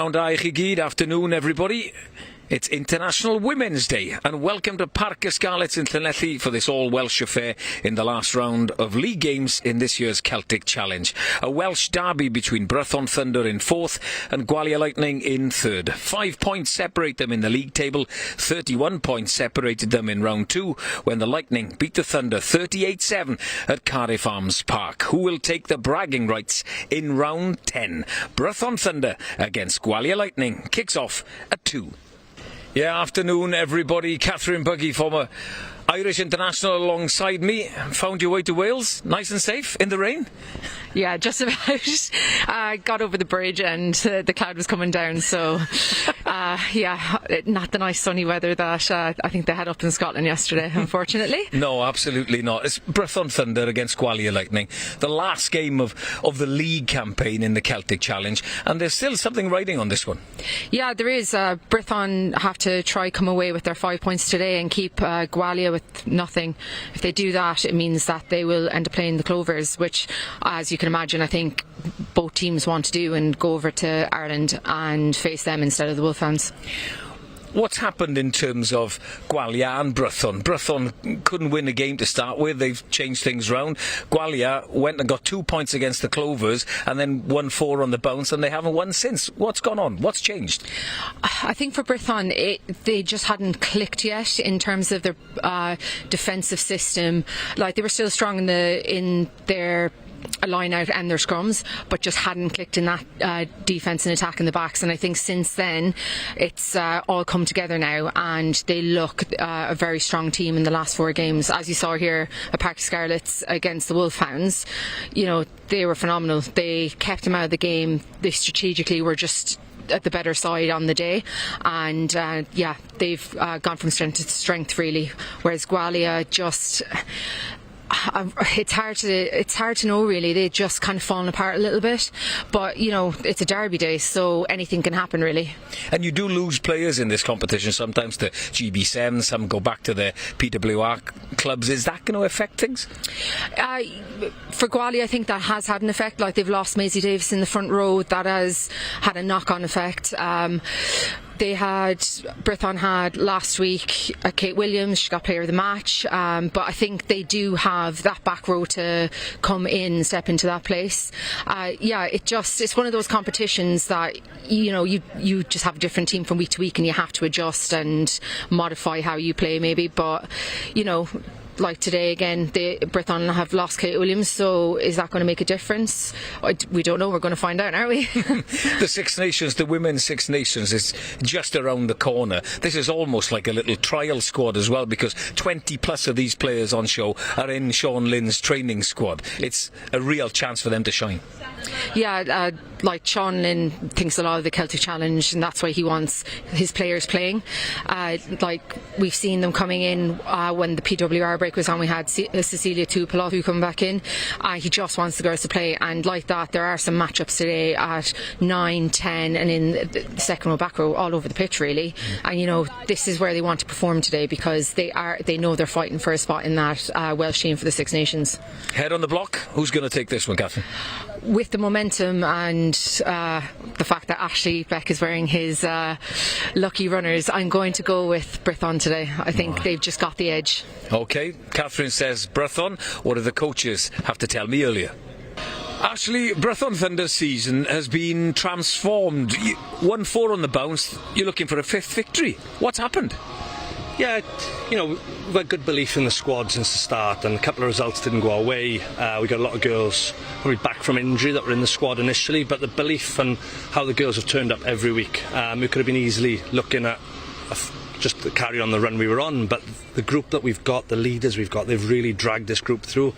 Prynawn da I chi gyd, afternoon everybody. It's International Women's Day, and welcome to Parc y Scarlets in Llanelli for this all-Welsh affair in the last round of league games in this year's Celtic Challenge. A Welsh derby between Brython Thunder in fourth and Gwalia Lightning in third. 5 points separate them in the league table. 31 points separated them in round two when the Lightning beat the Thunder 38-7 at Cardiff Arms Park. Who will take the bragging rights in round 10? Brython Thunder against Gwalia Lightning kicks off at 2. Yeah, afternoon everybody. Catherine Buggy, former Irish international, alongside me. Found your way to Wales, nice and safe in the rain? Yeah, just about. Got over the bridge and the cloud was coming down, so yeah, not the nice sunny weather that I think they had up in Scotland yesterday, unfortunately. No, absolutely not. It's Brython Thunder against Gwalia Lightning, the last game of the league campaign in the Celtic Challenge, and there's still something riding on this one. Yeah, there is. Brython have to try come away with their 5 points today and keep Gwalia with nothing. If they do that, it means that they will end up playing the Clovers, which, as you can imagine, I think both teams want to do, and go over to Ireland and face them instead of the Wolfhounds. What's happened in terms of Gwalia and Brython? Brython couldn't win a game to start with. They've changed things round. Gwalia went and got 2 points against the Clovers and then won 4 on the bounce, and they haven't won since. What's gone on? What's changed? I think for Brython, they just hadn't clicked yet in terms of their defensive system. Like, they were still strong in their line out and their scrums, but just hadn't clicked in that defence and attack in the backs. And I think since then it's all come together now, and they look a very strong team in the last 4 games. As you saw here at Parc y Scarlets against the Wolfhounds, you know, they were phenomenal. They kept them out of the game. They strategically were just at the better side on the day, and yeah, they've gone from strength to strength really, whereas Gwalia just it's hard to know really. They just kind of fallen apart a little bit, but you know, it's a derby day, so anything can happen really. And you do lose players in this competition sometimes to GB7, some go back to their PWR clubs. Is that going to affect things? For Gwalia, I think that has had an effect. Like, they've lost Maisie Davis in the front row. That has had a knock-on effect. Brython had last week Kate Williams, she got player of the match, but I think they do have that back row to come in, step into that place. Yeah, it's one of those competitions that, you know, you just have a different team from week to week, and you have to adjust and modify how you play maybe, but you know, like today again, Brython have lost Kate Williams, so is that going to make a difference? We don't know. We're going to find out, aren't we? The Six Nations, the Women's Six Nations, is just around the corner. This is almost like a little trial squad as well, because 20 plus of these players on show are in Sean Lynn's training squad. It's a real chance for them to shine. Yeah, like Sean Lynn thinks a lot of the Celtic Challenge, and that's why he wants his players playing. Like, we've seen them coming in when the PWR break was on. We had Cecilia Tupelovu come back in. He just wants the girls to play, and like that, there are some matchups today at 9, 10 and in the second row, back row, all over the pitch really. And you know, this is where they want to perform today, because they know they're fighting for a spot in that Welsh team for the Six Nations. Head on the block. Who's going to take this one, Catherine? With the momentum and the fact that Ashley Beck is wearing his lucky runners, I'm going to go with Brython today. I think they've just got the edge. OK, Catherine says Brython. What did the coaches have to tell me earlier? Ashley, Brython Thunder's season has been transformed. You won 4 on the bounce. You're looking for a 5th victory. What's happened? Yeah, you know, we've had good belief in the squad since the start, and a couple of results didn't go our way. We got a lot of girls probably back from injury that were in the squad initially, but the belief and how the girls have turned up every week, we could have been easily looking at just to carry on the run we were on, but the group that we've got, the leaders we've got, they've really dragged this group through.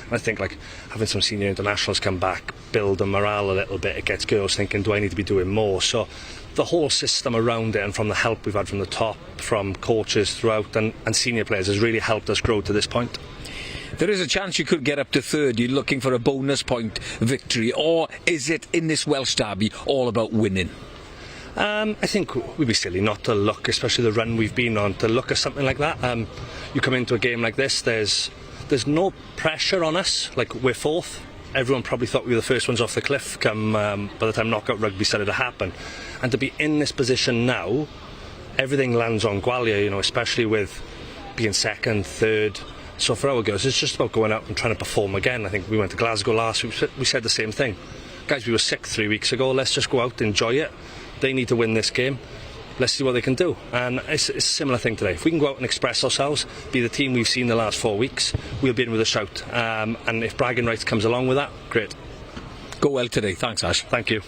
And I think, like, having some senior internationals come back, build the morale a little bit. It gets girls thinking, do I need to be doing more? So the whole system around it, and from the help we've had from the top, from coaches throughout and senior players, has really helped us grow to this point. There is a chance you could get up to 3rd. You're looking for a bonus point victory, or is it in this Welsh derby all about winning? I think we'd be silly not to look, especially the run we've been on, to look at something like that. You come into a game like this, there's no pressure on us. Like, we're 4th. everyone probably thought we were the first ones off the cliff come by the time knockout rugby started to happen. And to be in this position now, everything lands on Gwalia, you know, especially with being second, third. So for our girls, it's just about going out and trying to perform again. I think we went to Glasgow last week, we said the same thing. Guys, we were sick 3 weeks ago, let's just go out, enjoy it. They need to win this game. Let's see what they can do. And it's a similar thing today. If we can go out and express ourselves, be the team we've seen the last 4 weeks, we'll be in with a shout. And if bragging rights comes along with that, great. Go well today. Thanks, Ash. Thank you.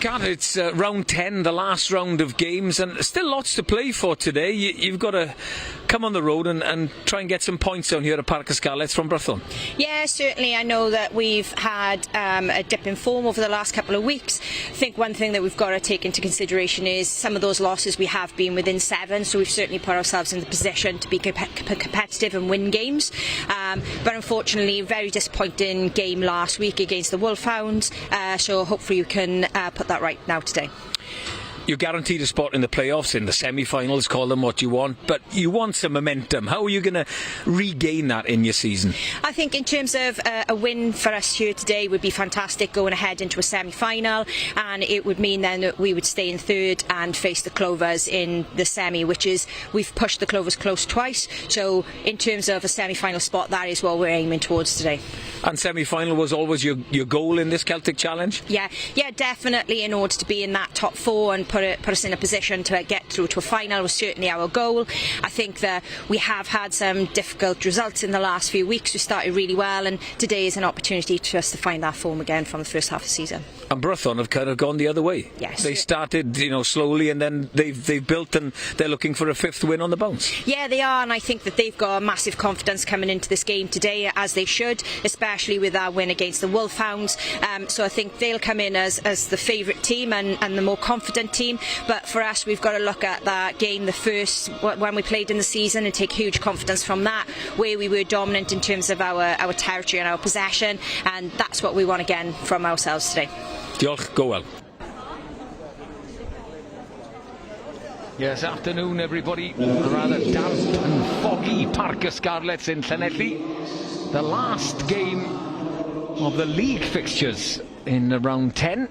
God, it's round 10, the last round of games, and still lots to play for today. You've got to come on the road and try and get some points down here at Parc y Scarlets from Brython. Yeah, certainly. I know that we've had a dip in form over the last couple of weeks. I think one thing that we've got to take into consideration is some of those losses we have been within 7, so we've certainly put ourselves in the position to be competitive and win games. But unfortunately, very disappointing game last week against the Wolfhounds, so hopefully you can put that right now today. You're guaranteed a spot in the playoffs, in the semi-finals, call them what you want, but you want some momentum. How are you going to regain that in your season? I think in terms of a win for us here today would be fantastic, going ahead into a semi-final, and it would mean then that we would stay in third and face the Clovers in the semi, which is, we've pushed the Clovers close twice, so in terms of a semi-final spot, that is what we're aiming towards today. And semi-final was always your goal in this Celtic Challenge? Yeah, definitely, in order to be in that top 4 and put us in a position to get through to a final was certainly our goal. I think that we have had some difficult results in the last few weeks. We started really well, and today is an opportunity for us to find that form again from the first half of the season. And Brython have kind of gone the other way. Yes. They started, slowly, and then they've built, and they're looking for a 5th win on the bounce. Yeah, they are, and I think that they've got massive confidence coming into this game today, as they should, especially with our win against the Wolfhounds. So I think they'll come in as the favourite team and the more confident team. But for us, we've got to look at that game, the first when we played in the season, and take huge confidence from that, where we were dominant in terms of our territory and our possession, and that's what we want again from ourselves today. Diolch, go well. Yes, afternoon everybody. A rather damp and foggy Parc y Scarlets in Llanelli. The last game of the league fixtures in round 10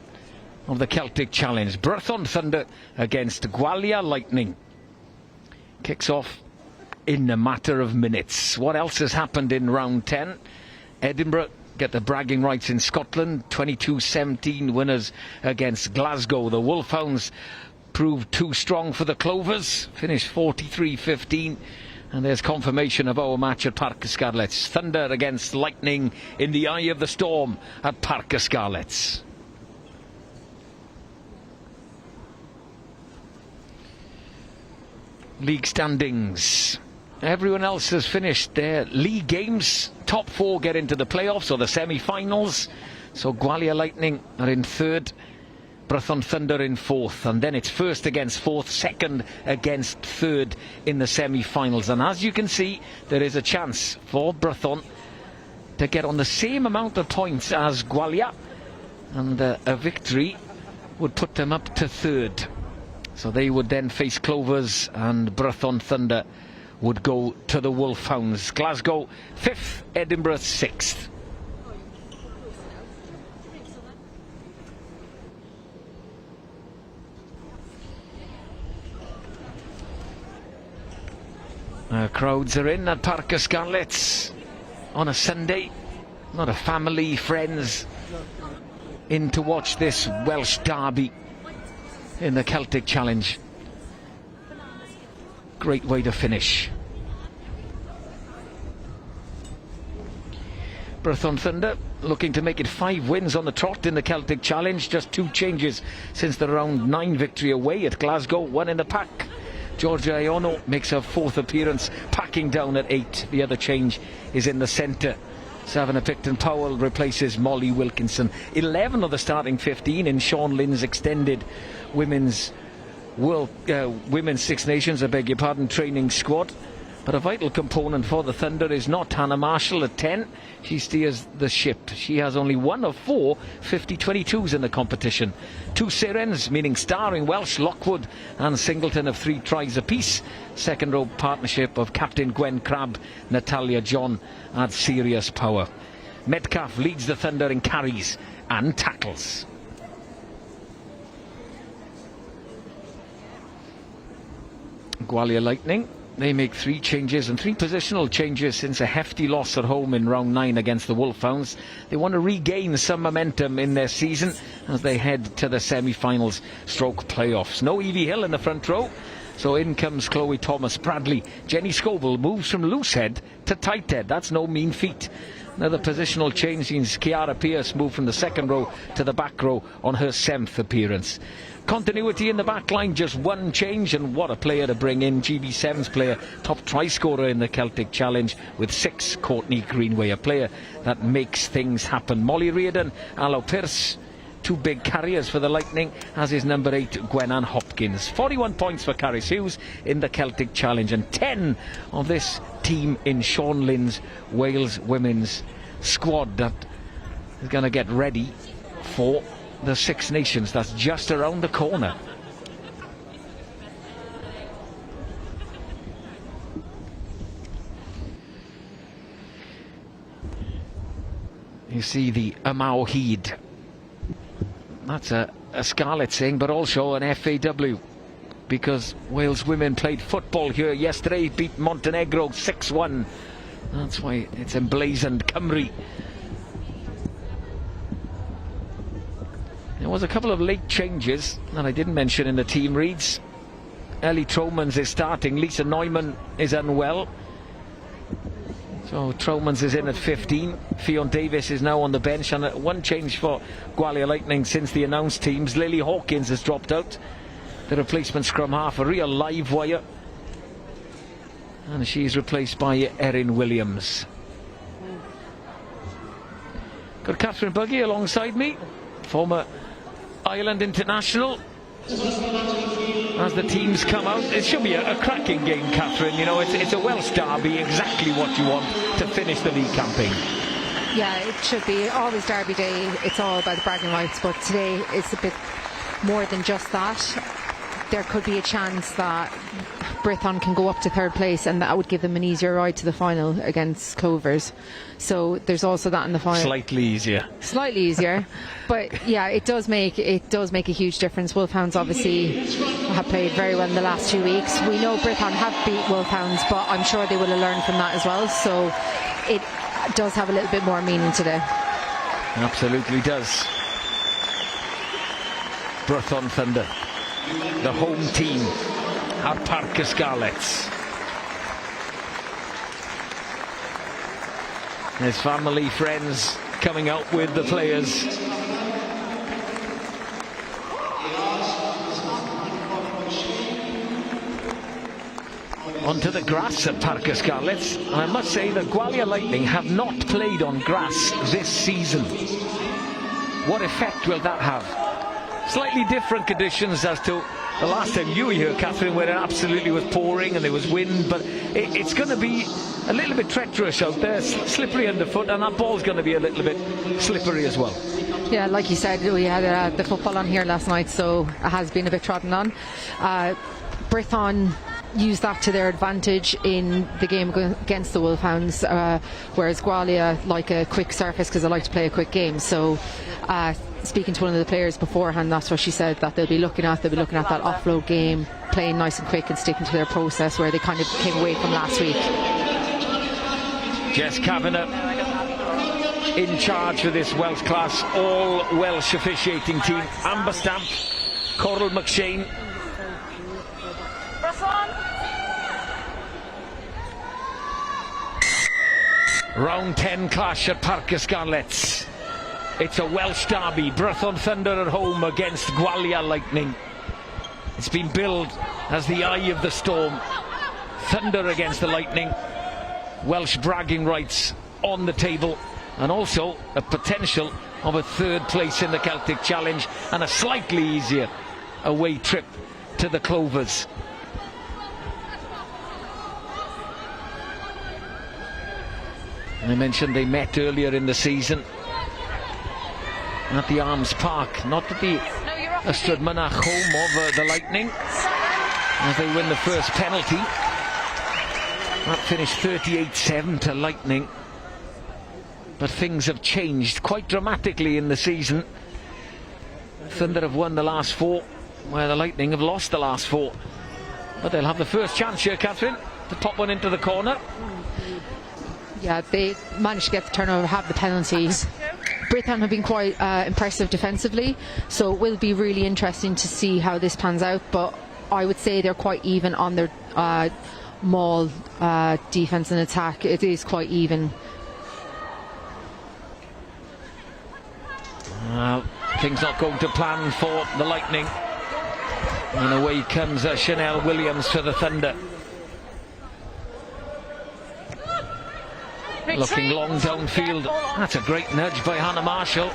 of the Celtic Challenge. Brython Thunder against Gwalia Lightning. Kicks off in a matter of minutes. What else has happened in round 10? Edinburgh get the bragging rights in Scotland. 22-17 winners against Glasgow. The Wolfhounds proved too strong for the Clovers. Finished 43-15. And there's confirmation of our match at Parc y Scarlets. Thunder against Lightning in the eye of the storm at Parc y Scarlets. League standings. Everyone else has finished their league games. Top 4 get into the playoffs or the semi-finals. So Gwalia Lightning are in 3rd, Brython Thunder in 4th, and then it's 1st against 4th, 2nd against 3rd in the semi-finals. And as you can see, there is a chance for Brython to get on the same amount of points as Gwalia, and a victory would put them up to 3rd. So they would then face Clovers, and Brython Thunder would go to the Wolfhounds. Glasgow 5th, Edinburgh 6th. Crowds are in at Parc y Scarlets on a Sunday. A lot of family, friends in to watch this Welsh derby in the Celtic Challenge. Great way to finish. Brython Thunder looking to make it 5 wins on the trot in the Celtic Challenge. Just 2 changes since the round 9 victory away at Glasgow, 1 in the pack. Georgia Iono makes her 4th appearance, packing down at 8. The other change is in the centre. Savannah Picton-Powell replaces Molly Wilkinson. 11 of the starting 15 in Sean Lynn's extended Women's Six Nations, training squad. But a vital component for the Thunder is not Hannah Marshall at 10. She steers the ship. She has only 1 of 4 50-22s in the competition. 2 Sirens, meaning starring Welsh, Lockwood and Singleton, of 3 tries apiece. Second row partnership of Captain Gwen Crabb, Natalia John adds serious power. Metcalf leads the Thunder in carries and tackles. Gwalia Lightning, they make 3 changes and 3 positional changes since a hefty loss at home in round 9 against the Wolfhounds. They want to regain some momentum in their season as they head to the semi-finals stroke playoffs. No Evie Hill in the front row, so in comes Chloe Thomas-Bradley. Jenny Scoville moves from loose head to tight head. That's no mean feat. Another positional change means Kiara Pearce moved from the second row to the back row on her 7th appearance. Continuity in the back line, just 1 change, and what a player to bring in. GB7's player, top try scorer in the Celtic Challenge with 6, Courtney Greenway, a player that makes things happen. Molly Reardon, Alo Pearce, 2 big carriers for the Lightning, as is number 8, Gwennan Hopkins. 41 points for Caris Hughes in the Celtic Challenge, and 10 of this team in Sean Lynn's Wales women's squad that is going to get ready for the Six Nations. That's just around the corner. You see the Amau Heed. That's a Scarlet saying, but also an FAW, because Wales women played football here yesterday, beat Montenegro 6-1. That's why it's emblazoned Cymru. There was a couple of late changes that I didn't mention in the team reads. Ellie Tromans is starting, Lisa Neumann is unwell, so Tromans is in at 15. Fionn Davis is now on the bench, and 1 change for Gwalia Lightning since the announced teams. Lily Hawkins has dropped out, the replacement scrum half, a real live wire, and she's replaced by Erin Williams. Got Catherine Buggy alongside me, former Ireland international. As the teams come out, it should be a cracking game, Catherine. You know, it's a Welsh derby, exactly what you want to finish the league campaign. Yeah, it should be. Always derby day, it's all about the bragging rights, but today it's a bit more than just that. There could be a chance that Brython can go up to 3rd place, and that would give them an easier ride to the final against Clovers. So there's also that in the final. Slightly easier, but yeah, it does make a huge difference. Wolfhounds obviously have played very well in the last 2 weeks. We know Brython have beat Wolfhounds, but I'm sure they will have learned from that as well, so it does have a little bit more meaning today. Absolutely does. Brython Thunder, the home team, are Parc y Scarlets. There's family, friends coming out with the players. Onto the grass at Parc y Scarlets. And I must say that Gwalia Lightning have not played on grass this season. What effect will that have? Slightly different conditions as to the last time you were here, Catherine, where it absolutely was pouring and there was wind, but it's going to be a little bit treacherous out there, slippery underfoot, and that ball's going to be a little bit slippery as well. Yeah, like you said, we had the football on here last night, so it has been a bit trodden on. Brython used that to their advantage in the game against the Wolfhounds, whereas Gwalia like a quick surface because they like to play a quick game. So speaking to one of the players beforehand, that's what she said that they'll be looking at that offload game, playing nice and quick and sticking to their process where they kind of came away from last week. Jess Kavanagh in charge for this Welsh class, all Welsh officiating team. Amber Stamp, Coral McShane. Round 10 clash at Parc y Scarlets. It's a Welsh derby. Brython Thunder at home against Gwalia Lightning. It's been billed as the eye of the storm. Thunder against the Lightning. Welsh bragging rights on the table, and also a potential of a 3rd place in the Celtic Challenge and a slightly easier away trip to the Clovers. I mentioned they met earlier in the season at the Arms Park, not at the Ystrad Mynach home of the Lightning, as they win the first penalty. That finished 38-7 to Lightning. but things have changed quite dramatically in the season. Thunder have won the last 4, where the Lightning have lost the last 4. But they'll have the first chance here, Catherine, to pop one into the corner. Yeah, they managed to get the turnover, have the penalties. Brython have been quite impressive defensively, so it will be really interesting to see how this pans out, but I would say they're quite even on their maul defence and attack. It is quite even. Things not going to plan for the Lightning. And away comes Chanel Williams for the Thunder. Looking long downfield. That's a great nudge by Hannah Marshall.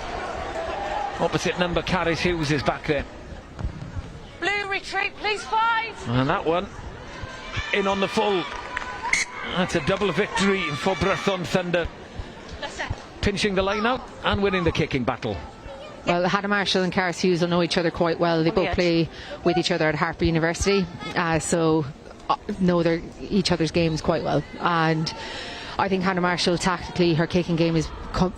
Opposite number, Caris Hughes is back there. Blue, retreat, please, 5. And that one in on the full. That's a double victory for Brython Thunder. Pinching the line out and winning the kicking battle. Well, Hannah Marshall and Caris Hughes will know each other quite well. They both play with each other at Harper University, so know each other's games quite well. And I think Hannah Marshall, tactically, her kicking game has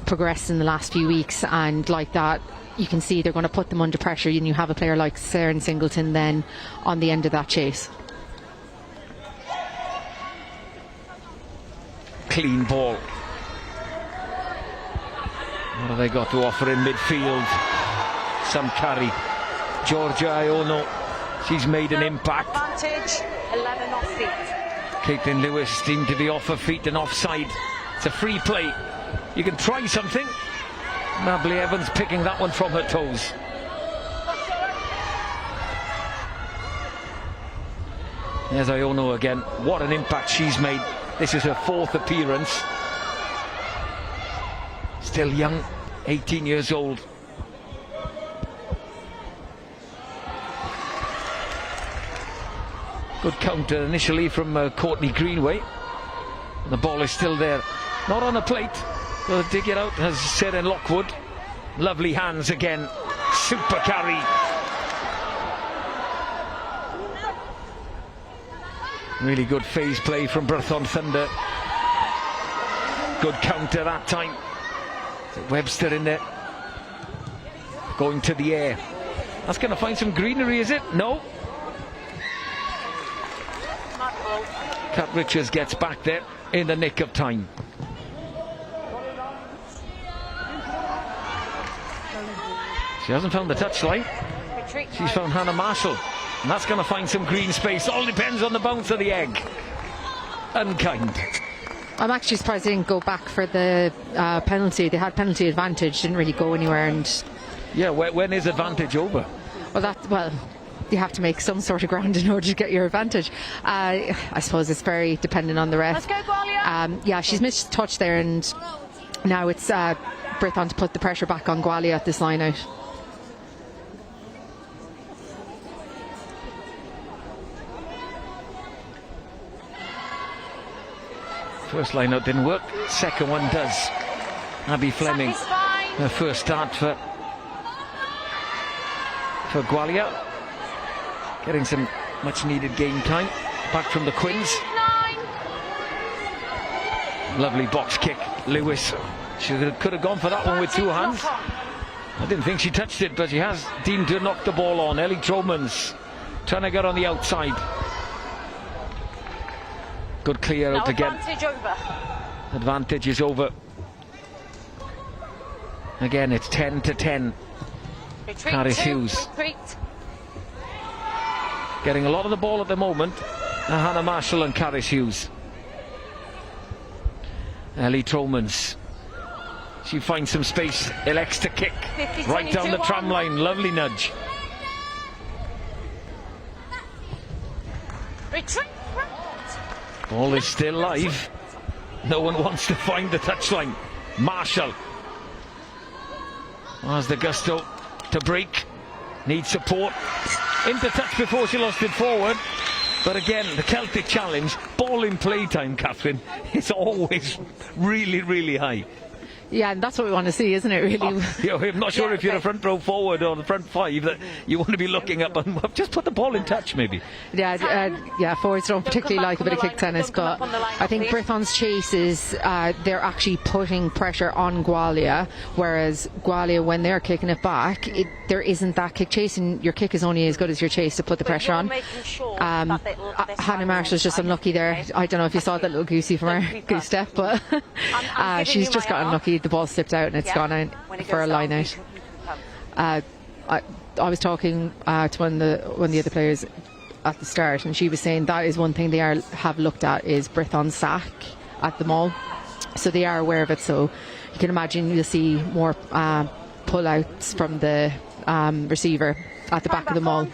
progressed in the last few weeks, and like that, you can see they're going to put them under pressure, and you have a player like Sarah Singleton then on the end of that chase. Clean ball. What have they got to offer in midfield? Some carry. Georgia Iono, she's made an impact. Advantage, 11 off feet. Caitlin Lewis seemed to be off her feet and offside. It's a free play. You can try something. Nably Evans picking that one from her toes. There's Iono again. What an impact she's made. This is her 4th appearance. Still young, 18 years old. Good counter initially from Courtney Greenway. The ball is still there. Not on a plate. Will dig it out, as said in Lockwood. Lovely hands again. Super carry. Really good phase play from Brython Thunder. Good counter that time. Webster in there. Going to the air. That's going to find some greenery, is it? No. Kat Richards gets back there in the nick of time. She hasn't found the touchline. She's found Hannah Marshall. And that's going to find some green space. All depends on the bounce of the egg. Unkind. I'm actually surprised they didn't go back for the penalty. They had penalty advantage, didn't really go anywhere. And yeah, when is advantage over? Well, you have to make some sort of ground in order to get your advantage. I suppose it's very dependent on the ref. Let's go, Gwalia. Yeah, she's missed a touch there, and now it's Brython to put the pressure back on Gwalia at this line out. First line out didn't work, second one does. Abby Fleming, her first start for Gwalia. Getting some much needed game time. Back from the Quins. 9. Lovely box kick. Lewis, she could have gone for that one with 2 hands. I didn't think she touched it, but she has deemed to knock the ball on. Ellie Tromans trying to get on the outside. Good clear out again. Advantage over. Advantage is over. Again, it's 10-10. Caris Hughes getting a lot of the ball at the moment. Hannah Marshall and Caris Hughes. Ellie Tromans. She finds some space, elects to kick right down the tram line. Lovely nudge. Retreat. Ball is still live. No one wants to find the touchline. Marshall has the gusto to break. Needs support. Into touch before she lost it forward. But again, the Celtic challenge, ball in play time, Catherine, is always really, really high. Yeah, and that's what we want to see, isn't it, really? I'm not sure if you're a front row forward or the front five that you want to be looking up and just put the ball in touch, maybe. Yeah, forwards don't particularly like a bit of kick tennis, but I think Brython's chase is they're actually putting pressure on Gwalia, whereas Gwalia, when they're kicking it back, there isn't that kick chase, and your kick is only as good as your chase to put the pressure on. Hannah Marshall's just unlucky there. I don't know if you saw that little goosey from her goose step, but she's just got unlucky. The ball slipped out and it's gone out for a line out. I was talking to one of the other players at the start, and she was saying that is one thing they have looked at is Brython's sack at the mall, so they are aware of it. So you can imagine you'll see more pull-outs from the receiver at the back of the mall.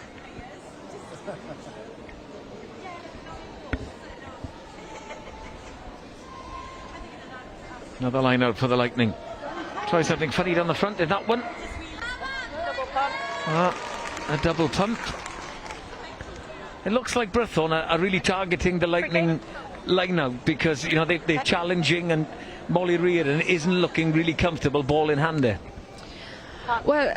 Another line out for the Lightning. Try something funny down the front in that one. A double pump. It looks like Brython are really targeting the Lightning line out, because they're challenging, and Molly Reardon isn't looking really comfortable ball in hand there. Well,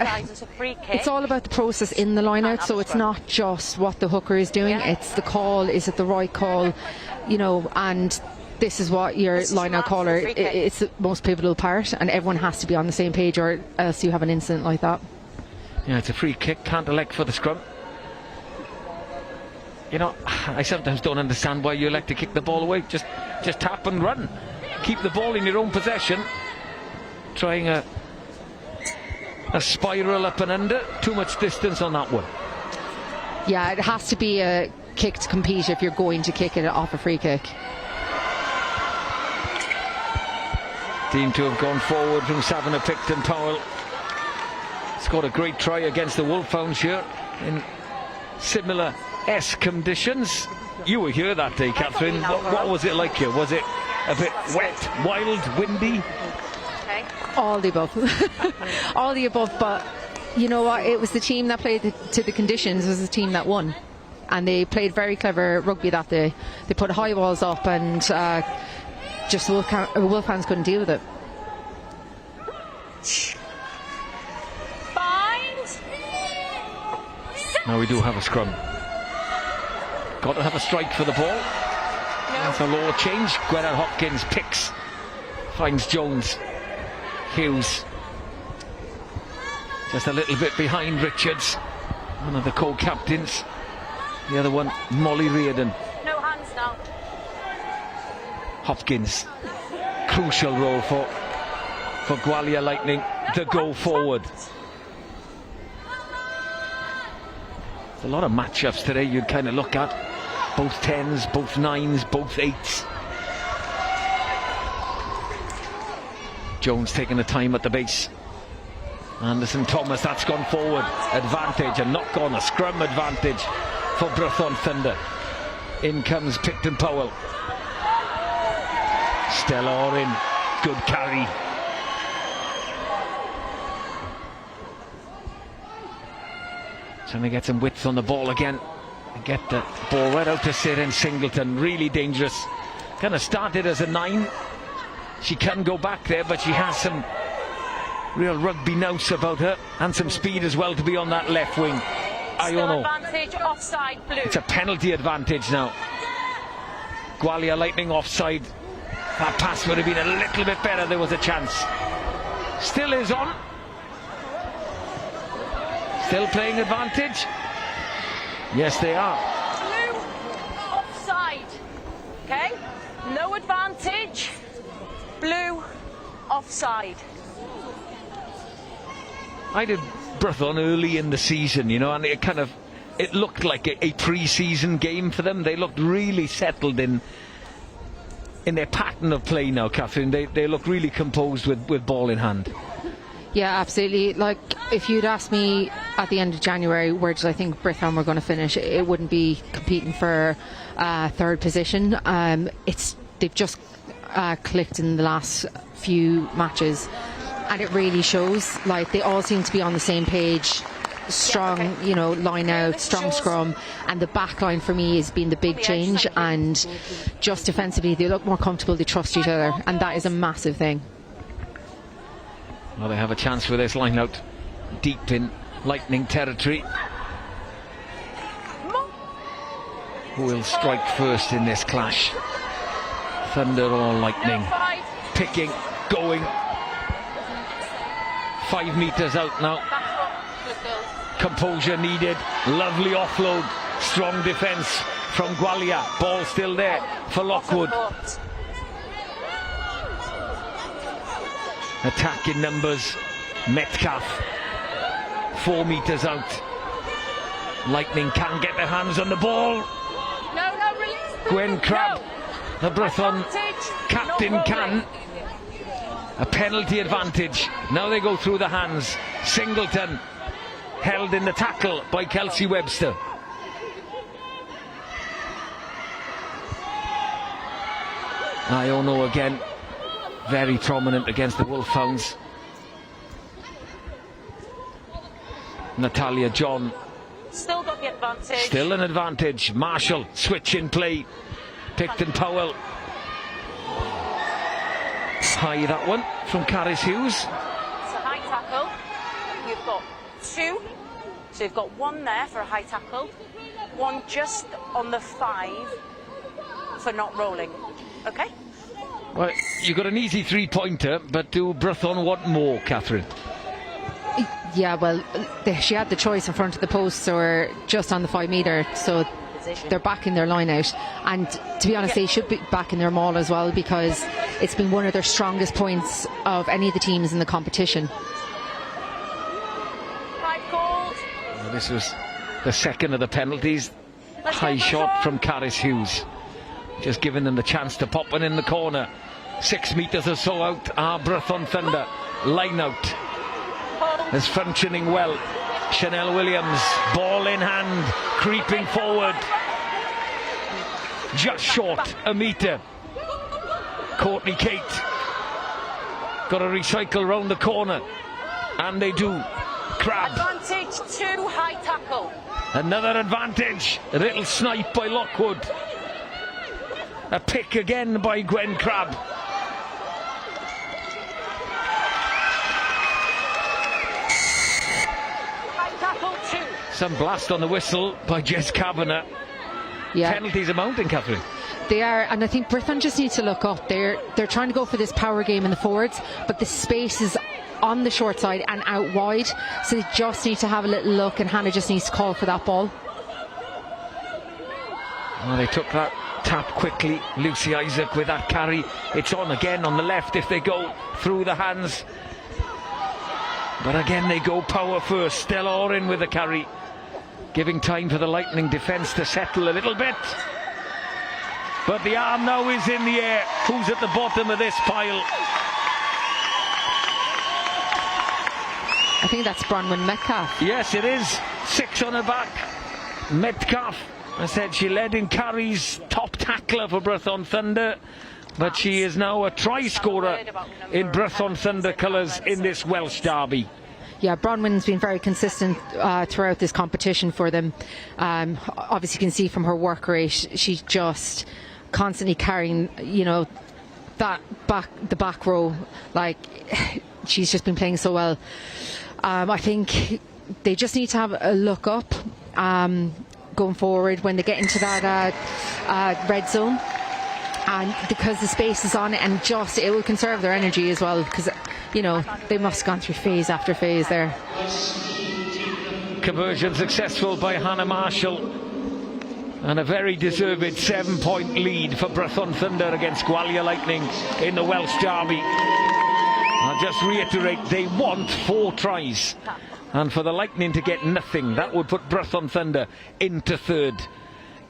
it's all about the process in the line out, so it's not just what the hooker is doing, it's the call. Is it the right call? And this is what your line-out caller, it's the most pivotal part, and everyone has to be on the same page, or else you have an incident like that. Yeah, it's a free kick, can't elect for the scrum. I sometimes don't understand why you elect to kick the ball away. Just tap and run. Keep the ball in your own possession. Trying a spiral up and under. Too much distance on that one. Yeah, it has to be a kick to compete if you're going to kick it off a free kick. Team to have gone forward from Savannah Picton Powell. Scored a great try against the Wolfhounds here in similar-esque conditions. You were here that day, Catherine. What was it like here? Was it a bit wet, wild, windy? All the above. All the above, but you know what? It was the team that played to the conditions was the team that won. And they played very clever rugby that day. They put high walls up, and just the Wolfhounds couldn't deal with it. Now we do have a scrum. Got to have a strike for the ball. That's a law change. Gwyneth Hopkins picks, finds Jones. Hughes just a little bit behind Richards, one of the co-captains. The other one, Molly Reardon. No hands now. Hopkins, crucial role for Gwalia Lightning to go forward. There's a lot of matchups today you kind of look at. Both 10s, both 9s, both 8s. Jones taking the time at the base. Anderson Thomas, that's gone forward. Advantage, a knock on, a scrum advantage for Brython Thunder. In comes Picton Powell. Stella Orin, good carry. Trying to get some width on the ball again. Get the ball right out to Siren Singleton. Really dangerous. Kind of started as a 9. She can go back there, but she has some real rugby nous about her, and some speed as well to be on that left wing. Iono. Advantage, offside, blue. It's a penalty advantage now. Gwalia Lightning offside. That pass would have been a little bit better. There was a chance. Still is on. Still playing advantage. Yes, they are. Blue, offside. Okay, no advantage. Blue, offside. I did Brython early in the season, and it looked like a pre-season game for them. They looked really settled in their pattern of play now, Catherine. They look really composed with ball in hand. Yeah, absolutely. Like, if you'd asked me at the end of January where did I think Brython were going to finish, it wouldn't be competing for third position. They've just clicked in the last few matches, and it really shows. Like, they all seem to be on the same page. Strong, line out, strong scrum, and the back line for me has been the big change. And just defensively, they look more comfortable. They trust each other, and that is a massive thing. Well, they have a chance with this line out deep in Lightning territory. Who will strike first in this clash? Thunder or Lightning? Picking, going. 5 metres out now. Composure needed. Lovely offload. Strong defence from Gwalia. Ball still there for Lockwood. Attack in numbers. Metcalf 4 metres out. Lightning can't get their hands on the ball. No, release. Gwen Crabb, the Brython captain, can. A penalty advantage. Now they go through the hands. Singleton held in the tackle by Kelsey Webster. Iono again, very prominent against the Wolfhounds. Natalia John. Still got the advantage. Still an advantage. Marshall, switch in play. Picton Powell. High that one from Caris Hughes. It's a high tackle. You've got 2. So you've got 1 there for a high tackle. 1 just on the 5 for not rolling. Okay? Well, you got an easy 3-pointer, but do Brython want more, Catherine? Yeah, well, she had the choice in front of the posts or just on the 5 metre, so they're backing their line out. And to be honest, they should be backing their maul as well, because it's been one of their strongest points of any of the teams in the competition. 5 called. Well, this was the second of the penalties. High shot from Caris Hughes, just giving them the chance to pop one in the corner. 6 metres or so out are Brython Thunder. Line out is functioning well. Chanel Williams, ball in hand, creeping forward. Just short a metre. Courtney Kate got to recycle round the corner, and they do. Crabb. Advantage 2, high tackle. Another advantage. A little snipe by Lockwood. A pick again by Gwen Crabb. High tackle 2. Some blast on the whistle by Jess Kavanagh. Yeah. Penalties are mounting, Catherine. They are, and I think Brython just need to look up. They're trying to go for this power game in the forwards, but the space is on the short side and out wide, so they just need to have a little look, and Hannah just needs to call for that ball. Well, they took that tap quickly. Lucy Isaac with that carry. It's on again on the left if they go through the hands. But again they go power first. Stella Oren with the carry, giving time for the Lightning defence to settle a little bit. But the arm now is in the air. Who's at the bottom of this pile? I think that's Bronwyn Metcalf. Yes, it is. 6 on her back. Metcalf, I said she led in carries, top tackler for Brython Thunder, but she is now a try scorer in Brython Thunder colours in this Welsh derby. Yeah, Bronwyn's been very consistent throughout this competition for them. Obviously, you can see from her work rate, she's just constantly carrying, you know, the back row. Like, she's just been playing so well. I think they just need to have a look up going forward when they get into that red zone, and because the space is on it, and just it will conserve their energy as well, because you know they must have gone through phase after phase there. Conversion successful by Hannah Marshall, and a very deserved 7-point lead for Brython Thunder against Gwalia Lightning in the Welsh derby. I'll just reiterate, they want 4 tries, and for the Lightning to get nothing, that would put Brython Thunder into 3rd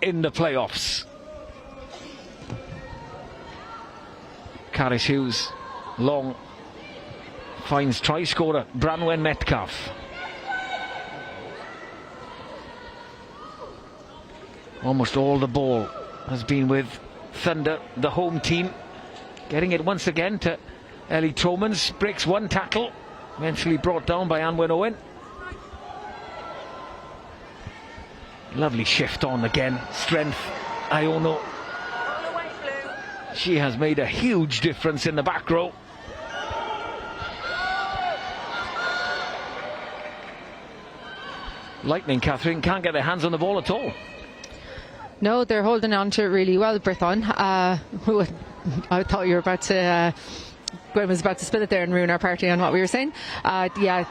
in the playoffs. Caris Hughes, long, finds try scorer Bronwyn Metcalf. Almost all the ball has been with Thunder, the home team. Getting it once again to Ellie Tromans, breaks 1 tackle, eventually brought down by Anwen Owen. Lovely shift on again, strength, Iono. She has made a huge difference in the back row. Lightning, Catherine, can't get their hands on the ball at all. No, they're holding on to it really well, Brython. I thought you were about to... Gwen was about to spill it there and ruin our party on what we were saying. Yeah,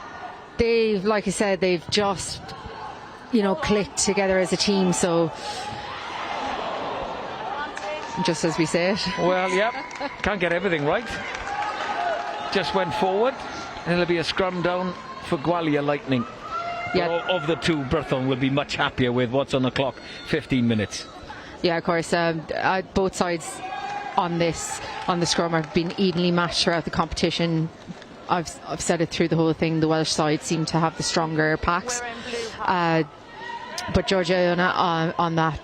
they've, like I said, they've just, clicked together as a team, so... Just as we say it. Well, yep, can't get everything right. Just went forward, and it'll be a scrum down for Gwalia Lightning. Yeah. Of the two, Brython will be much happier with what's on the clock, 15 minutes. Yeah, of course. Both sides on the scrum have been evenly matched throughout the competition. I've said it through the whole thing. The Welsh side seem to have the stronger packs. But Georgiana on that,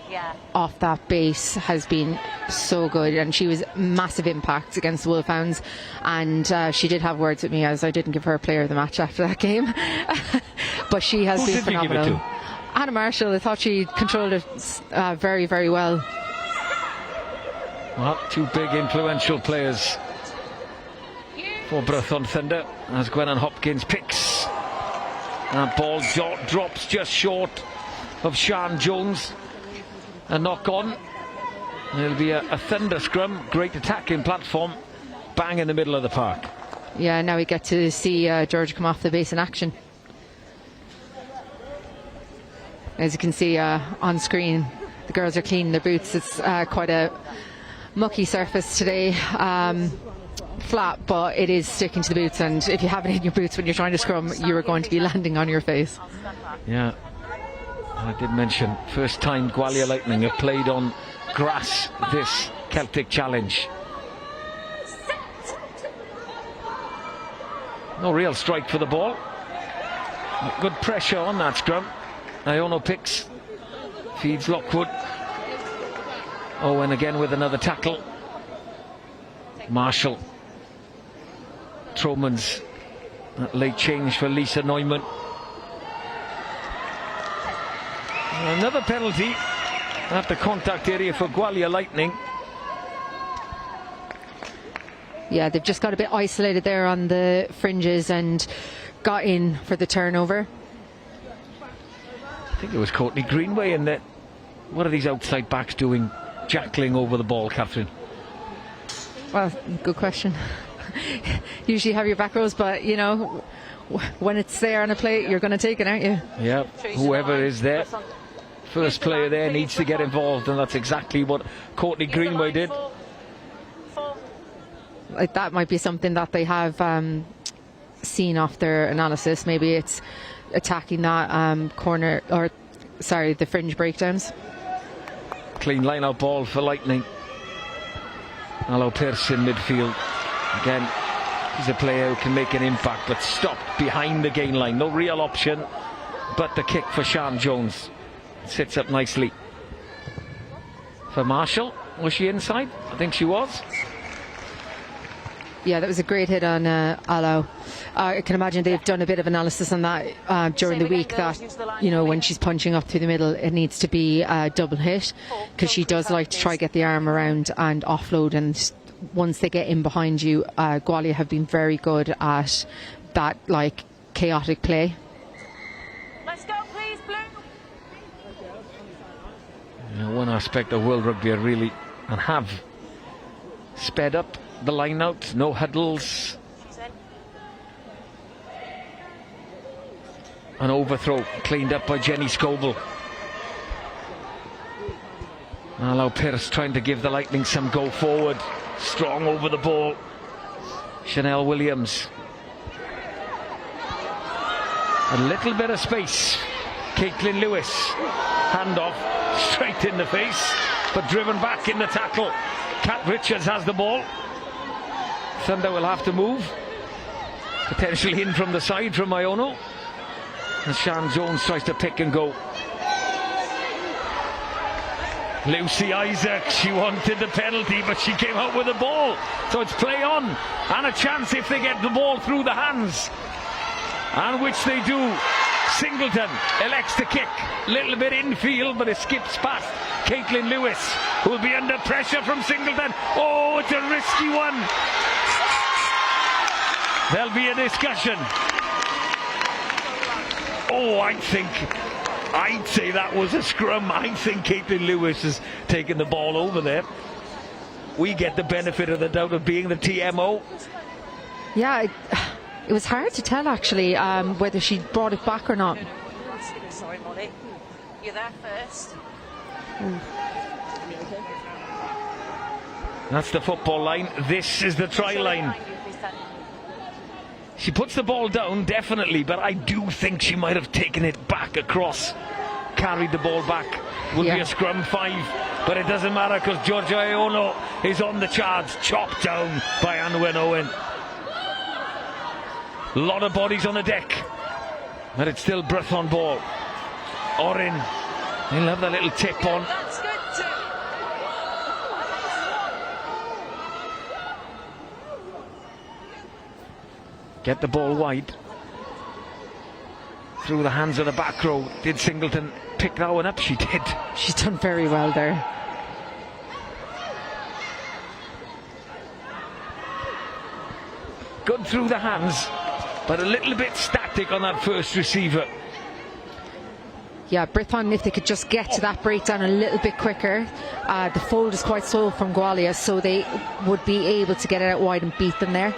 off that base, has been so good, and she was massive impact against the Wolfhounds, and she did have words with me, as I didn't give her player of the match after that game. But she has been phenomenal. You give it to? Anna Marshall. I thought she controlled it very, very well. Well, two big influential players for Brython Thunder, as Gwennan Hopkins picks. That ball drops just short of Sian Jones. A knock on. It'll be a Thunder scrum. Great attacking platform. Bang in the middle of the park. Yeah, now we get to see Georgia come off the base in action. As you can see on screen, the girls are cleaning their boots. It's quite a mucky surface today. Flat, but it is sticking to the boots, and if you have it in your boots when you're trying to scrum, you are going to be landing on your face. Yeah, I did mention first time Gwalia Lightning have played on grass this Celtic Challenge. No real strike for the ball. Good pressure on that scrum. Iono picks, feeds Lockwood. Owen again with another tackle. Marshall. Tromans. That late change for Lisa Neumann. Another penalty at the contact area for Gwalia Lightning. Yeah, they've just got a bit isolated there on the fringes and got in for the turnover. I think it was Courtney Greenway in there. What are these outside backs doing, jackling over the ball, Catherine? Well, good question. Usually have your back rows, but when it's there on a plate, you're going to take it, aren't you? Yeah, whoever is there, first player there needs to get involved, and that's exactly what Courtney Greenway did. Like, that might be something that they have seen off their analysis. Maybe it's attacking that corner, or sorry, the fringe breakdowns. Clean line-out ball for Lightning. Allo Pearce in midfield. Again, he's a player who can make an impact, but stopped behind the gain line. No real option, but the kick for Sian Jones. Sits up nicely. For Marshall, was she inside? I think she was. Yeah, that was a great hit on Allo. I can imagine they've done a bit of analysis on that during the week, that when she's punching up through the middle, it needs to be a double hit, because she does like to try get the arm around and offload, and once they get in behind you, Gwalia have been very good at that, like, chaotic play. Let's go, please, Blue. One aspect of World Rugby are really, and have, sped up the line out, no huddles. An overthrow cleaned up by Jenny Scoble. Allo Pearce trying to give the Lightning some go forward. Strong over the ball. Chanel Williams. A little bit of space. Caitlin Lewis. Handoff straight in the face, but driven back in the tackle. Kat Richards has the ball. Thunder will have to move. Potentially in from the side from Iono. And Sian Jones tries to pick and go. Lucy Isaac, she wanted the penalty, but she came out with the ball. So it's play on, and a chance if they get the ball through the hands. And which they do. Singleton elects to kick. Little bit infield, but it skips past Caitlin Lewis, who will be under pressure from Singleton. Oh, it's a risky one. There'll be a discussion. Oh, I think I'd say that was a scrum. I think Caitlin Lewis has taken the ball over there. We get the benefit of the doubt of being the TMO. Yeah, it was hard to tell actually whether she brought it back or not. Sorry, Molly. You're there first. That's the football line. This is the try line. She puts the ball down, definitely, but I do think she might have taken it back across, carried the ball back. Would be a scrum 5, but it doesn't matter because Georgia Iono is on the charge, chopped down by Anwen Owen. A lot of bodies on the deck, but it's still Brython ball. Orin, he'll have that little tip on. That's good too. Get the ball wide. Through the hands of the back row. Did Singleton pick that one up? She did. She's done very well there. Good through the hands, but a little bit static on that first receiver. Yeah, Brython, if they could just get to that breakdown a little bit quicker. The fold is quite slow from Gwalia, so they would be able to get it out wide and beat them there.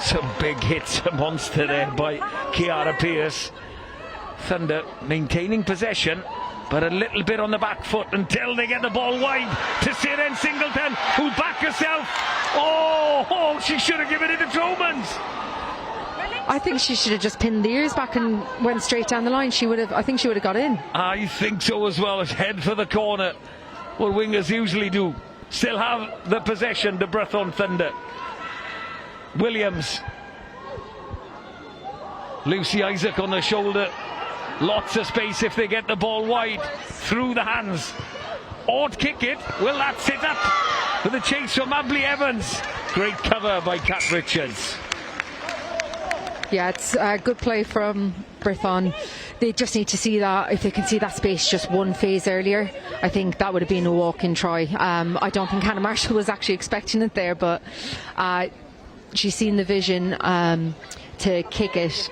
Some big hits, a monster there by Kiara Pearce. Thunder maintaining possession, but a little bit on the back foot until they get the ball wide to Siren Singleton, who'll back herself. Oh, she should have given it to Tromans. I think she should have just pinned the ears back and went straight down the line. I think she would have got in. I think so as well. As head for the corner, what wingers usually do. Still have the possession, the Brython Thunder. Williams, Lucy Isaac on the shoulder. Lots of space if they get the ball wide. Through the hands. Ought kick it. Will that sit up for the chase from Abley Evans? Great cover by Kat Richards. Yeah, it's a good play from Brython. They just need to see that, if they can see that space just one phase earlier, I think that would have been a walk-in try. I don't think Hannah Marshall was actually expecting it there, but she's seen the vision to kick it.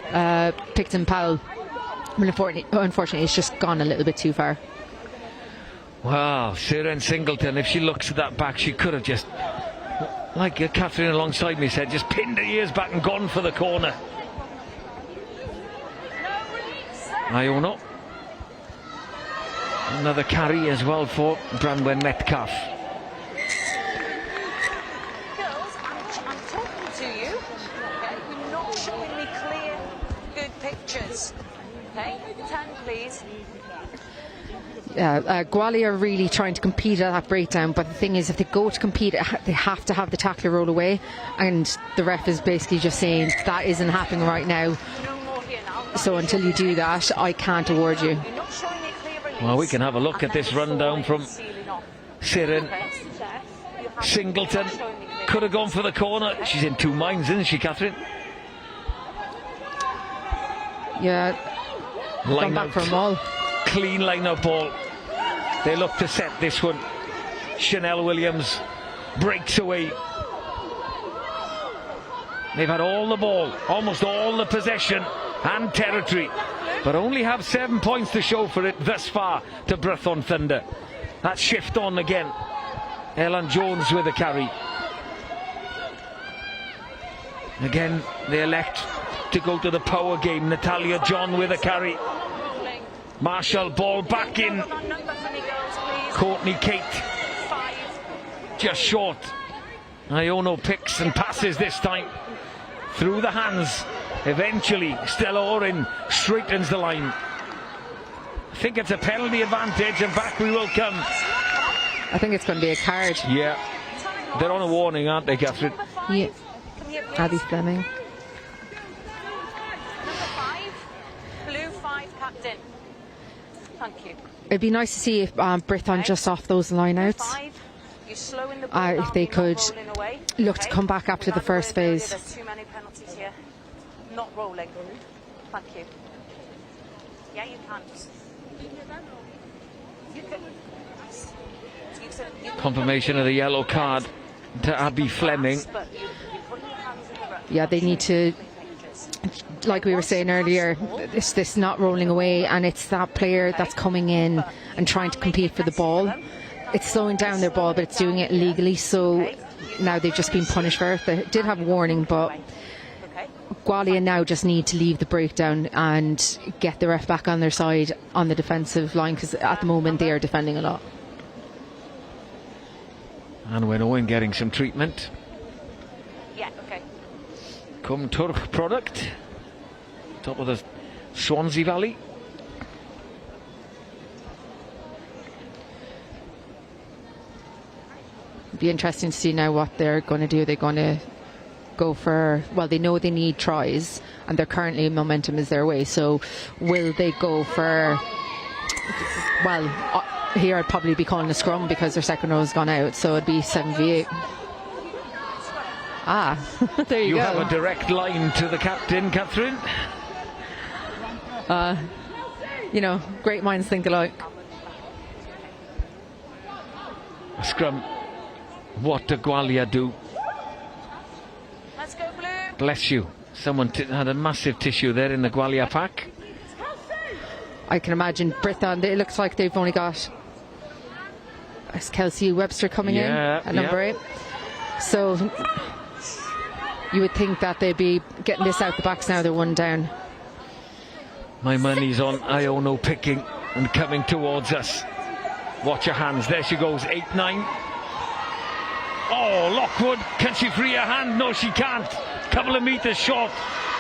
Picton Powell, unfortunately, it's just gone a little bit too far. Wow, Siren Singleton, if she looks at that back, she could have just, like Catherine alongside me said, just pinned her ears back and gone for the corner. Iono. Another carry as well for Branwen Metcalf. Girls, I'm talking to you. Okay? You're not showing me clear, good pictures. Okay? 10, please. Gwalia are really trying to compete at that breakdown, but the thing is, if they go to compete, they have to have the tackler roll away, and the ref is basically just saying that isn't happening right now. So until you do that, I can't award you. Well, we can have a look at this rundown from Siren Singleton. Could have gone for the corner. She's in two minds, isn't she, Catherine? Yeah, Line back out. for a maul. Clean line-out ball. They look to set this one. Chanel Williams breaks away. They've had all the ball, almost all the possession and territory, but only have 7 points to show for it thus far to Brython Thunder. That shift on again. Ellen Jones with a carry. Again, they elect to go to the power game. Natalia John with a carry. Marshall ball back in. Courtney Kate just short. Iono picks and passes this time. Through the hands. Eventually, Stella Orin straightens the line. I think it's a penalty advantage, and back we will come. I think it's going to be a card. Yeah. They're on a warning, aren't they, Catherine? Yeah. Abby Fleming. Number 5, blue 5 captain. Thank you. It'd be nice to see if Brython just off those lineouts. 5, you're slowing the ball down, If they you're could not rolling away. look to come back after the first phase. There's too many penalties here. Not rolling. Thank you. Yeah, you can. You can. Confirmation of the yellow card to Abby Fleming. Yeah, they need to like we were saying earlier, it's this not rolling away, and it's that player that's coming in and trying to compete for the ball. It's slowing down their ball, but it's doing it illegally, so now they've just been punished for it. They did have a warning, but Gwalia now just need to leave the breakdown and get the ref back on their side on the defensive line, because at the moment they are defending a lot. And when Owen getting some treatment. Yeah, okay. Come Turk product. Top of the Swansea Valley. Be interesting to see now what they're going to do. They're going to go for, well, they know they need tries, and they're currently momentum is their way, so will they go for, well, here I'd probably be calling a scrum because their second row has gone out, so it'd be 7v8. There you go. You have a direct line to the captain, Catherine. You know, great minds think alike. A scrum. What did Gwalia do? Let's go, Blue. Bless you. Someone had a massive tissue there in the Gwalia pack. I can imagine Brython, it looks like they've only got Kelsey Webster coming in at number 8. So you would think that they'd be getting this out the backs now. They're one down. My money's on Iono picking and coming towards us. Watch her hands. There she goes. 8-9. Oh, Lockwood, can she free her hand? No, she can't. Couple of metres short.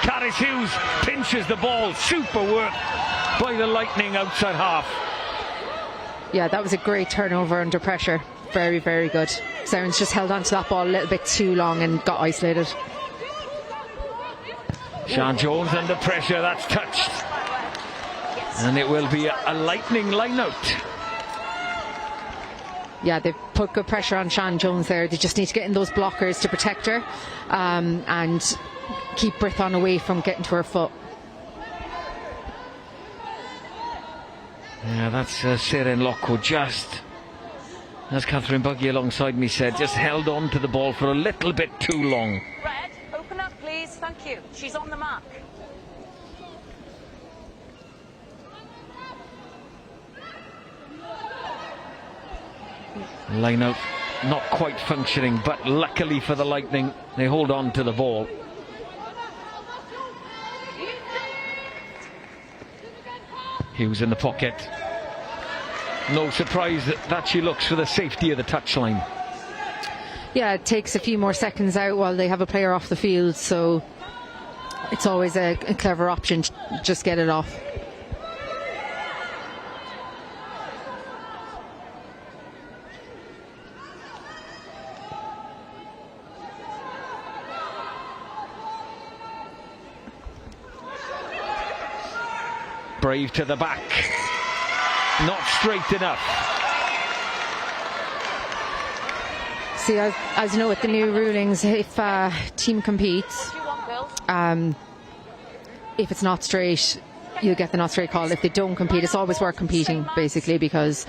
Caris Hughes pinches the ball. Super work by the Lightning outside half. Yeah, that was a great turnover under pressure. Very, very good. Sounds just held on to that ball a little bit too long and got isolated. Sean Jones under pressure. That's touched. And it will be a Lightning line-out. Yeah, they've put good pressure on Sean Jones there. They just need to get in those blockers to protect her and keep Brython away from getting to her foot. Yeah, that's Sarah Lockwood, just, as Catherine Buggy alongside me said, just held on to the ball for a little bit too long. Red, open up, please. Thank you. She's on the mark. Line out not quite functioning, but luckily for the Lightning, they hold on to the ball. Hughes in the pocket. No surprise that she looks for the safety of the touchline. Yeah, it takes a few more seconds out while they have a player off the field, so it's always a clever option to just get it off. Brave to the back. Not straight enough. See, as you know, with the new rulings, if a team competes, if it's not straight, you'll get the not straight call. If they don't compete, it's always worth competing, basically, because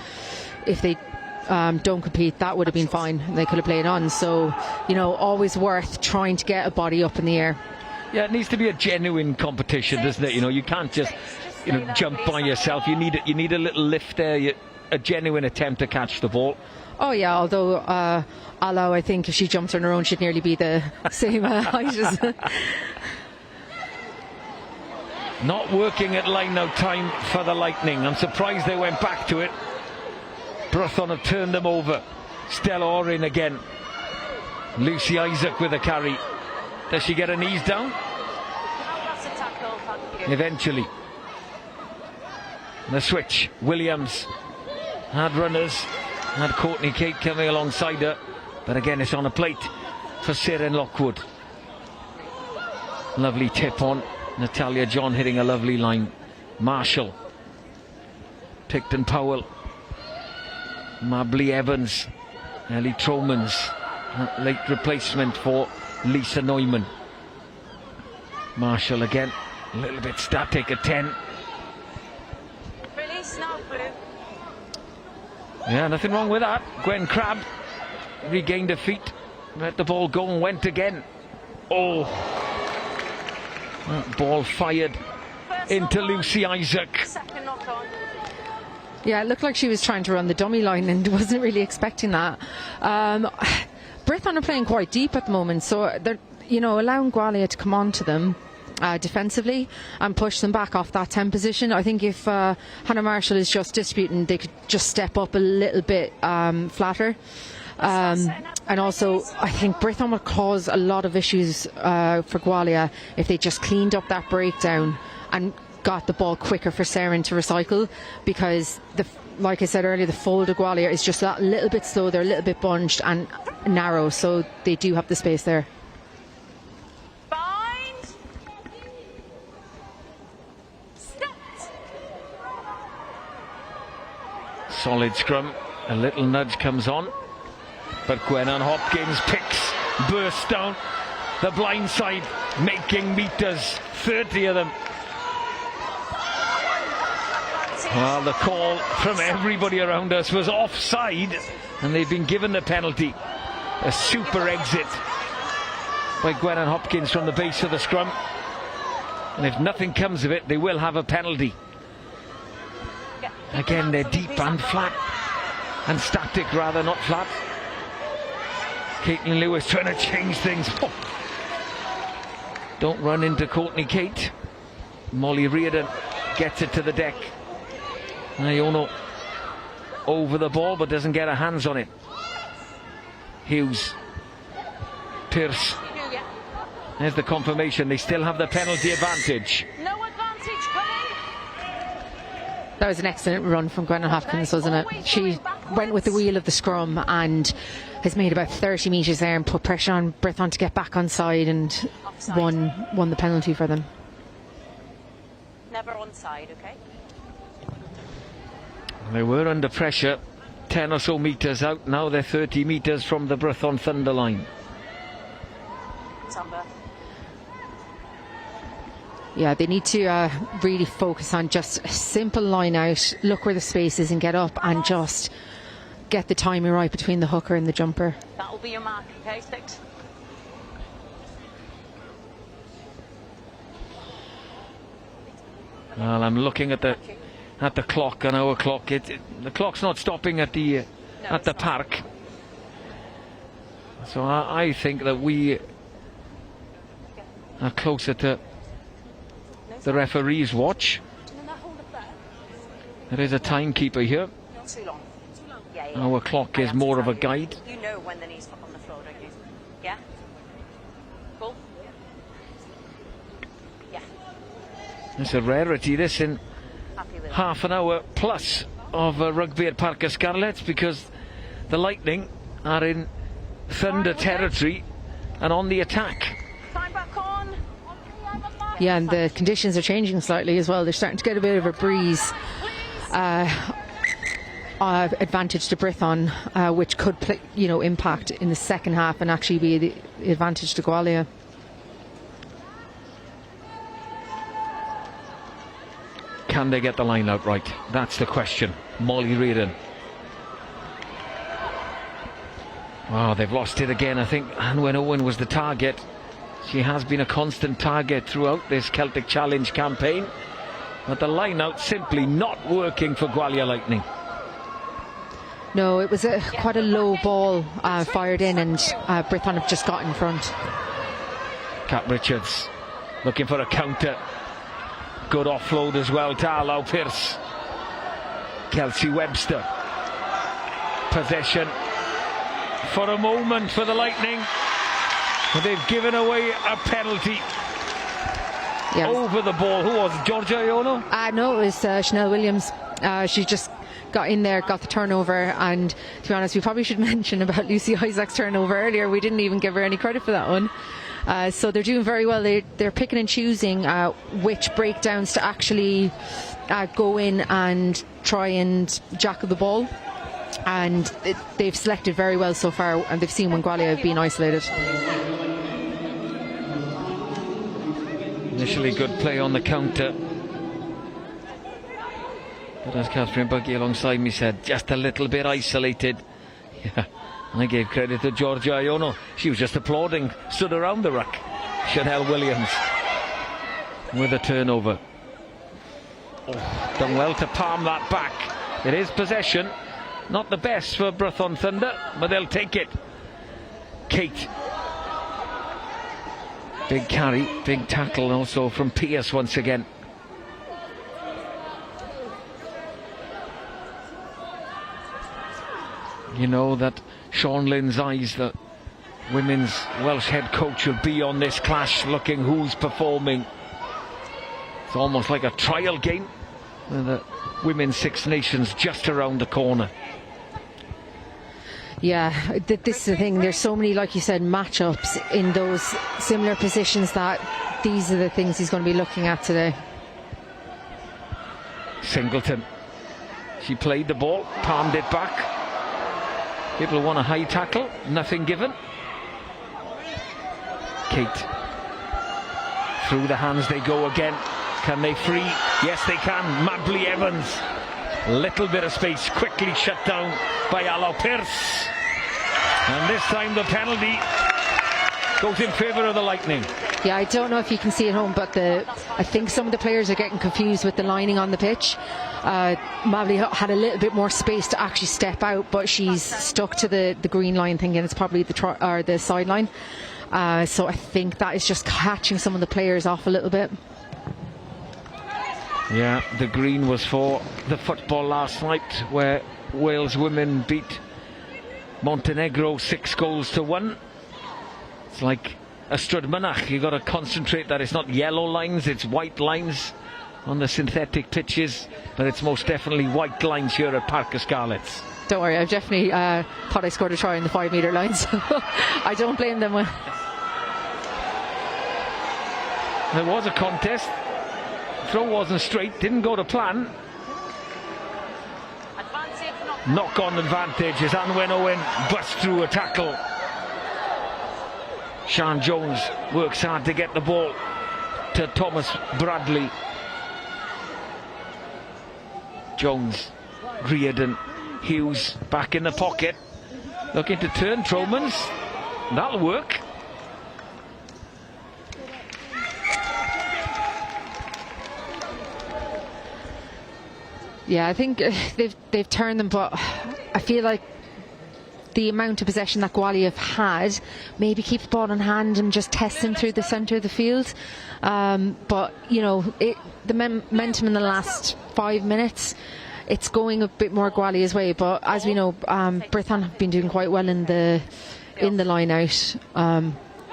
if they don't compete, that would have been fine. They could have played on. So, you know, always worth trying to get a body up in the air. Yeah, it needs to be a genuine competition, doesn't it? You know, you can't just, you know, jump by yourself. You need a little lift there, a genuine attempt to catch the ball. Oh yeah, although Allo, I think if she jumped on her own, she'd nearly be the same height as. Not working at line-out time for the Lightning. I'm surprised they went back to it. Brython have turned them over. Stella Orin again. Lucy Isaac with a carry. Does she get her knees down? That's a tackle, thank you. Eventually. The switch. Williams had runners. Had Courtney Kate coming alongside her. But again, it's on a plate for Sarah Lockwood. Lovely tip on. Natalia John hitting a lovely line. Marshall. Picton Powell. Mably Evans. Ellie Tromans. Late replacement for Lisa Neumann. Marshall again. A little bit static at 10. Release now, Blue. Yeah, nothing wrong with that. Gwen Crabb regained her feet. Let the ball go and went again. Oh. Ball fired First into knock on. Lucy Isaac. Second knock on. Yeah, it looked like she was trying to run the dummy line and wasn't really expecting that. Brython are playing quite deep at the moment, so they're, allowing Gwalia to come on to them defensively and push them back off that 10 position. I think if Hannah Marshall is just disputing, they could just step up a little bit flatter. And also, I think Brython would cause a lot of issues for Gwalia if they just cleaned up that breakdown and got the ball quicker for Seren to recycle, because like I said earlier, the fold of Gwalia is just that little bit slow. They're a little bit bunched and narrow, so they do have the space there. Bind. Stopped. Solid scrum. A little nudge comes on, but Gwennan Hopkins picks, bursts down the blind side, making meters, 30 of them. Well, the call from everybody around us was offside, and they've been given the penalty. A super exit by Gwennan Hopkins from the base of the scrum, and if nothing comes of it, they will have a penalty. Again, they're deep and flat, and static rather, not flat. Caitlin Lewis trying to change things. Oh. Don't run into Courtney Kate. Molly Reardon gets it to the deck. Iono over the ball, but doesn't get her hands on it. Hughes, Pearce. There's the confirmation. They still have the penalty advantage. No advantage coming. That was an excellent run from Gwennan Hopkins, wasn't it? She went with the wheel of the scrum and has made about 30 metres there and put pressure on Brython to get back on side and won the penalty for them. Never onside, okay? They were under pressure, 10 or so metres out. Now they're 30 metres from the Brython Thunder line. Samba. Yeah, they need to really focus on just a simple line out, look where the space is and get up and just get the timing right between the hooker and the jumper. That'll be your mark, okay? 6. Well, I'm looking at the clock, an hour clock. The clock's not stopping at the park. So I think that we are closer to the referee's watch. There is a timekeeper here. Not too long. Yeah. Our clock is more of a guide. You know when the knee's on the floor, don't you? Yeah? Cool? Yeah. It's a rarity, this, in half an hour plus of rugby at Parc y Scarlets, because the Lightning are in Thunder territory and on the attack. Time back on. Yeah, and the conditions are changing slightly as well. They're starting to get a bit of a breeze. Advantage to Brython, which could impact in the second half and actually be the advantage to Gwalia. Can they get the line out right? That's the question. Molly Reardon. Wow, they've lost it again. I think Anwen Owen was the target. She has been a constant target throughout this Celtic Challenge campaign, but the line out simply not working for Gwalia Lightning. No, it was quite a low ball fired in, and Brython have just got in front. Kat Richards looking for a counter. Good offload as well to allow Pearce. Kelsey Webster. Possession for a moment for the Lightning, but they've given away a penalty. Yes. Over the ball. Who was it? Georgia Iono? No, it was Chanel Williams. She just got in there, got the turnover, and to be honest, we probably should mention about Lucy Isaac's turnover earlier. We didn't even give her any credit for that one. So they're doing very well. They're picking and choosing which breakdowns to actually go in and try and jackal the ball, and they've selected very well so far, and they've seen when Gwalia have been isolated. Initially good play on the counter, but as Catherine Buggy alongside me said, just a little bit isolated. Yeah, I gave credit to Georgia Iono. She was just applauding, stood around the ruck. Chanel Williams. with a turnover. Oh, done well to palm that back. It is possession. Not the best for Brython Thunder, but they'll take it. Kate. Big carry, big tackle also from Pierce once again. You know that Sean Lynn's eyes, the women's Welsh head coach, will be on this clash, looking who's performing. It's almost like a trial game with the Women's Six Nations just around the corner. Yeah, this is the thing. There's so many, like you said, matchups in those similar positions that these are the things he's going to be looking at today. Singleton. She played the ball, palmed it back. People want a high tackle, nothing given. Kate. Through the hands they go again. Can they free? Yes, they can. Mabley Evans. Little bit of space, quickly shut down by Allo Pierce. And this time the penalty goes in favour of the Lightning. Yeah, I don't know if you can see at home, but I think some of the players are getting confused with the lining on the pitch. Mabley had a little bit more space to actually step out, but she's stuck to the green line, thinking it's probably the sideline. So I think that is just catching some of the players off a little bit. Yeah, the green was for the football last night, where Wales women beat Montenegro 6-1. It's like a Strudmanach. You've got to concentrate that it's not yellow lines, it's white lines on the synthetic pitches, but it's most definitely white lines here at Parc y Scarlets. Don't worry, I've definitely thought I scored a try in the 5 metre line, so I don't blame them. There was a contest. Throw wasn't straight, didn't go to plan. Knock on advantage as Anwen Owen busts through a tackle. Sian Jones works hard to get the ball to Thomas Bradley. Jones, Reardon, Hughes back in the pocket, looking to turn Tromans. That'll work. Yeah, I think they've turned them, but I feel like the amount of possession that Gwalia have had, maybe keep the ball in hand and just test them through the centre of the field. But you know, the momentum in the last 5 minutes, it's going a bit more Gwalia's way. But as we know, Brython have been doing quite well in the line out.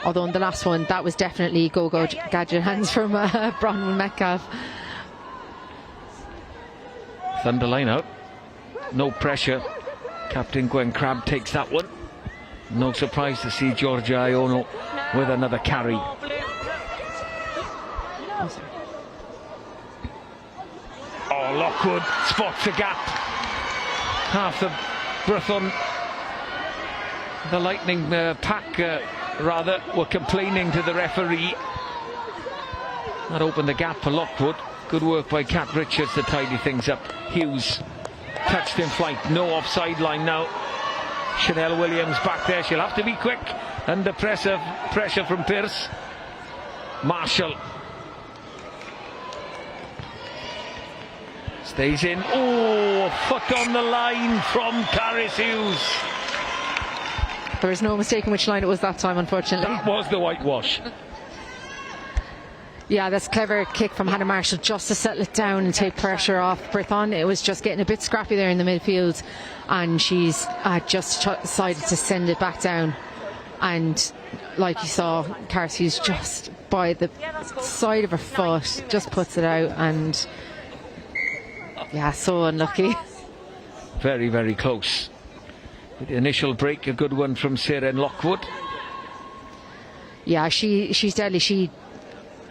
Although in the last one, that was definitely go gadget hands from Bronwyn Metcalf. Thunder line out, no pressure. Captain Gwen Crabb takes that one. No surprise to see Georgia Iono with another carry. Oh, Lockwood spots a gap. Half the Brython, the Lightning pack rather, were complaining to the referee. That opened the gap for Lockwood. Good work by Kat Richards to tidy things up. Hughes touched in flight, no offside line now. Chanel Williams back there, she'll have to be quick under pressure from Pierce. Marshall stays in. Oh, foot on the line from Caris Hughes. There is no mistaking which line it was that time, unfortunately. That was the whitewash. Yeah, that's a clever kick from Hannah Marshall just to settle it down and take pressure off Brython. It was just getting a bit scrappy there in the midfield, and she's just decided to send it back down. And like you saw, Caris Hughes just by the side of her foot just puts it out, and yeah, so unlucky. Very, very close. The initial break, a good one from Sarah Lockwood. Yeah, she's deadly. She,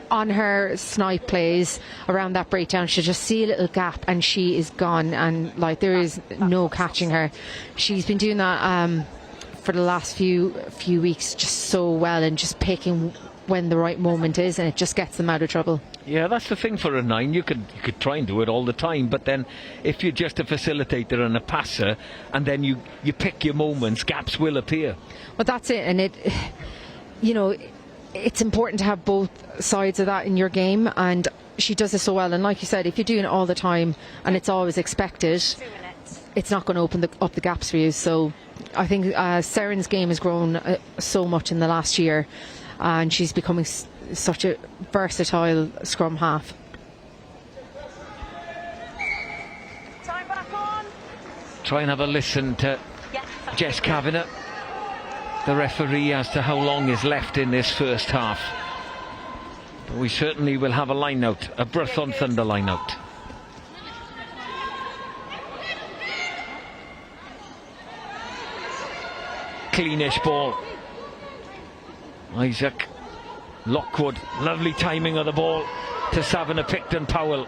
on her snipe plays around that breakdown, she'll just see a little gap and she is gone, and like there is no catching her. She's been doing that for the last few weeks just so well, and just picking when the right moment is, and it just gets them out of trouble. Yeah, that's the thing for a 9. You could try and do it all the time, but then if you're just a facilitator and a passer, and then you pick your moments, gaps will appear. Well, that's it, and it, you know, it's important to have both sides of that in your game, and she does it so well. And like you said, if you're doing it all the time and it's always expected, 2 minutes. it's not going to open up the gaps for you. So I think Serin's game has grown so much in the last year, and she's becoming such a versatile scrum half. Time back on. Try and have a listen to Jess Kavanagh, the referee, as to how long is left in this first half. But we certainly will have a line out, a Brython Thunder line out. Cleanish ball. Isaac Lockwood, lovely timing of the ball to Savannah Picton Powell.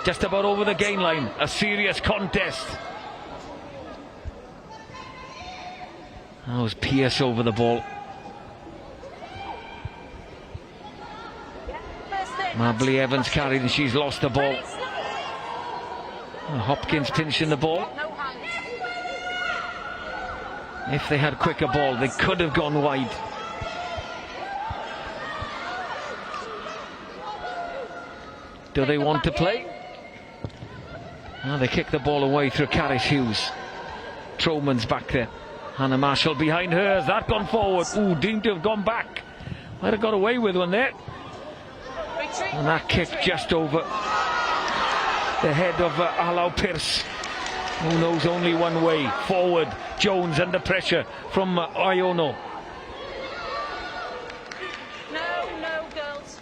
Just about over the gain line, a serious contest. That was Pierce over the ball. Mabley Evans carried and she's lost the ball. Hopkins pinching the ball. If they had quicker ball, they could have gone wide. Do they want to play? They kick the ball away through Carish Hughes. Troman's back there. Hannah Marshall behind her. Has that gone forward? Ooh, deemed to have gone back. Might have got away with one there. And that kick just over the head of Alau Pearce, who knows only one way forward. Jones under pressure from Iono. No, girls.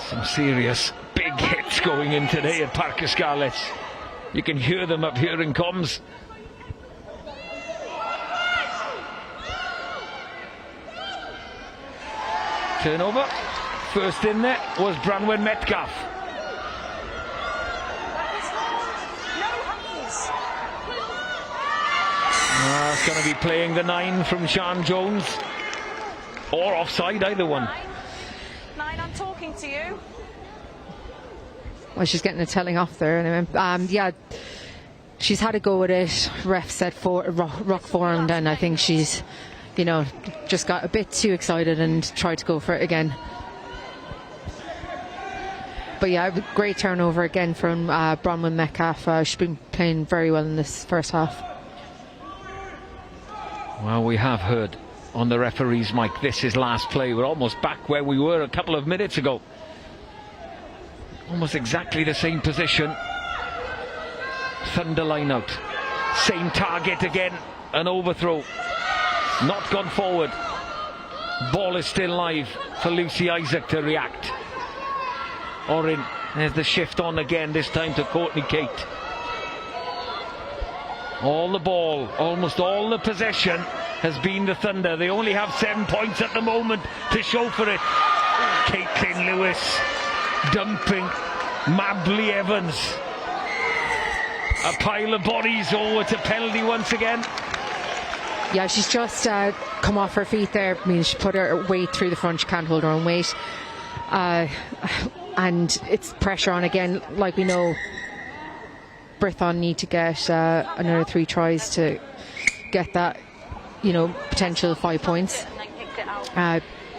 Some serious big hits going in today at Parker Scarlets. You can hear them up here in comms. Turnover. First in there was Branwen Metcalf. It's going to be playing the 9 from Sian Jones. Or offside, either one. 9, I'm talking to you. Well, she's getting a telling off there. Anyway. Yeah, she's had a go at it. Ref said rock forward, and I think she's, just got a bit too excited and tried to go for it again. But yeah, great turnover again from Bronwyn Metcalf. She's been playing very well in this first half. Well, we have heard on the referee's mic, this is last play. We're almost back where we were a couple of minutes ago. Almost exactly the same position. Thunder line out. Same target again. An overthrow. Not gone forward. Ball is still live for Lucy Isaac to react. Orin, there's the shift on again, this time to Courtney Kate. All the ball, almost all the possession has been the Thunder. They only have 7 points at the moment to show for it. Caitlin Lewis dumping Mabley Evans. A pile of bodies. Oh, it's a penalty once again. Yeah, she's just come off her feet there. I mean, she put her weight through the front. She can't hold her own weight. And it's pressure on again. Like we know, Brython need to get another 3 tries to get that, potential 5 points.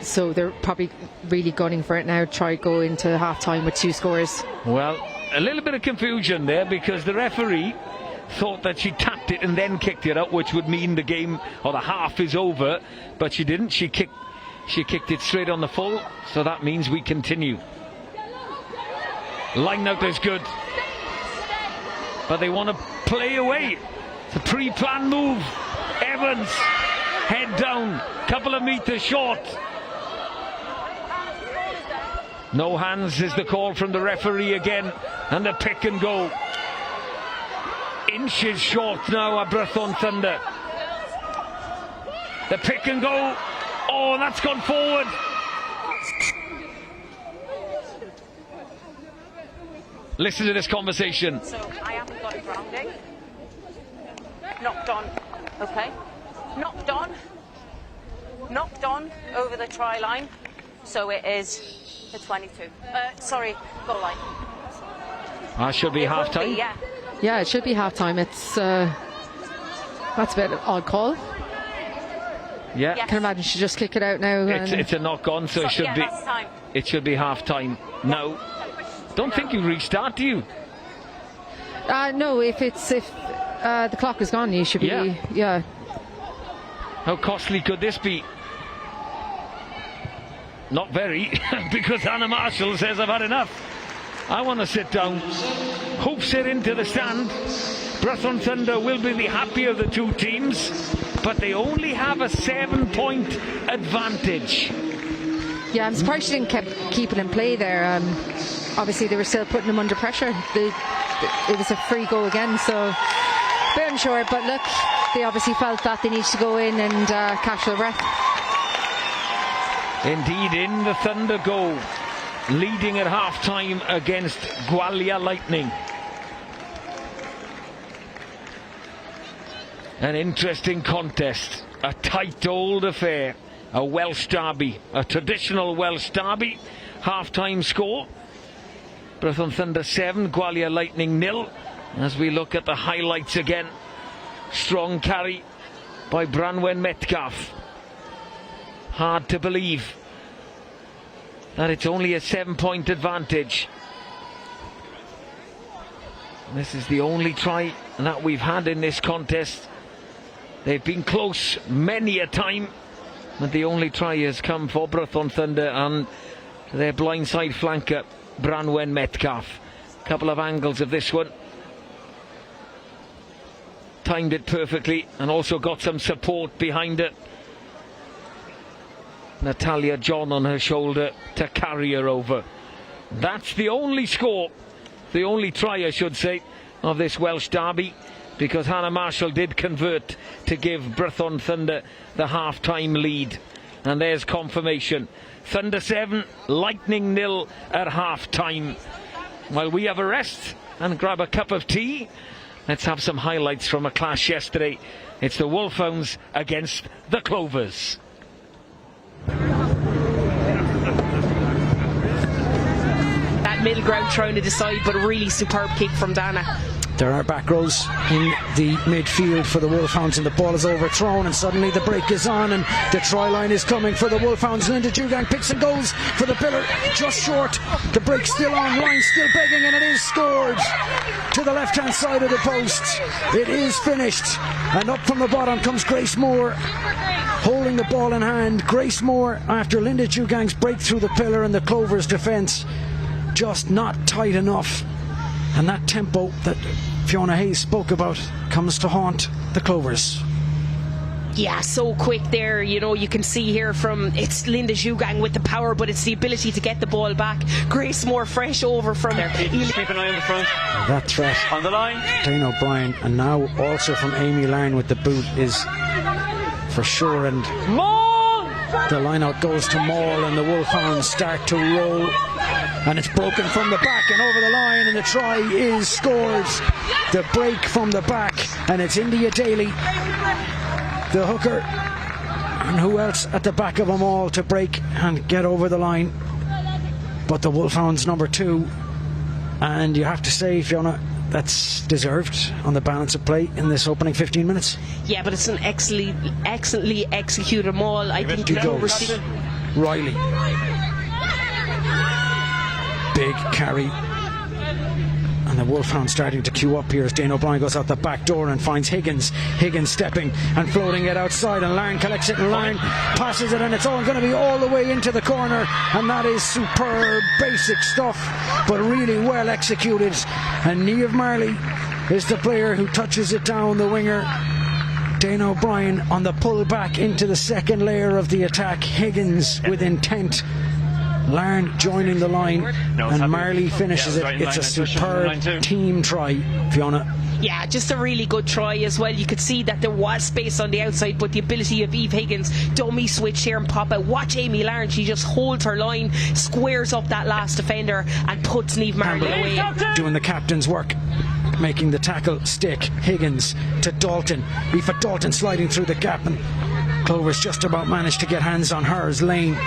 So they're probably really gunning for it now. Try go into half time with 2 scores. Well, a little bit of confusion there because the referee thought that she tapped it and then kicked it out, which would mean the game or the half is over, but she didn't. She kicked it straight on the full, so that means we continue. Line out is good, but they want to play away. It's a pre-planned move. Evans, head down, couple of meters short. No hands is the call from the referee again, and the pick and go. Inches short now at Brython Thunder. The pick and go. Oh, that's gone forward. Listen to this conversation. So I haven't got a grounding. Knocked on. Okay. Knocked on over the try line. So it is the 22. Goal line. That should be half time. Yeah, it should be half time. It's that's a bit odd call. Yeah. I can imagine she just kick it out now. It's a knock on, so it should be half time. No. Don't think you restart, do you? No, if the clock is gone, you should be. Yeah. How costly could this be? Not very, because Hannah Marshall says I've had enough. I want to sit down. Hoops it into the stand. Brython Thunder will be the happier of the two teams, but they only have a 7-point advantage. Yeah, I'm surprised she didn't keep it in play there. Obviously, they were still putting them under pressure. It was a free goal again, so a bit unsure. But look, they obviously felt that they needed to go in and catch their breath. Indeed, in the Thunder go, leading at half-time against Gwalia Lightning. An interesting contest, a tight old affair, a Welsh derby, a traditional Welsh derby. Half-time score, Brython Thunder 7, Gwalia Lightning 0. As we look at the highlights again, strong carry by Branwen Metcalf. Hard to believe that it's only a 7-point advantage. This is the only try that we've had in this contest. They've been close many a time, but the only try has come for Brython Thunder and their blindside flanker, Branwen Metcalf. Couple of angles of this one. Timed it perfectly and also got some support behind it. Natalia John on her shoulder to carry her over. That's the only score, the only try I should say, of this Welsh derby, because Hannah Marshall did convert to give Brython Thunder the half-time lead. And there's confirmation. Thunder 7, Lightning 0 at half-time. While we have a rest and grab a cup of tea, let's have some highlights from a clash yesterday. It's the Wolfhounds against the Clovers. That middle ground thrown to the side, but a really superb kick from Dana. There are back rows in the midfield for the Wolfhounds, and the ball is overthrown, and suddenly the break is on, and the try line is coming for the Wolfhounds. Linda Jugang picks and goes for the pillar, just short. The break still on, line still begging, and it is scored to the left hand side of the post. It is finished, and up from the bottom comes Grace Moore, holding the ball in hand. Grace Moore, after Linda Jugang's break through the pillar, and the Clovers defence just not tight enough. And that tempo that Fiona Hayes spoke about comes to haunt the Clovers. Yeah, so quick there, you know, you can see here from, it's Linda Jugang with the power, but it's the ability to get the ball back. Grace Moore fresh over from there. Keep an eye on the front. That threat On the line. Dane O'Brien, and now also from Amy Larn with the boot, is for sure. And the line out goes to Maul, and the Wolfhounds start to roll, and it's broken from the back and over the line, and the try is scored. The break from the back, and it's India Daly, the hooker, and who else at the back of them all to break and get over the line. But the Wolfhounds number 2, and you have to say, Fiona, that's deserved on the balance of play in this opening 15 minutes. Yeah, but it's an excellently executed maul. I think the Clovers. Riley, big carry, and the Wolfhound starting to queue up here as Dane O'Brien goes out the back door and finds Higgins. Higgins stepping and floating it outside, and Larn collects it, and Larn passes it, and it's all going to be all the way into the corner, and that is superb basic stuff, but really well executed. And Niamh Marley is the player who touches it down, the winger. Dane O'Brien on the pull back into the second layer of the attack. Higgins with intent. Larn joining the line, and Marley finishes it. It's a superb team try, Fiona. Yeah, just a really good try as well. You could see that there was space on the outside, but the ability of Eve Higgins, dummy switch here and pop out. Watch Amy Larn, she just holds her line, squares up that last defender and puts Niamh Marley away. Doing the captain's work, making the tackle stick. Higgins to Dalton. Aoife Dalton sliding through the gap, and Clovers just about managed to get hands on hers. Lane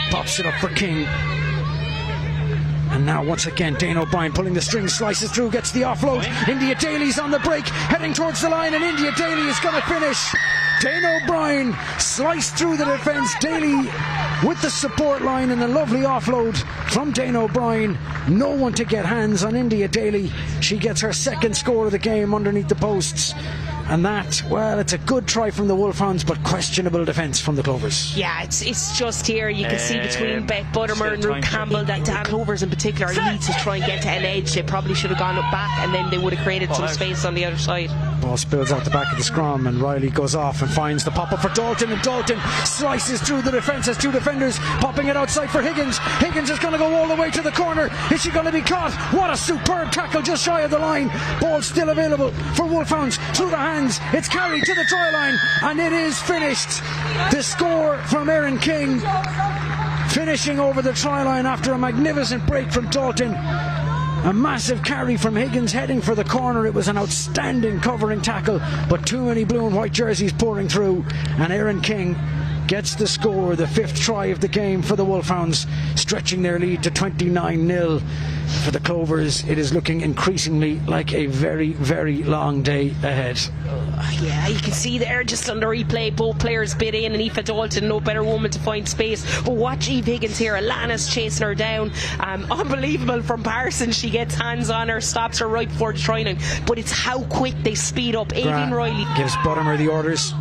pops it up for King. And now once again Dane O'Brien pulling the string, slices through, gets the offload. India Daly's on the break, heading towards the line, and India Daly is going to finish Dane O'Brien sliced through the defence. Daly with the support line and a lovely offload from Dane O'Brien. No one to get hands on India Daly. She gets her second score of the game underneath the posts. And that, well, it's a good try from the Wolfhounds, but questionable defence from the Clovers. Yeah, it's just here. You can see between Beth Buttermer and Ruth Campbell that the Clovers in particular need to try and get to an edge. They probably should have gone up back, and then they would have created some space on the other side. Ball spills out the back of the scrum, and Riley goes off and finds the pop-up for Dalton, and Dalton slices through the defence as two defenders, popping it outside for Higgins. Higgins is going to go all the way to the corner. Is she going to be caught? What a superb tackle just shy of the line. Ball still available for Wolfhounds through the hands. It's carried to the try line, and it is finished. The score from Erin King, finishing over the try line after a magnificent break from Dalton. A massive carry from Higgins heading for the corner. It was an outstanding covering tackle, but too many blue and white jerseys pouring through, and Erin King gets the score, the fifth try of the game for the Wolfhounds, stretching their lead to 29-0. For the Clovers, it is looking increasingly like a very, very long day ahead. Yeah, you can see there just on the replay, both players bit in, and Aoife Dalton, no better woman to find space. But watch Eve Higgins here. Alana's chasing her down. Unbelievable from Parsons. She gets hands on her, stops her right before the try line. But it's how quick they speed up. Aileen Riley gives Buttermer the orders.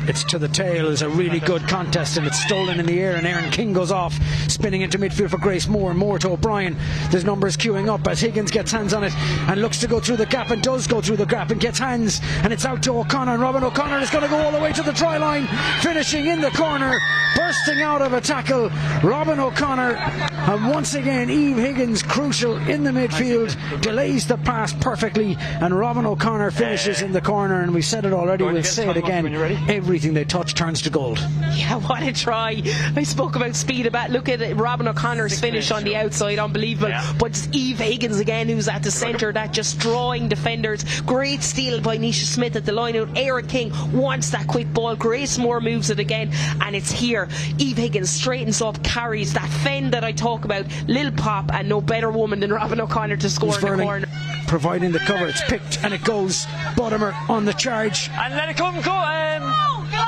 It's to the tail. Is a really good contest, and it's stolen in the air, and Erin King goes off, spinning into midfield for Grace Moore, and Moore to O'Brien. There's numbers queuing up as Higgins gets hands on it and looks to go through the gap, and does go through the gap and gets hands, and it's out to O'Connor, and Robin O'Connor is going to go all the way to the try line, finishing in the corner, bursting out of a tackle, Robin O'Connor. And once again Eve Higgins, crucial in the midfield, delays the pass perfectly, and Robin O'Connor finishes in the corner. And we said it already, we'll say it again, everything they touch turns to gold. Yeah, what a try. I spoke about speed about. Look at it, Robin O'Connor's finish on the outside, unbelievable. But it's Eve Higgins again who's at the centre, that just drawing defenders. Great steal by Nisha Smith at the line out. Erin King wants that quick ball. Grace Moore moves it again, and it's here. Eve Higgins straightens up, carries that fend that I talk about, Lil Pop, and no better woman than Robin O'Connor to score in the corner. Providing the cover, it's picked and it goes. Buttermer on the charge. And let it come, go.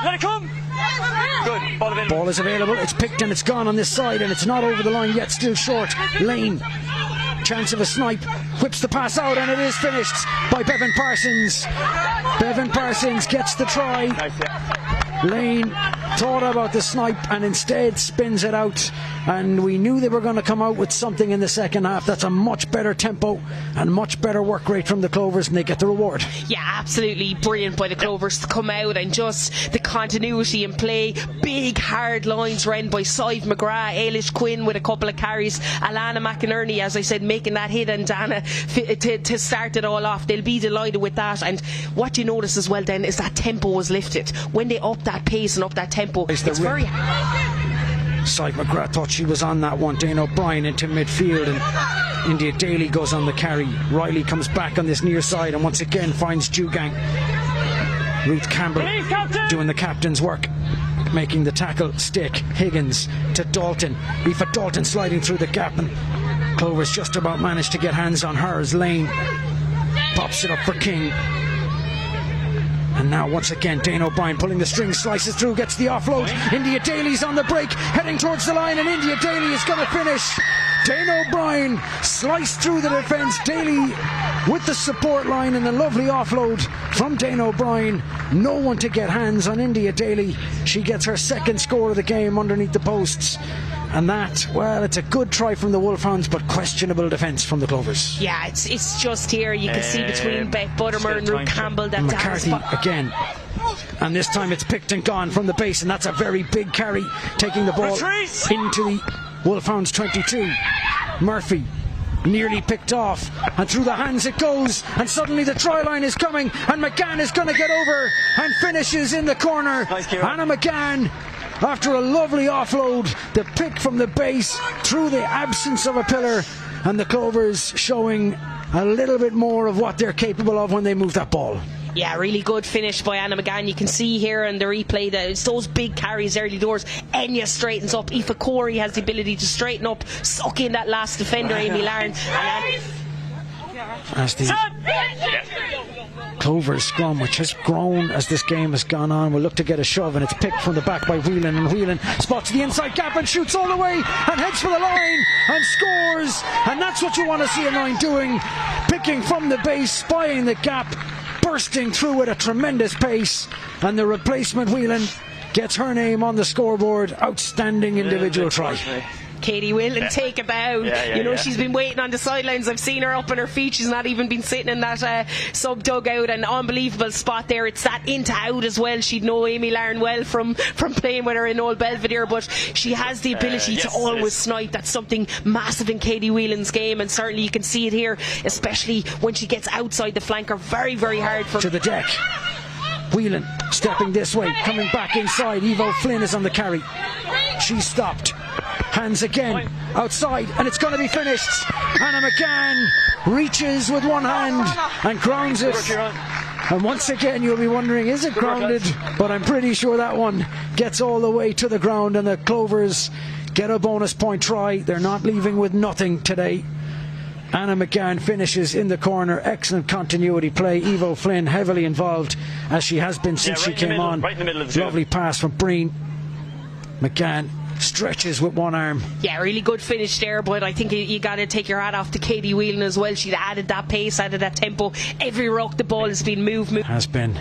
Let it come. Good. Ball is available. It's picked and it's gone on this side, and it's not over the line yet. Still short. Lane. Chance of a snipe. Whips the pass out, and it is finished by Bevan Parsons. Bevan Parsons gets the try. Lane thought about the snipe and instead spins it out, and we knew they were going to come out with something in the second half. That's a much better tempo and much better work rate from the Clovers, and they get the reward. Yeah, absolutely brilliant by the Clovers to come out, and just the continuity in play. Big hard lines run by Sive McGrath, Ailish Quinn with a couple of carries, Alana McInerney, as I said, making that hit, and Dana to start it all off. They'll be delighted with that. And what you notice as well then is that tempo was lifted when they upped that pace and up that tempo. It's very Sive McGrath thought she was on that one. Dane O'Brien into midfield, and India Daly goes on the carry. Riley comes back on this near side and once again finds Jugang. Ruth Campbell doing the captain's work, making the tackle stick. Higgins to Dalton. Aoife Dalton sliding through the gap, and Clovers just about managed to get hands on her as Lane pops it up for King. And now once again Dane O'Brien pulling the string, slices through, gets the offload. India Daly's on the break, heading towards the line, and India Daly is going to finish. Dane O'Brien sliced through the defence. Daly with the support line, and a lovely offload from Dane O'Brien. No one to get hands on India Daly. She gets her second score of the game underneath the posts. And that, well, it's a good try from the Wolfhounds, but questionable defence from the Clovers. Yeah, it's just here. You can see between Beth Buttermer and Ruth Campbell that McCarthy again. And this time it's picked and gone from the base, and that's a very big carry, taking the ball into the Wolfhounds 22. Murphy nearly picked off, and through the hands it goes, and suddenly the try line is coming, and McGann is going to get over and finishes in the corner. Anna McGann, after a lovely offload, the pick from the base through the absence of a pillar, and the Clovers showing a little bit more of what they're capable of when they move that ball. Yeah, really good finish by Anna McGann. You can see here in the replay that it's those big carries early doors. Enya straightens up. Aoife Corey has the ability to straighten up, suck in that last defender, Amy Larn. Clover's scrum, which has grown as this game has gone on, will look to get a shove, and it's picked from the back by Whelan, and Whelan spots the inside gap and shoots all the way and heads for the line and scores. And that's what you want to see a line doing, picking from the base, spying the gap, bursting through at a tremendous pace, and the replacement Whelan gets her name on the scoreboard. Outstanding individual try. Katie Whelan take it down. She's been waiting on the sidelines. I've seen her up on her feet. She's not even been sitting in that sub dugout. An unbelievable spot there. It's that into out as well. She'd know Amy Larn well from playing with her in Old Belvedere, but she has the ability to always snipe. That's something massive in Katie Whelan's game, and certainly you can see it here, especially when she gets outside the flanker. Very, very hard for to the deck. Whelan stepping this way, coming back inside. Evo Flynn is on the carry. She's stopped. Hands again outside, and it's going to be finished. Anna McCann reaches with one hand and grounds it. And once again you'll be wondering, is it grounded? But I'm pretty sure that one gets all the way to the ground, and the Clovers get a bonus point try. They're not leaving with nothing today. Anna McCann finishes in the corner. Excellent continuity play. Evo Flynn heavily involved, as she has been since she came on. Right in the middle of Lovely pass from Breen. McCann stretches with one arm. Yeah, really good finish there, but I think you got to take your hat off to Katie Whelan as well. She'd added that pace, added that tempo. Every ruck the ball has been moved. Has been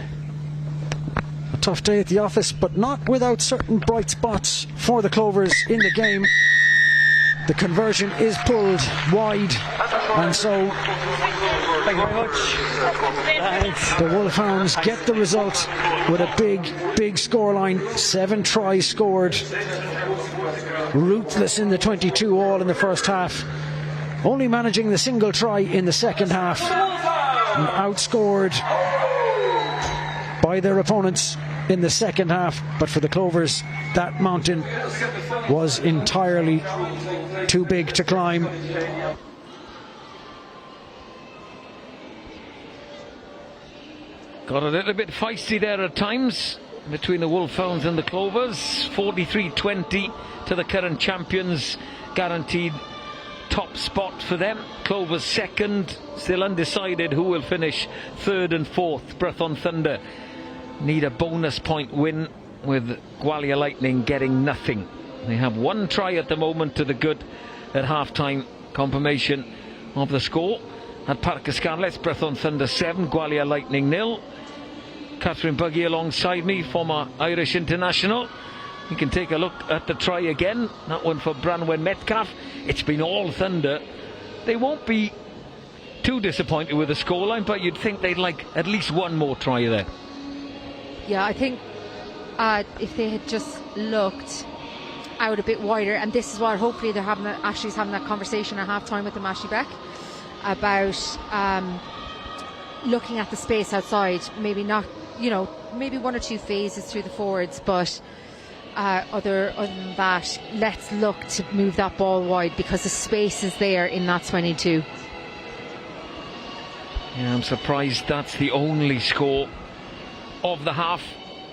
a tough day at the office, but not without certain bright spots for the Clovers in the game. The conversion is pulled wide, and so Thank you very much. Thanks. the Wolfhounds get the result with a big scoreline. 7 tries scored. Ruthless in the 22 all in the first half, only managing the single try in the second half, and outscored by their opponents in the second half. But for the Clovers, that mountain was entirely too big to climb. Got a little bit feisty there at times between the Wolfhounds and the Clovers. 43-20 to the current champions, guaranteed top spot for them. Clovers second, still undecided who will finish third and fourth. Brython Thunder need a bonus point win, with Gwalia Lightning getting nothing. They have 1 try at the moment to the good at half-time. Confirmation of the score at Parc y Scarlets: Brython Thunder 7, Gwalia Lightning 0. Catherine Buggy alongside me, former Irish international. You can take a look at the try again, that one for Branwen Metcalf. It's been all Thunder. They won't be too disappointed with the scoreline, but you'd think they'd like at least one more try there. Yeah, I think if they had just looked out a bit wider, and this is what hopefully they're having, Ashley's having that conversation at half time with them, Ashley Beck, about looking at the space outside. Maybe not, maybe 1 or 2 phases through the forwards, but other than that, let's look to move that ball wide, because the space is there in that 22. Yeah, I'm surprised that's the only score of the half.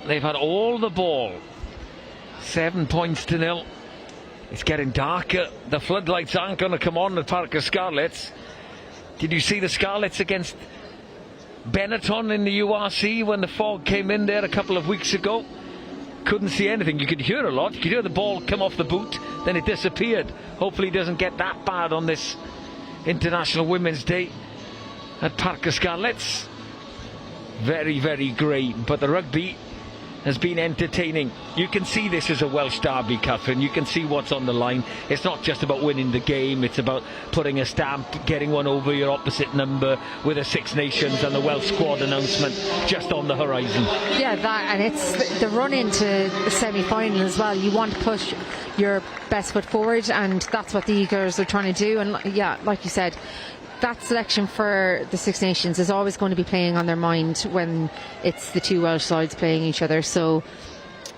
They've had all the ball. 7 points to 0. It's getting darker. The floodlights aren't going to come on at Parc y Scarlets. Did you see the Scarlets against Benetton in the URC when the fog came in there a couple of weeks ago? Couldn't see anything. You could hear a lot. You could hear the ball come off the boot, then it disappeared. Hopefully it doesn't get that bad on this International Women's Day at Parc y Scarlets. Very, very grey, but the rugby has been entertaining. You can see this is a Welsh derby, Catherine. You can see what's on the line. It's not just about winning the game, it's about putting a stamp, getting one over your opposite number, with the Six Nations and the Welsh squad announcement just on the horizon. Yeah, that, and it's the run into the semi-final as well. You want to push your best foot forward, and that's what the Eagles are trying to do. And yeah, like you said, that selection for the Six Nations is always going to be playing on their mind when it's the 2 Welsh sides playing each other. So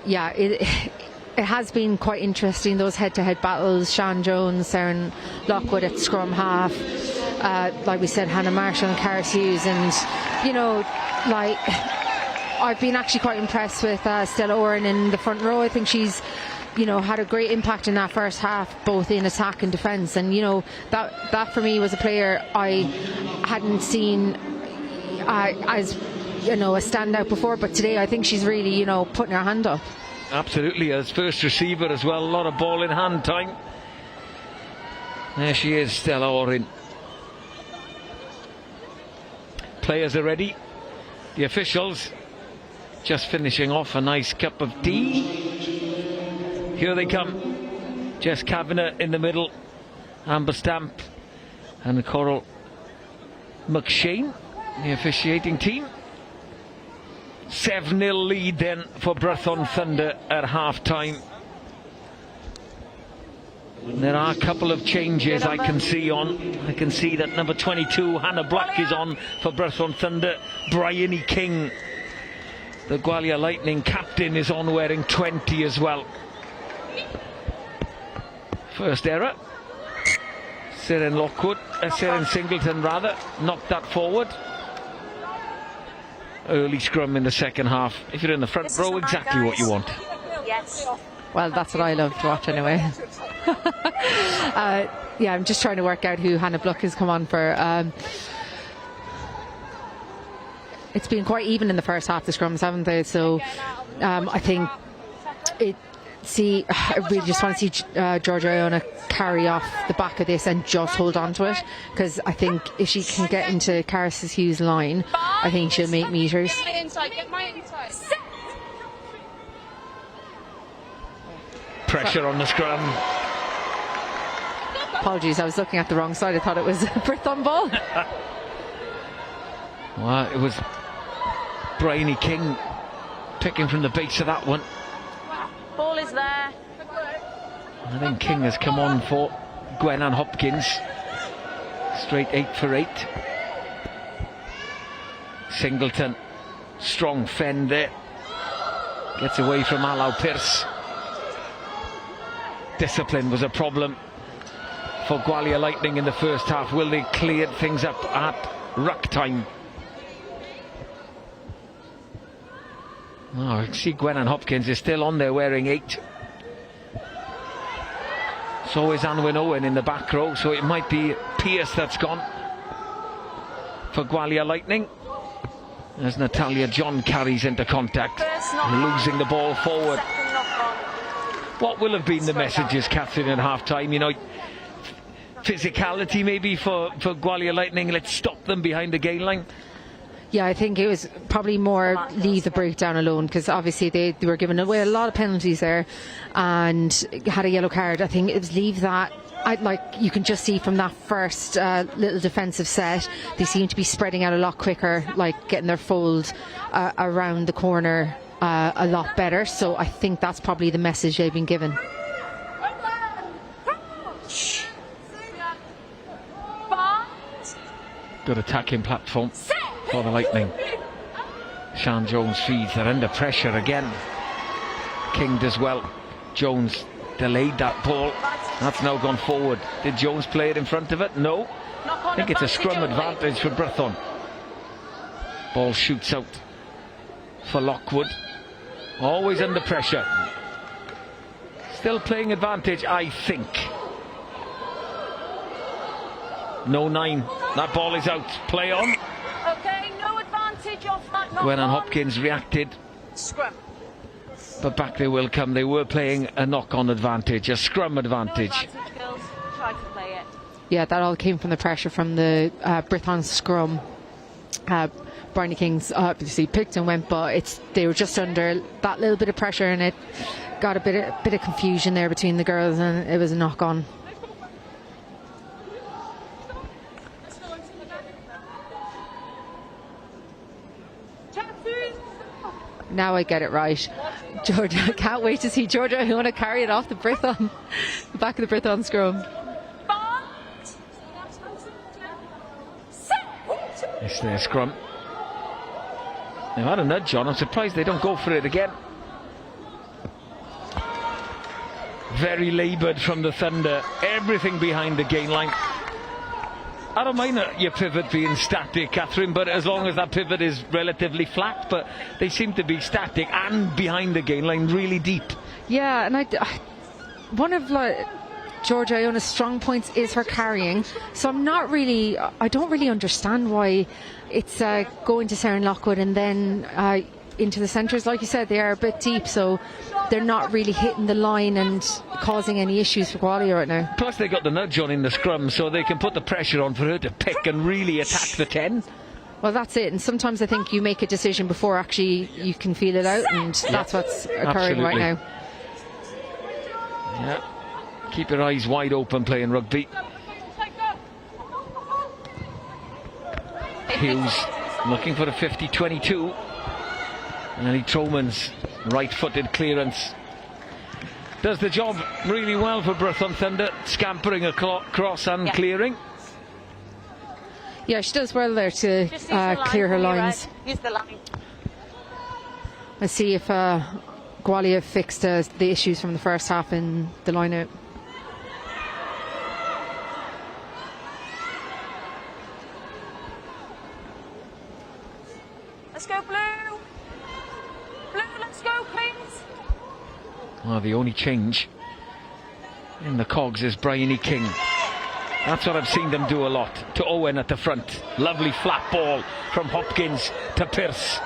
yeah, it has been quite interesting, those head-to-head battles. Sian Jones, Sarah Lockwood at scrum half, like we said, Hannah Marshall and Cara Hughes. And I've been actually quite impressed with Stella Oren in the front row. I think she's had a great impact in that first half, both in attack and defence. And that for me was a player I hadn't seen as a standout before, but today I think she's really, putting her hand up. Absolutely, as first receiver as well, a lot of ball in hand time. There she is, Stella Orin. Players are ready. The officials just finishing off a nice cup of tea. Here they come. Jess Kavanagh in the middle. Amber Stamp and Coral McShane, the officiating team. 7-0 lead then for Brython Thunder at half-time. There are a couple of changes I can see on. I can see that number 22, Hannah Black, is on for Brython Thunder. Bryony King, the Gwalia Lightning captain, is on wearing 20 as well. First error. Seren Singleton knocked that forward. Early scrum in the second half. If you're in the front row, exactly what you want. Yes. Well, that's what I love to watch anyway. I'm just trying to work out who Hannah Bluck has come on for. It's been quite even in the first half, the scrums, haven't they? So I think I really just want to see Georgia Iona carry off the back of this and just hold on to it, because I think if she can get into Caris Hughes' line, I think she'll make meters. Pressure on the scrum. Apologies, I was looking at the wrong side. I thought it was a Brython ball. Well, it was Bryony King picking from the base of that one. Ball is there. I think King has come on for Gwenann Hopkins. Straight 8 for 8. Singleton, strong fend there. Gets away from Alau Pearce. Discipline was a problem for Gwalia Lightning in the first half. Will they clear things up at ruck time? Oh, I see Gwenann Hopkins is still on there wearing 8. So is Anwen Owen in the back row, so it might be Pearce that's gone for Gwalia Lightning, as Natalia John carries into contact, losing the ball forward. What will have been the messages, Catherine, at half-time? Physicality maybe for Gwalia Lightning. Let's stop them behind the gain line. Yeah, I think it was probably more leave the breakdown alone, because obviously they were giving away a lot of penalties there and had a yellow card. I think it was leave that. You can just see from that first little defensive set, they seem to be spreading out a lot quicker, getting their fold around the corner a lot better. So I think that's probably the message they've been given. Good attacking platform for the Lightning. Sian Jones feeds. They're under pressure again. King does well. Jones delayed that ball. That's now gone forward. Did Jones play it in front of it? No. I think it's a scrum advantage for Brython. Ball shoots out for Lockwood. Always under pressure. Still playing advantage, I think. No 9. That ball is out. Play on. Okay, no advantage off that. Gwenann Hopkins reacted. Scrum. But back they will come. They were playing a knock-on advantage, a scrum advantage. No advantage, girls. Try to play it. Yeah, that all came from the pressure from the Brython scrum. Bryony King's obviously picked and went, but they were just under that little bit of pressure, and it got a bit of confusion there between the girls, and it was a knock-on. Now I get it right. Georgia, I can't wait to see Georgia who want to carry it off the Brython, the back of the Brython scrum. It's their scrum. They've had a nudge on. I'm surprised they don't go for it again. Very laboured from the Thunder. Everything behind the gain line. I don't mind your pivot being static, Catherine, but as long as that pivot is relatively flat. But they seem to be static and behind the gain line, really deep. Yeah, and one of Georgia Iona's strong points is her carrying. So I don't really understand why it's going to Sarah Lockwood and then into the centres. Like you said, they are a bit deep, so they're not really hitting the line and causing any issues for Gwalia right now. Plus they got the nudge on in the scrum, so they can put the pressure on for her to pick and really attack the 10. Well, that's it, and sometimes I think you make a decision before actually you can feel it out, and that's what's occurring right now. Yeah, keep your eyes wide open playing rugby. Hughes looking for a 50-22. Ellie Troman's right-footed clearance does the job really well for Brython Thunder, scampering across and clearing. Yeah, she does well there to clear her lines. Use the line. Let's see if Gwalia fixed the issues from the first half in the line out. Let's go, Blue. Blue, let's go, please. Well, the only change in the cogs is Bryony King. That's what I've seen them do a lot. To Owen at the front. Lovely flat ball from Hopkins to Pearce.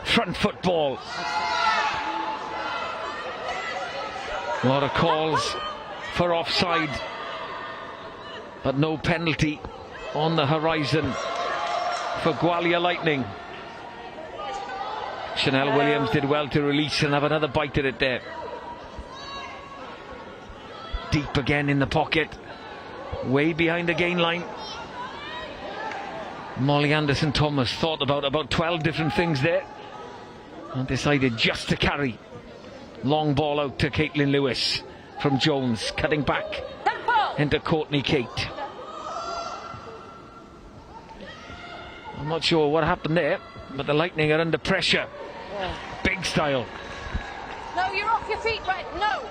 Front foot ball. A lot of calls for offside, but no penalty on the horizon for Gwalia Lightning. Chanel Williams did well to release and have another bite at it there. Deep again in the pocket, way behind the gain line. Molly Anderson-Thomas thought about 12 different things there and decided just to carry. Long ball out to Caitlin Lewis from Jones, cutting back into Courtney Kate. I'm not sure what happened there, but the Lightning are under pressure. Big style. No, you're off your feet, Brett. No.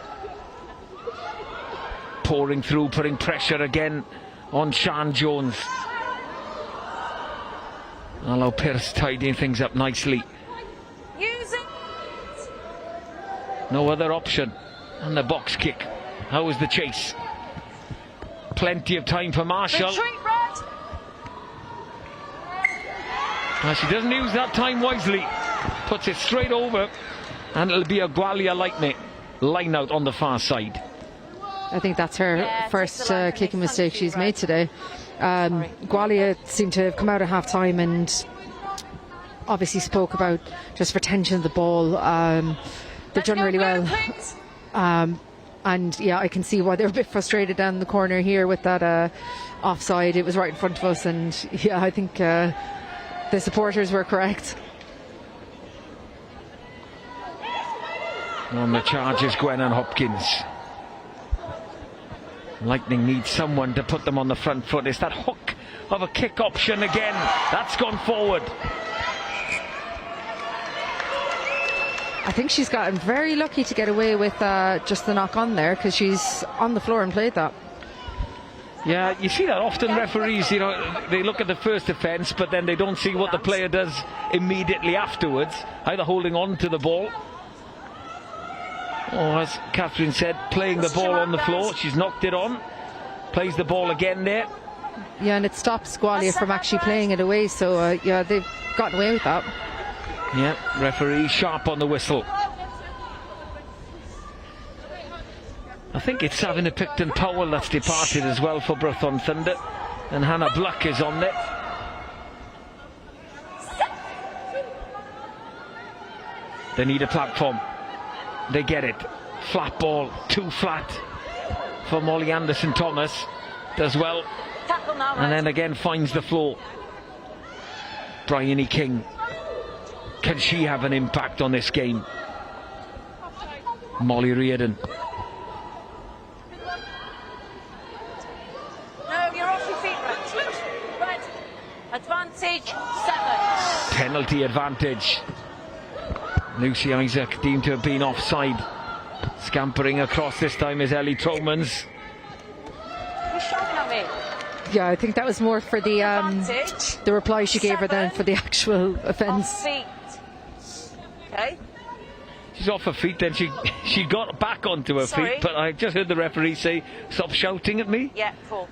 Pouring through, putting pressure again on Sian Jones. Allow Pearce tidying things up nicely. Use it. No other option. And the box kick. How was the chase? Plenty of time for Marshall. Retreat, Brett. She doesn't use that time wisely. Puts it straight over, and it'll be a Gwalia Lightning line out on the far side. I think that's her first kicking mistake she's made today. Gwalia seemed to have come out at half time and obviously spoke about just retention of the ball. They've done really well. And yeah, I can see why they're a bit frustrated down the corner here with that offside. It was right in front of us, and yeah, I think the supporters were correct. On the charges, Gwen and Hopkins. Lightning needs someone to put them on the front foot. It's that hook of a kick option again. That's gone forward. I think she's gotten very lucky to get away with just the knock on there, because she's on the floor and played that. Yeah, you see that often. Referees, you know, they look at the first offence, but then they don't see what the player does immediately afterwards, either holding on to the ball, or, as Catherine said, playing the ball on the floor. She's knocked it on, plays the ball again there. Yeah, and it stops Gwalia from actually playing it away, so yeah, they've gotten away with that. Yeah, referee sharp on the whistle. I think it's Savannah Picton-Powell that's departed as well for Brython Thunder, and Hannah Bluck is on there. They need a platform. They get it. Flat ball, too flat for Molly Anderson-Thomas. Does well, and then again finds the floor. Bryony King. Can she have an impact on this game? Molly Reardon. No, you're off your feet, Brett. Advantage 7. Penalty advantage. Lucy Isaac deemed to have been offside. Scampering across this time is Ellie Tromans. You're shouting at me. Yeah, I think that was more for the reply she gave her than for the actual offence. Off feet. Okay. She's off her feet, then she got back onto her feet, but I just heard the referee say, "Stop shouting at me." Yeah, 4.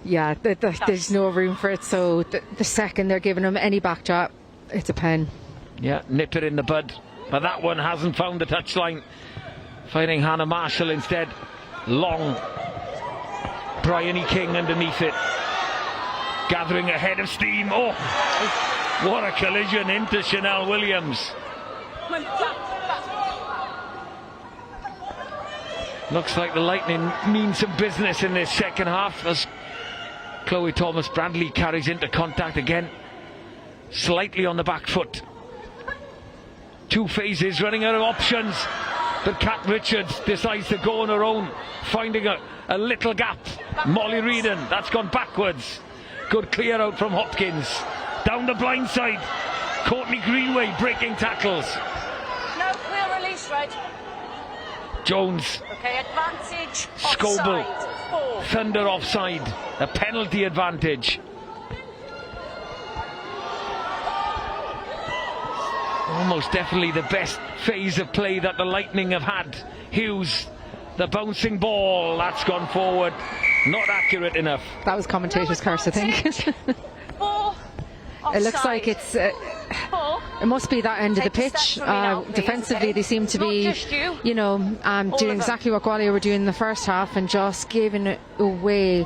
Yeah, there's no room for it. So the second they're giving him any back drop, it's a pen. Yeah, nip it in the bud. But that one hasn't found the touchline. Finding Hannah Marshall instead. Long. Bryony King underneath it. Gathering a head of steam. Oh, what a collision into Chanel Williams. Looks like the Lightning mean some business in this second half as Chloe Thomas Bradley carries into contact again. Slightly on the back foot. Two phases, running out of options. But Kat Richards decides to go on her own, finding a little gap. Molly Reedon, that's gone backwards. Good clear out from Hopkins. Down the blind side. Courtney Greenway breaking tackles. No, clear release, right? Jones. Okay, advantage. Scoble. Offside. 4. Thunder offside. A penalty advantage. Almost definitely the best phase of play that the Lightning have had. Hughes, the bouncing ball, that's gone forward. Not accurate enough. That was commentator's curse, I think. 4. It looks like it's. It must be that end of the pitch. Defensively, they seem to be, doing exactly what Gwalia were doing in the first half and just giving away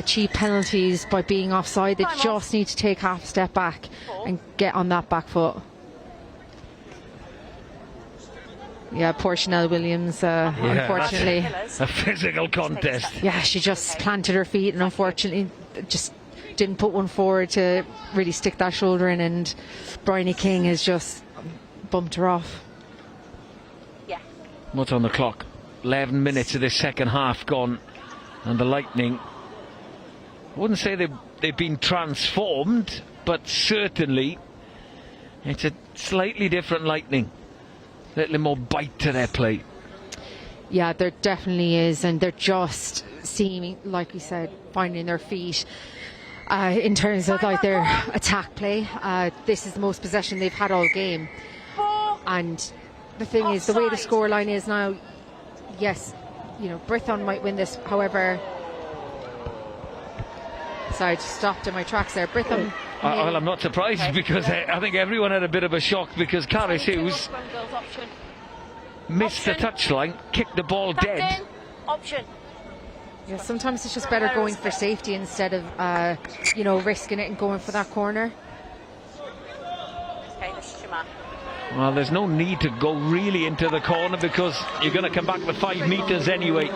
cheap penalties by being offside. They just need to take half a step back and get on that back foot. Yeah, poor Chanel Williams, unfortunately. A physical contest. Yeah, she just planted her feet and unfortunately just didn't put one forward to really stick that shoulder in, and Bryony King has just bumped her off. Yeah. What's on the clock? 11 minutes of this second half gone, and the Lightning, I wouldn't say they've been transformed, but certainly it's a slightly different Lightning. A little more bite to their play. Yeah, there definitely is, and they're just seeming, like we said, finding their feet. In terms of like their attack play, this is the most possession they've had all game. And the thing is, the way the scoreline is now, yes, Brython might win this. However, sorry, I just stopped in my tracks there. Brython. Well, I'm not surprised because I think everyone had a bit of a shock because Caris Hughes missed the touchline, kicked the ball dead. Option. Yeah, sometimes it's just better going for safety instead of, risking it and going for that corner. Okay, this is your man. Well, there's no need to go really into the corner because you're going to come back with 5 metres anyway.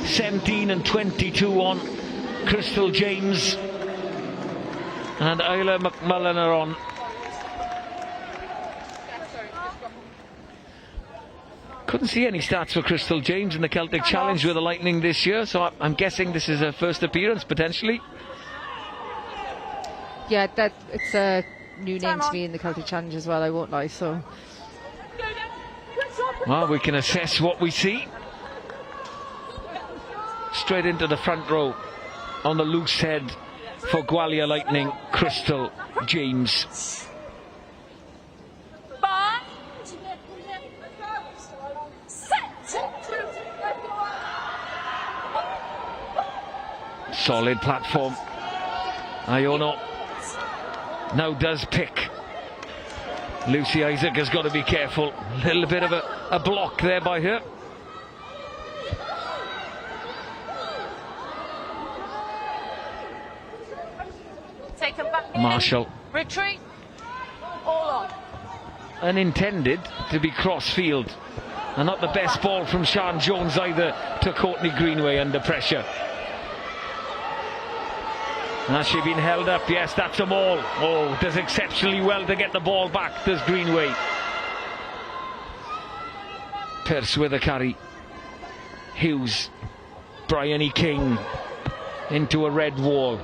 17 and 22 on Crystal James. And Isla McMullen are on. Couldn't see any stats for Crystal James in the Celtic Challenge with the Lightning this year, so I'm guessing this is her first appearance, potentially. Yeah, it's a new name to me in the Celtic Challenge as well, I won't lie, so... Well, we can assess what we see. Straight into the front row on the loose head for Gwalia Lightning, Crystal James. Solid platform. Iono now does pick. Lucy Isaac has got to be careful. A little bit of a block there by her. Take them back in. Marshall. Retreat. All on. Unintended to be cross-field. And not the best ball from Sian Jones either to Courtney Greenway under pressure. Has she been held up? Yes, that's a maul. Oh, does exceptionally well to get the ball back, does Greenway. Pearce with a carry. Hughes. Bryony King into a red wall.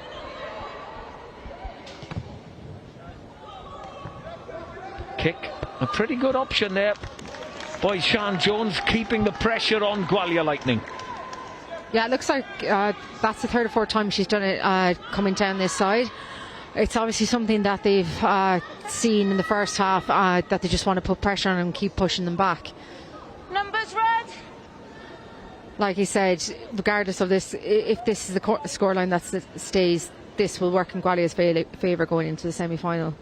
Kick. A pretty good option there by Sian Jones, keeping the pressure on Gwalia Lightning. Yeah, it looks like that's the third or fourth time she's done it coming down this side. It's obviously something that they've seen in the first half, that they just want to put pressure on and keep pushing them back. Numbers red. like he said, regardless of this, if this is the scoreline that stays, this will work in Gwalia's favour going into the semi-final.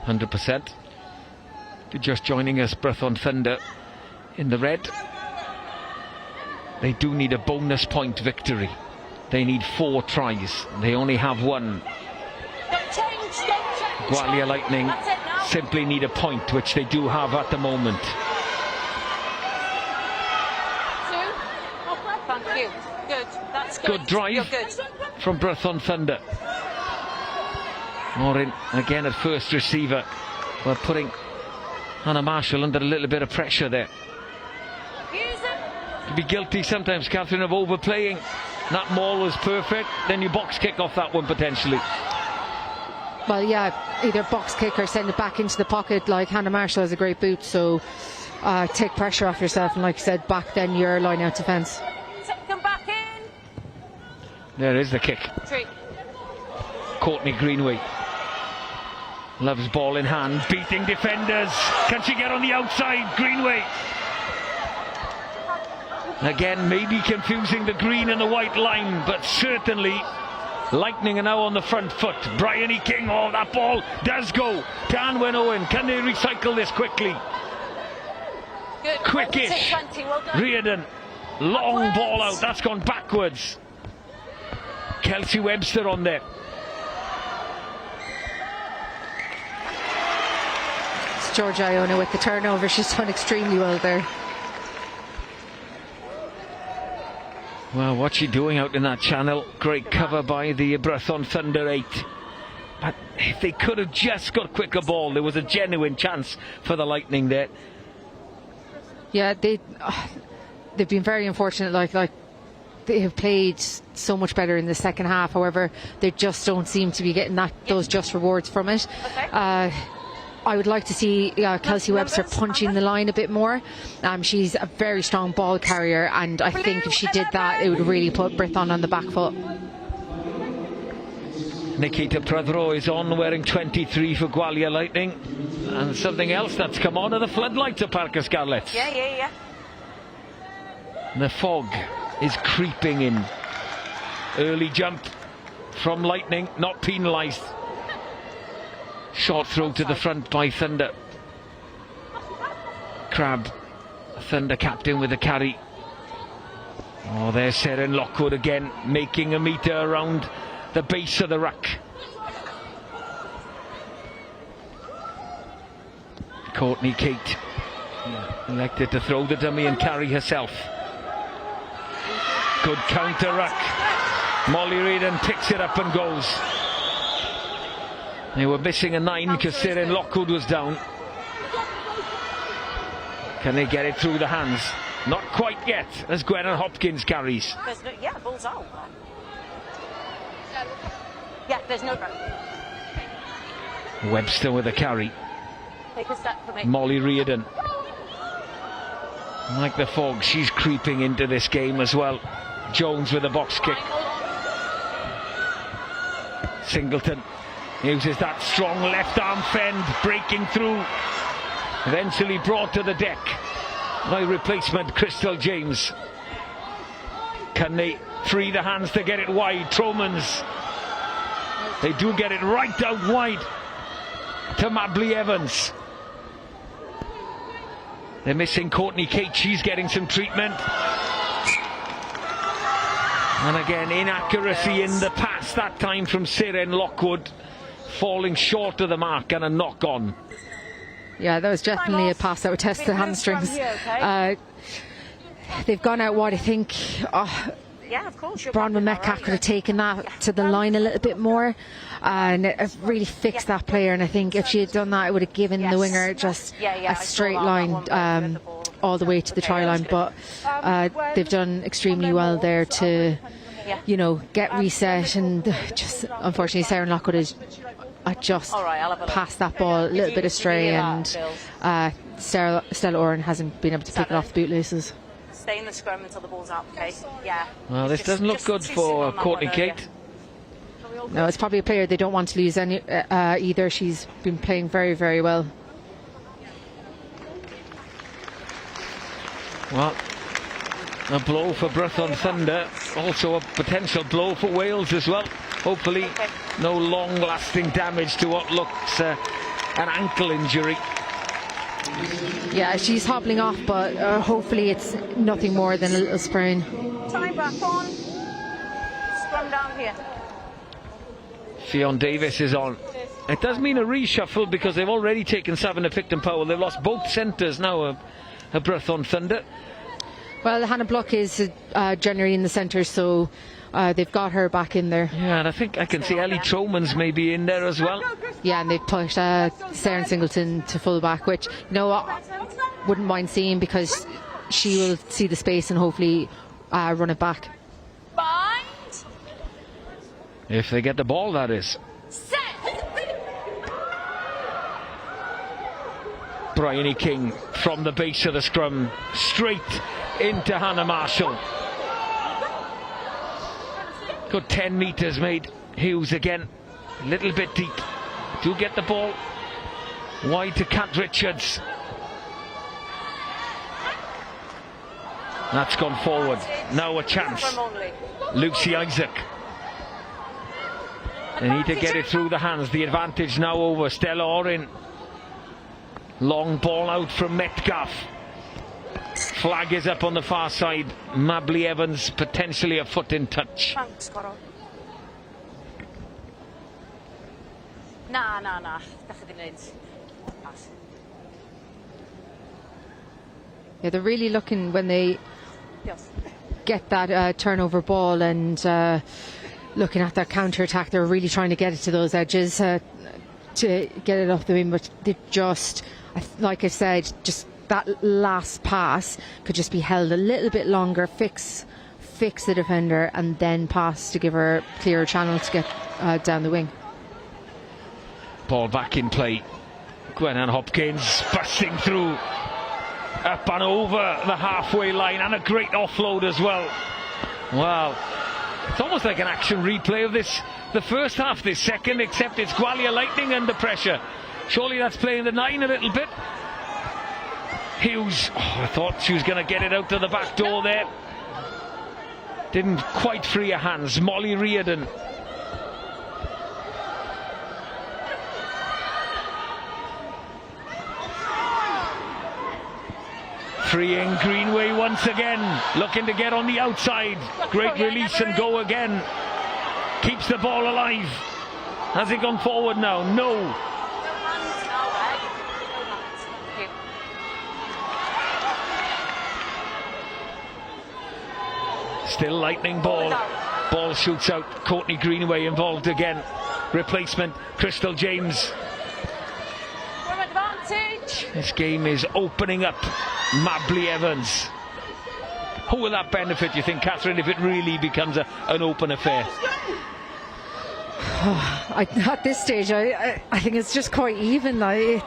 100%. If you're just joining us, Brython Thunder in the red. They do need a bonus point victory. They need 4 tries. They only have 1. Gwalia Lightning simply need a point, which they do have at the moment. Thank you. Good. That's good. Good drive. You're good. From Brython Thunder. Morin again at first receiver. We're putting Hannah Marshall under a little bit of pressure there. To be guilty sometimes, Catherine, of overplaying. That maul was perfect. Then you box kick off that one potentially. Well, yeah, either box kick or send it back into the pocket. Like Hannah Marshall has a great boot, so take pressure off yourself, and like you said, back then your line out defence. Come back in. There is the kick. 3. Courtney Greenway loves ball in hand, beating defenders. Can she get on the outside? Greenway. Again, maybe confusing the green and the white line, but certainly Lightning are now on the front foot. Bryony King, oh, that ball does go to Anwen Owen. Can they recycle this quickly? Good. Quickish. 20. Well done. Reardon, long ball out, that's gone backwards. Kelsey Webster on there. It's Georgia Iona with the turnover. She's done extremely well there. Well, what's she doing out in that channel? Great cover by the Brython Thunder 8. But if they could have just got quicker ball, there was a genuine chance for the Lightning there. Yeah, they've been very unfortunate. Like they have played so much better in the second half. However, they just don't seem to be getting those just rewards from it. Okay. I would like to see Kelsey Webster punching the line a bit more. She's a very strong ball carrier, and I think if she did that, it would really put Brython on the back foot. Nikita Pradro is on, wearing 23 for Gwalia Lightning. And something else that's come on are the floodlights of Parker Scarlets. Yeah. The fog is creeping in. Early jump from Lightning, not penalised. Short throw to the front by Thunder. Crabb, Thunder captain with the carry. Oh, there's Seren Lockwood again, making a metre around the base of the ruck. Courtney Kate elected to throw the dummy and carry herself. Good counter ruck. Molly Reardon picks it up and goes. They were missing a 9 because Seren Lockwood was down. Can they get it through the hands? Not quite yet, as Gwennon Hopkins carries. Yeah, ball's out. Yeah, there's no ground. Webster with a carry. Take a step for me. Molly Reardon. Like the fog, she's creeping into this game as well. Jones with a box kick. Singleton uses that strong left arm fend, breaking through. Eventually brought to the deck by replacement Crystal James. Can they free the hands to get it wide? Tromans. They do get it right out wide to Mabley Evans. They're missing Courtney Kate, she's getting some treatment. And again, inaccuracy in the pass, that time from Seren Lockwood, falling short of the mark and a knock on. Yeah, that was definitely a pass that would test the hamstrings. They've gone out wide, I think. Yeah, of course. Bronwyn Metcalf could have taken that to the line a little bit more and it really fixed that player, and I think if she had done that, it would have given the winger just a straight line all the way to the try line. But they've done extremely well there to, you know, get reset, and just unfortunately Seren Lockwood is just passed that ball a little bit astray, and Stella Oren hasn't been able to pick it off the bootlaces. Stay in the scrum until the ball's out, okay? Yeah. Well, this doesn't look good for Courtney Kate. No, it's probably a player they don't want to lose any either. She's been playing very, very well. Well, A blow for Brython Thunder, also a potential blow for Wales as well. Hopefully no long-lasting damage to what looks an ankle injury. Yeah, she's hobbling off, but hopefully it's nothing more than a little sprain. Time back on. Scrum down here. Fionn Davies is on. It does mean a reshuffle because they've already taken Savannah Picton-Powell. They've lost both centres now, a Brython Thunder. Well, Hannah Block is generally in the centre, so they've got her back in there. Yeah, and I think I can see Ellie Tromans maybe in there as well. Yeah, and they've put Sarah Singleton to full back, which, you know what, wouldn't mind seeing because she will see the space and hopefully run it back. Bind. If they get the ball, that is. Set. Bryony King from the base of the scrum, straight into Hannah Marshall. Good 10 metres made. Hughes again, a little bit deep. Do get the ball wide to Kat Richards. That's gone forward. Now a chance. Lucy Isaac. They need to get it through the hands. The advantage now over Stella Orin. Long ball out from Metcalf. Flag is up on the far side. Mabley Evans potentially a foot in touch. Thanks, Coro. Nah. Pass. Yeah, they're really looking when they get that turnover ball and looking at that counter-attack. They're really trying to get it to those edges to get it off the wing, but they just, like I said, just that last pass could just be held a little bit longer, fix the defender, and then pass to give her a clearer channel to get down the wing. Ball back in play. Gwennan Hopkins busting through, up and over the halfway line, and a great offload as well. Wow, it's almost like an action replay of this, the first half, this second, except it's Gwalia Lightning under pressure. Surely that's playing the 9 a little bit. Hughes, I thought she was going to get it out to the back door there. Didn't quite free her hands. Molly Reardon. Freeing Greenway once again, looking to get on the outside. Great release and go again. Keeps the ball alive. Has it gone forward now? No. Still Lightning ball. Ball shoots out. Courtney Greenway involved again. Replacement, Crystal James. This game is opening up. Mabley Evans. Who will that benefit, you think, Catherine, if it really becomes an open affair? At this stage, I think it's just quite even. You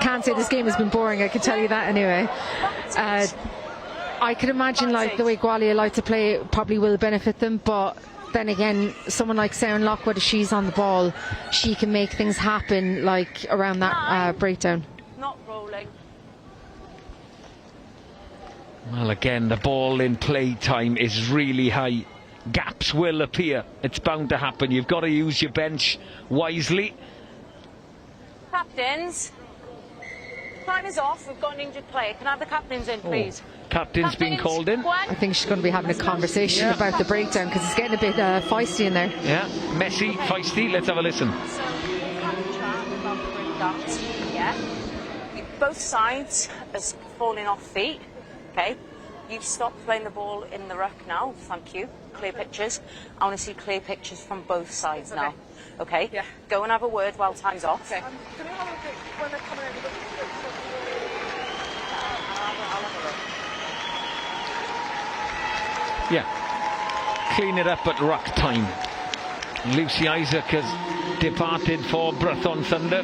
can't say this game has been boring, I can tell you that anyway. I could imagine the way Gwalia like to play it probably will benefit them, but then again, someone like Sarah Lockwood, if she's on the ball, she can make things happen around that breakdown. Not rolling. Well, again, the ball in play time is really high. Gaps will appear. It's bound to happen. You've got to use your bench wisely. Captains, time is off. We've got an injured player. Can I have the captains in, please? Captain's been called in. I think she's going to be having a conversation about the breakdown because it's getting a bit feisty in there. Yeah, messy, feisty. Let's have a listen. So we've had a chat about the breakdowns. Yeah. Both sides has fallen off feet. Okay. You've stopped playing the ball in the ruck now. Thank you. Clear pictures. I want to see clear pictures from both sides now. Okay? Yeah. Go and have a word while time's off. Okay. Can we have a look when they're coming in? Yeah. Clean it up at ruck time. Lucy Isaac has departed for Brython Thunder.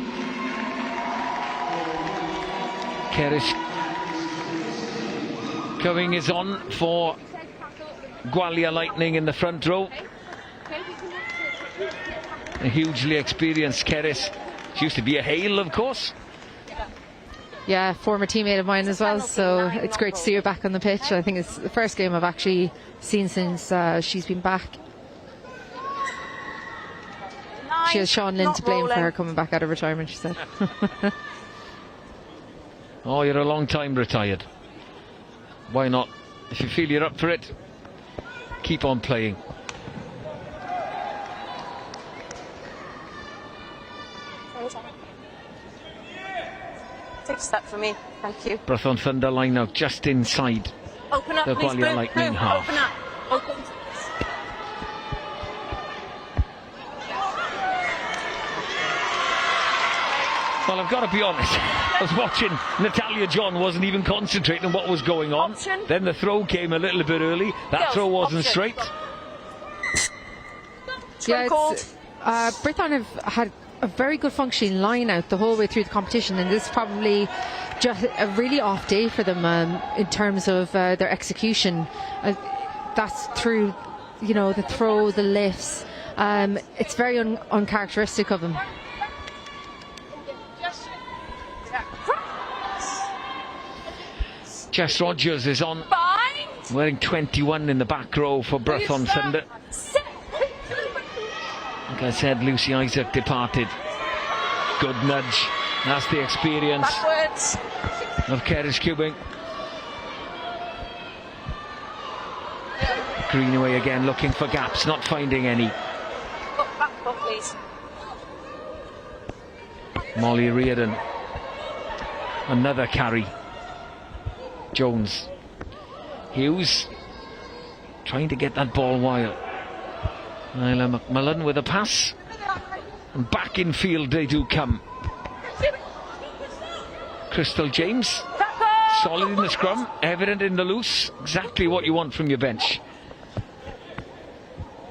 Kerrish Going is on for Gwalia Lightning in the front row. A hugely experienced Kerris. She used to be a Hale, of course. Yeah, former teammate of mine as well, so it's great to see her back on the pitch. I think it's the first game I've actually seen since she's been back. She has Sean Lynn to blame for her coming back out of retirement, she said. Oh, you're a long time retired. Why not? If you feel you're up for it, keep on playing. Take a step for me, thank you. Brython Thunder line out just inside Open up, the please, Gwalia Lightning half. Open up. Open. Well, I've got to be honest, I was watching Natalia John wasn't even concentrating on what was going on. Option. Then the throw came a little bit early. That Girls, throw wasn't option. straight. Yeah, Brython have had a very good functioning line out the whole way through the competition, and this is probably just a really off day for them in terms of their execution. That's through, you know, the throw, the lifts. It's very uncharacteristic of them. Jess Rogers is on, wearing 21 in the back row for Brython Thunder. Like I said, Lucy Isaac departed. Good nudge. That's the experience of Keris Cubing. Greenaway again looking for gaps, not finding any. Back foot, please. Molly Reardon. Another carry. Jones. Hughes trying to get that ball wild. Isla McMillan with a pass. And back in field they do come. Crystal James. Solid in the scrum. Evident in the loose. Exactly what you want from your bench.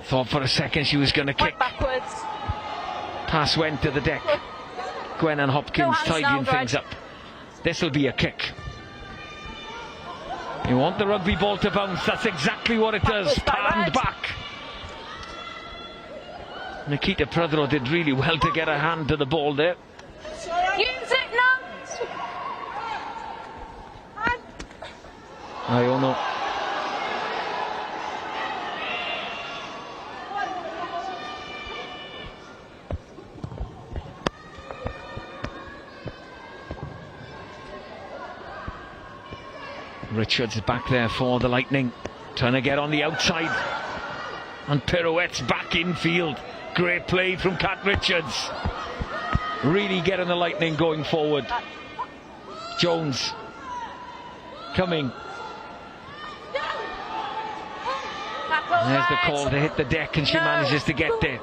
Thought for a second she was going to kick. Backwards. Pass went to the deck. Gwen and Hopkins tidying things up. This will be a kick. You want the rugby ball to bounce. That's exactly what it does. Panned back. Nikita Pradro did really well to get a hand to the ball there. Use it now. I don't know. Richards back there for the Lightning, trying to get on the outside, and pirouettes back in field. Great play from Kat Richards, really getting the Lightning going forward. Jones coming. There's the call to hit the deck, and she manages to get there.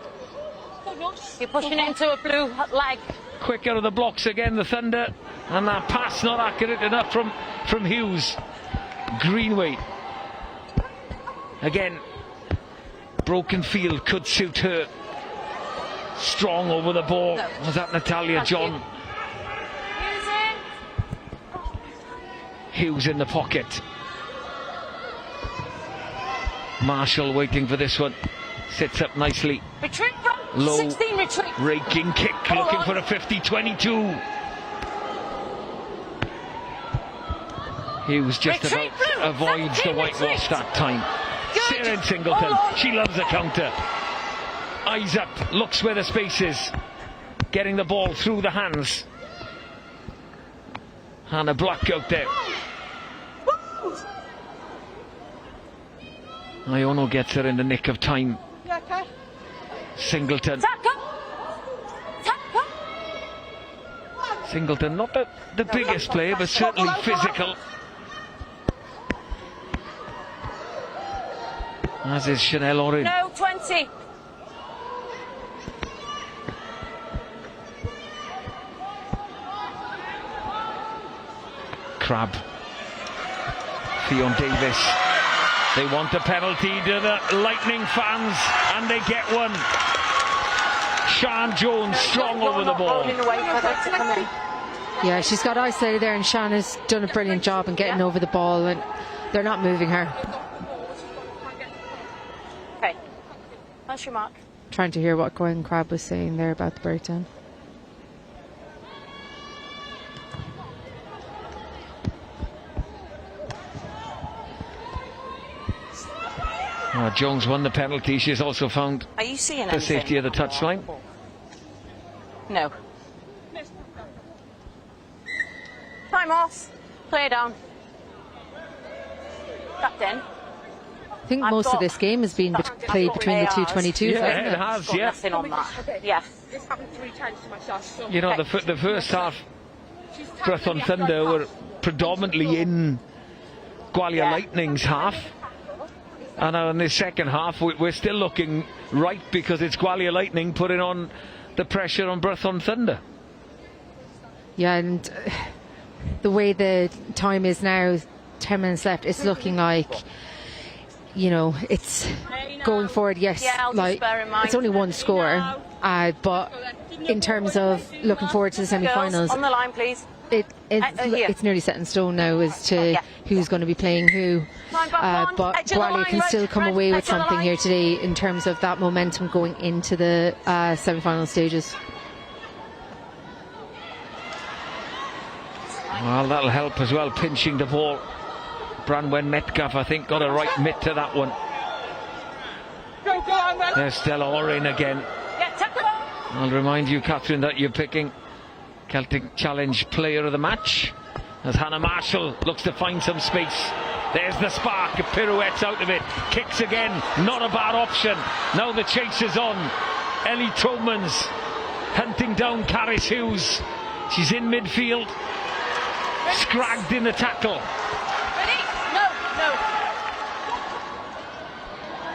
You're pushing into a blue leg. Quick out of the blocks again, the Thunder, and that pass not accurate enough from Hughes. Greenway again, broken field could suit her. Strong over the ball. Was that Natalia John? Hughes in the pocket. Marshall waiting for this one. Sits up nicely. Retreat, low 16, retreat. Raking kick, looking for a 50-22. Hughes just Retreat, about avoids the whitewash that time. Sarah Singleton, she loves a counter. Eyes up, looks where the space is. Getting the ball through the hands. Hannah Black out there. Iono gets her in the nick of time. Singleton. Singleton, not the biggest player, but certainly physical. As is Chanel Orin. No, 20. Crab. Theon Davis. They want a penalty to the Lightning fans, and they get one. Sian Jones strong over the ball. Yeah, she's got isolated there, and Sian has done a brilliant job in getting over the ball, and they're not moving her. Okay. That's your mark. Trying to hear what Gwen Crab was saying there about the breakdown. Jones won the penalty. She's also found Are you seeing the anything? safety of the touchline. No. Time off. Play down. Captain. I think most of this game has been played between the 222s. Yeah, hasn't it has, Got yeah. nothing on that. Yeah. You know, the first half, Brython Thunder were predominantly in Gwalia Lightning's half. And now in the second half, we're still looking right because it's Gwalia Lightning putting on the pressure on Brython Thunder. Yeah, and the way the time is now, 10 minutes left, it's looking like, you know, it's going forward. Yes, Yeah, I'll just like bear in mind. it's only one score, but in terms of looking forward to the semi-finals, Girls, on the line, please. Here. It's nearly set in stone now as to Yeah. who's going to be playing who. Line back on, But edge of the Gwalia line, can right, still come right, away with edge of the something line. here today in terms of that momentum going into the semi-final stages. Well, that'll help as well, pinching the ball. Branwen Metcalf, I think, got a right mitt to that one. There's Stella Oren again. Yeah, tap the ball. I'll remind you, Catherine, that you're picking Celtic Challenge Player of the Match as Hannah Marshall looks to find some space. There's the spark, pirouettes out of it, kicks again, not a bad option. Now the chase is on. Ellie Tromans hunting down Caris Hughes. She's in midfield, scragged in the tackle. Ready? No.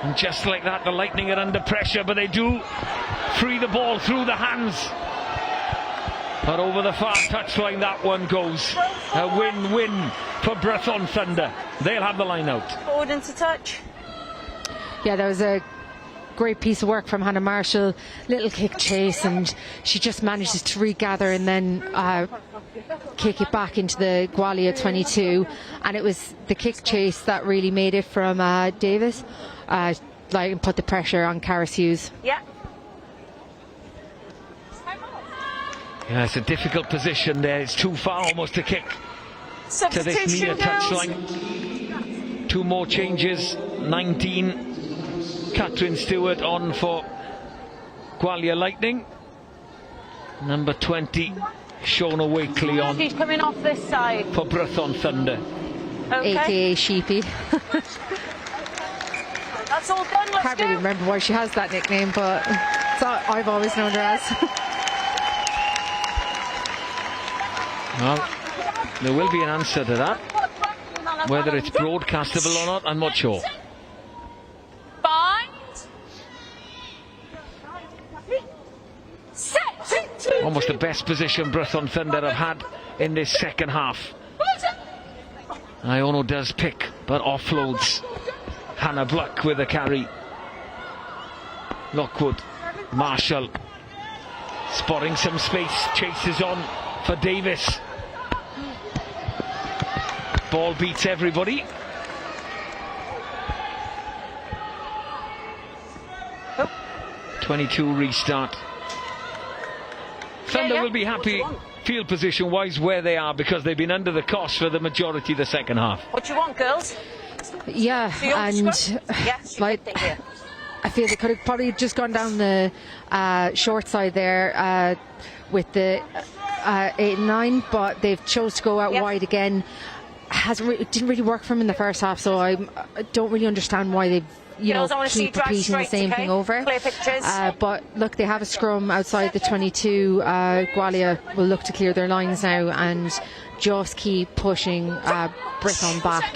And just like that, the Lightning are under pressure, but they do free the ball through the hands. But over the far touchline, that one goes. A win-win for Brython Thunder. They'll have the line out. Forward into touch. Yeah, that was a great piece of work from Hannah Marshall. Little kick chase, and she just manages to regather and then kick it back into the Gwalia 22. And it was the kick chase that really made it from Davis, and put the pressure on Caris Hughes. Yeah. Yeah, it's a difficult position there. It's too far almost to kick to this near Substitution, girls. touchline. Two more changes. 19, Catherine Stewart on for Gwalia Lightning. Number 20, Shona Wakely on She's coming off this side. for Brython Thunder. Okay. AKA Sheepy. That's all done. Let's Can't really go. remember why she has that nickname, but it's what I've always known her as. Well, there will be an answer to that. Whether it's broadcastable or not, I'm not sure. Bind. Set. Almost the best position Brython Thunder have had in this second half. Iono does pick, but offloads. Hannah Bluck with a carry. Lockwood, Marshall, spotting some space, chases on for Davis. Ball beats everybody. Oh. 22 restart. Thunder yeah. will be happy field position wise where they are because they've been under the cosh for the majority of the second half. What do you want, girls? Yeah, Do you want and scrum? Yes, like, good thing here. I feel they could have probably just gone down the short side there with the 8 and 9, but they've chose to go out Yep. wide again. It didn't really work for them in the first half, so I don't really understand why they've Girls, I want to see you keep drive repeating the straight, same okay? thing over. Clear pictures. But look, they have a scrum outside the 22. Gwalia will look to clear their lines now and just keep pushing Brython back.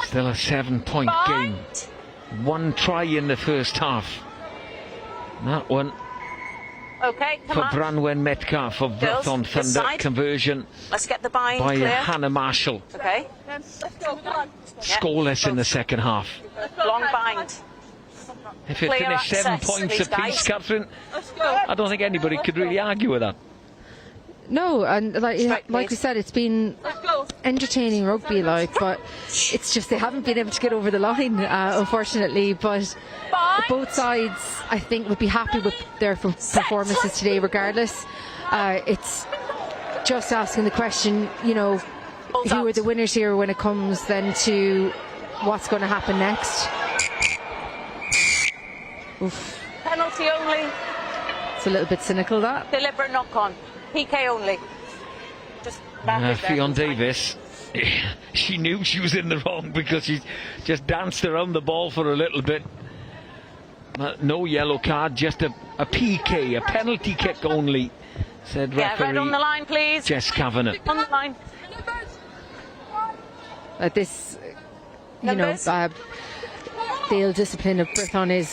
Still a 7-point game. One try in the first half. That one Okay, come for on. Branwen Metcalf of Girls, Brython this Thunder. side. Conversion Let's get the bind by clear. Hannah Marshall. Okay. Scoreless in the second half. Long bind. If it Clear finished 7 access, points these apiece, guys. Catherine, I don't think anybody could really argue with that. No, and Straight, like we please. said, it's been entertaining rugby, but it's just they haven't been able to get over the line, unfortunately. But both sides, I think, would be happy with their performances today, regardless. It's just asking the question, who are the winners here when it comes then to what's going to happen next. Oof. Penalty only. It's a little bit cynical, that. Deliberate knock on. PK only. Just that Fionn Davis, she knew she was in the wrong because she just danced around the ball for a little bit. No yellow card, just a PK, a penalty kick only, said referee. Red on the line, please. Jess Kavanagh. On the line. This, you know, the ill discipline of Brython is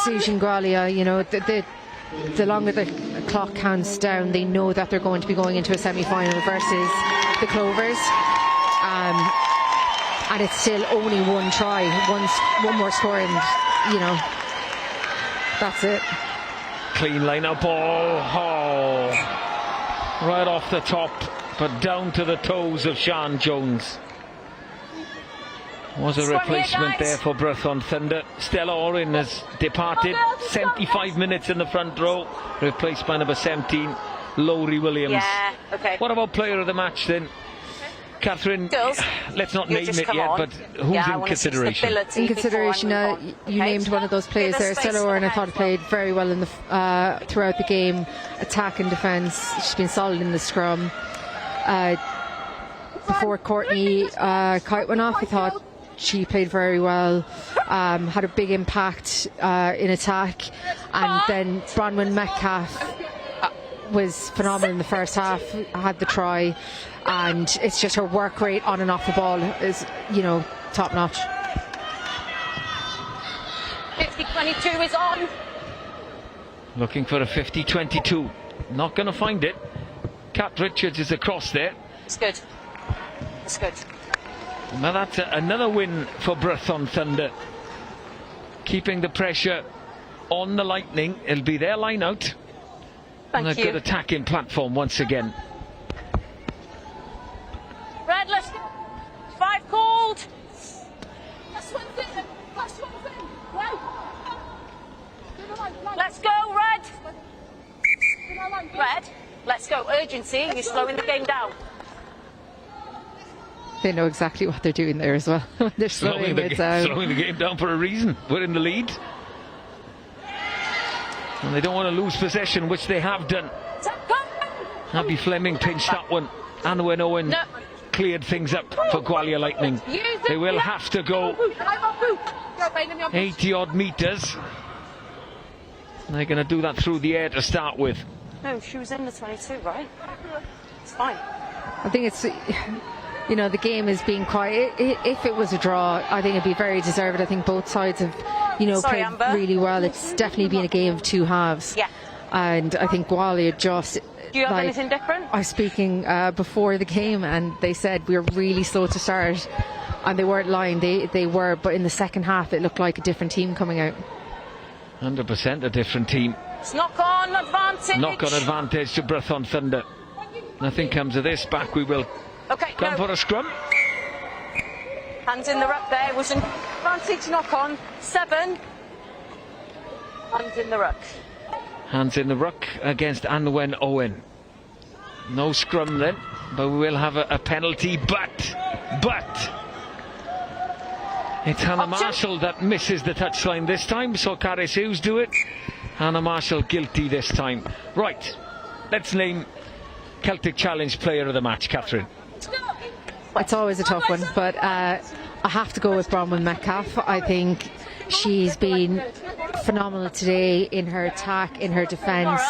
suiting Gwalia. You know, the longer the clock counts down, they know that they're going to be going into a semi-final versus the Clovers. And it's still only one try, one more score, and, you know, that's it. Clean line-up ball. Oh, right off the top, but down to the toes of Sian Jones. Was a replacement there for Brython Thunder. Stella Orin has departed. 75 minutes in the front row, replaced by number 17, Laurie Williams. Yeah, okay. What about player of the match then? Catherine, Girls, let's not name it yet, but who's in consideration? In consideration, you named one of those players there. Stella Orin, I thought, played very well in the throughout the game, attack and defence. She's been solid in the scrum. Before Courtney Kite went off, I thought she played very well, had a big impact in attack, and then Bronwyn Metcalf was phenomenal in the first half, had the try, and it's just her work rate on and off the ball is, you know, top notch. 50-22 is on. Looking for a 50-22, not going to find it. Kat Richards is across there. It's good. It's good. Now that's another win for Brython Thunder, keeping the pressure on the Lightning. It'll be their line out. Thank and a you. good attacking platform once again. Red, let's go. 5 called. Let's go, Red. Red, let's go. Urgency, you're slowing the game down. They know exactly what they're doing there as well. They're slowing it down. Slowing the game down for a reason. We're in the lead. And they don't want to lose possession, which they have done. Abby Fleming pinched that one. Anwen Owen cleared things up for Gwalia Lightning. They will have to go 80 odd metres. They're going to do that through the air to start with. No, she was in the 22, right? It's fine. I think it's, you know, the game is being quiet. If it was a draw, I think it'd be very deserved. I think both sides have, you know, played Amber. really well. It's definitely been a game of two halves. Yeah. And I think Gwalia just... Do you have anything different? I was speaking before the game, and they said we were really slow to start, and they weren't lying. They were, but in the second half, it looked like a different team coming out. 100% a different team. It's knock on advantage. Knock on advantage to Brython Thunder. Nothing comes of this. Back we will come for a scrum. Hands in the ruck there. It was an advantage knock on. 7. Hands in the ruck. Hands in the ruck against Anwen Owen. No scrum then, but we will have a penalty. But it's Hannah Marshall that misses the touchline this time. So Caris Hughes do it. Hannah Marshall guilty this time. Right, let's name Celtic Challenge Player of the Match, Catherine. It's always a tough one, but I have to go with Bronwyn Metcalf. I think she's been phenomenal today in her attack, in her defence.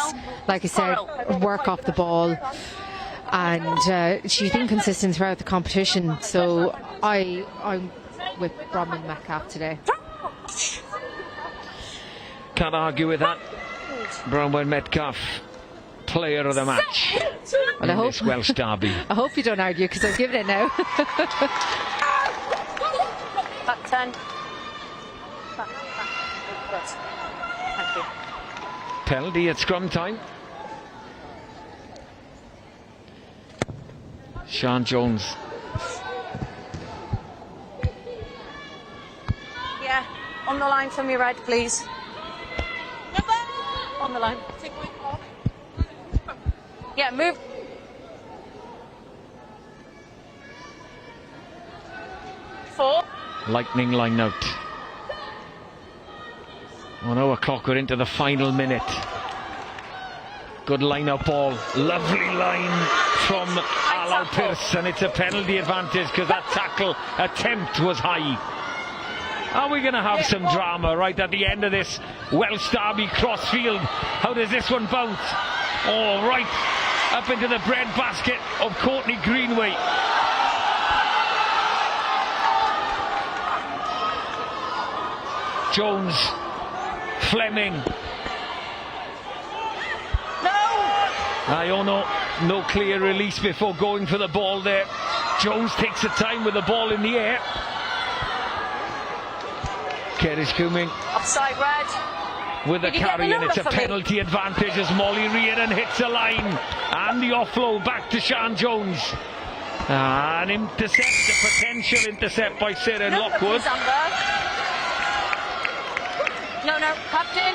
Like I said, work off the ball, and she's been consistent throughout the competition. So I'm with Bronwyn Metcalf today. Can't argue with that. Bronwyn Metcalf, Player of the Match. Well, I hope this Welsh derby. I hope you don't argue, because I've given it now. Back 10. Back. Good. Thank you. Penalty at scrum time. Sian Jones. Yeah, on the line from your Red, please. On the line. Yeah, move. Four. Lightning line out. 1 hour clock, we're into the final minute. Good line-out ball. Lovely line from Alau Pearce, and it's a penalty advantage because that tackle attempt was high. Are we going to have some drama right at the end of this Welsh derby crossfield? How does this one bounce? Oh, right up into the bread basket of Courtney Greenway. Jones, Fleming. Iono, no clear release before going for the ball there. Jones takes the time with the ball in the air. Kerry's coming. Offside, Red. With the carry, and it's a penalty advantage as Molly Reardon hits a line. And the offload back to Sian Jones. An intercept, a potential intercept by Sarah Lockwood. No, captain.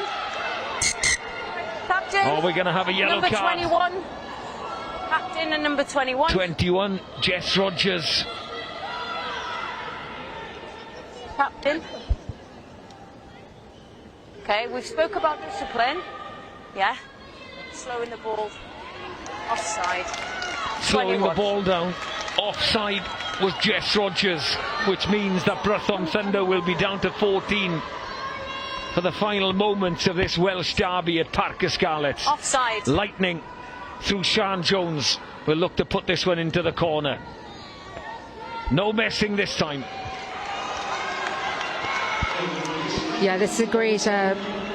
Captain. Oh, we're going to have a yellow number card. 21. Captain and number 21. 21, Jess Rogers. Captain. Okay, we've spoke about discipline. Yeah. Slowing the ball. Offside. Slowing 21. the ball down. Offside was Jess Rogers, which means that Brython Thunder will be down to 14 for the final moments of this Welsh derby at Parc y Scarlets. Offside. Lightning through Sian Jones will look to put this one into the corner. No messing this time. Yeah, this is a great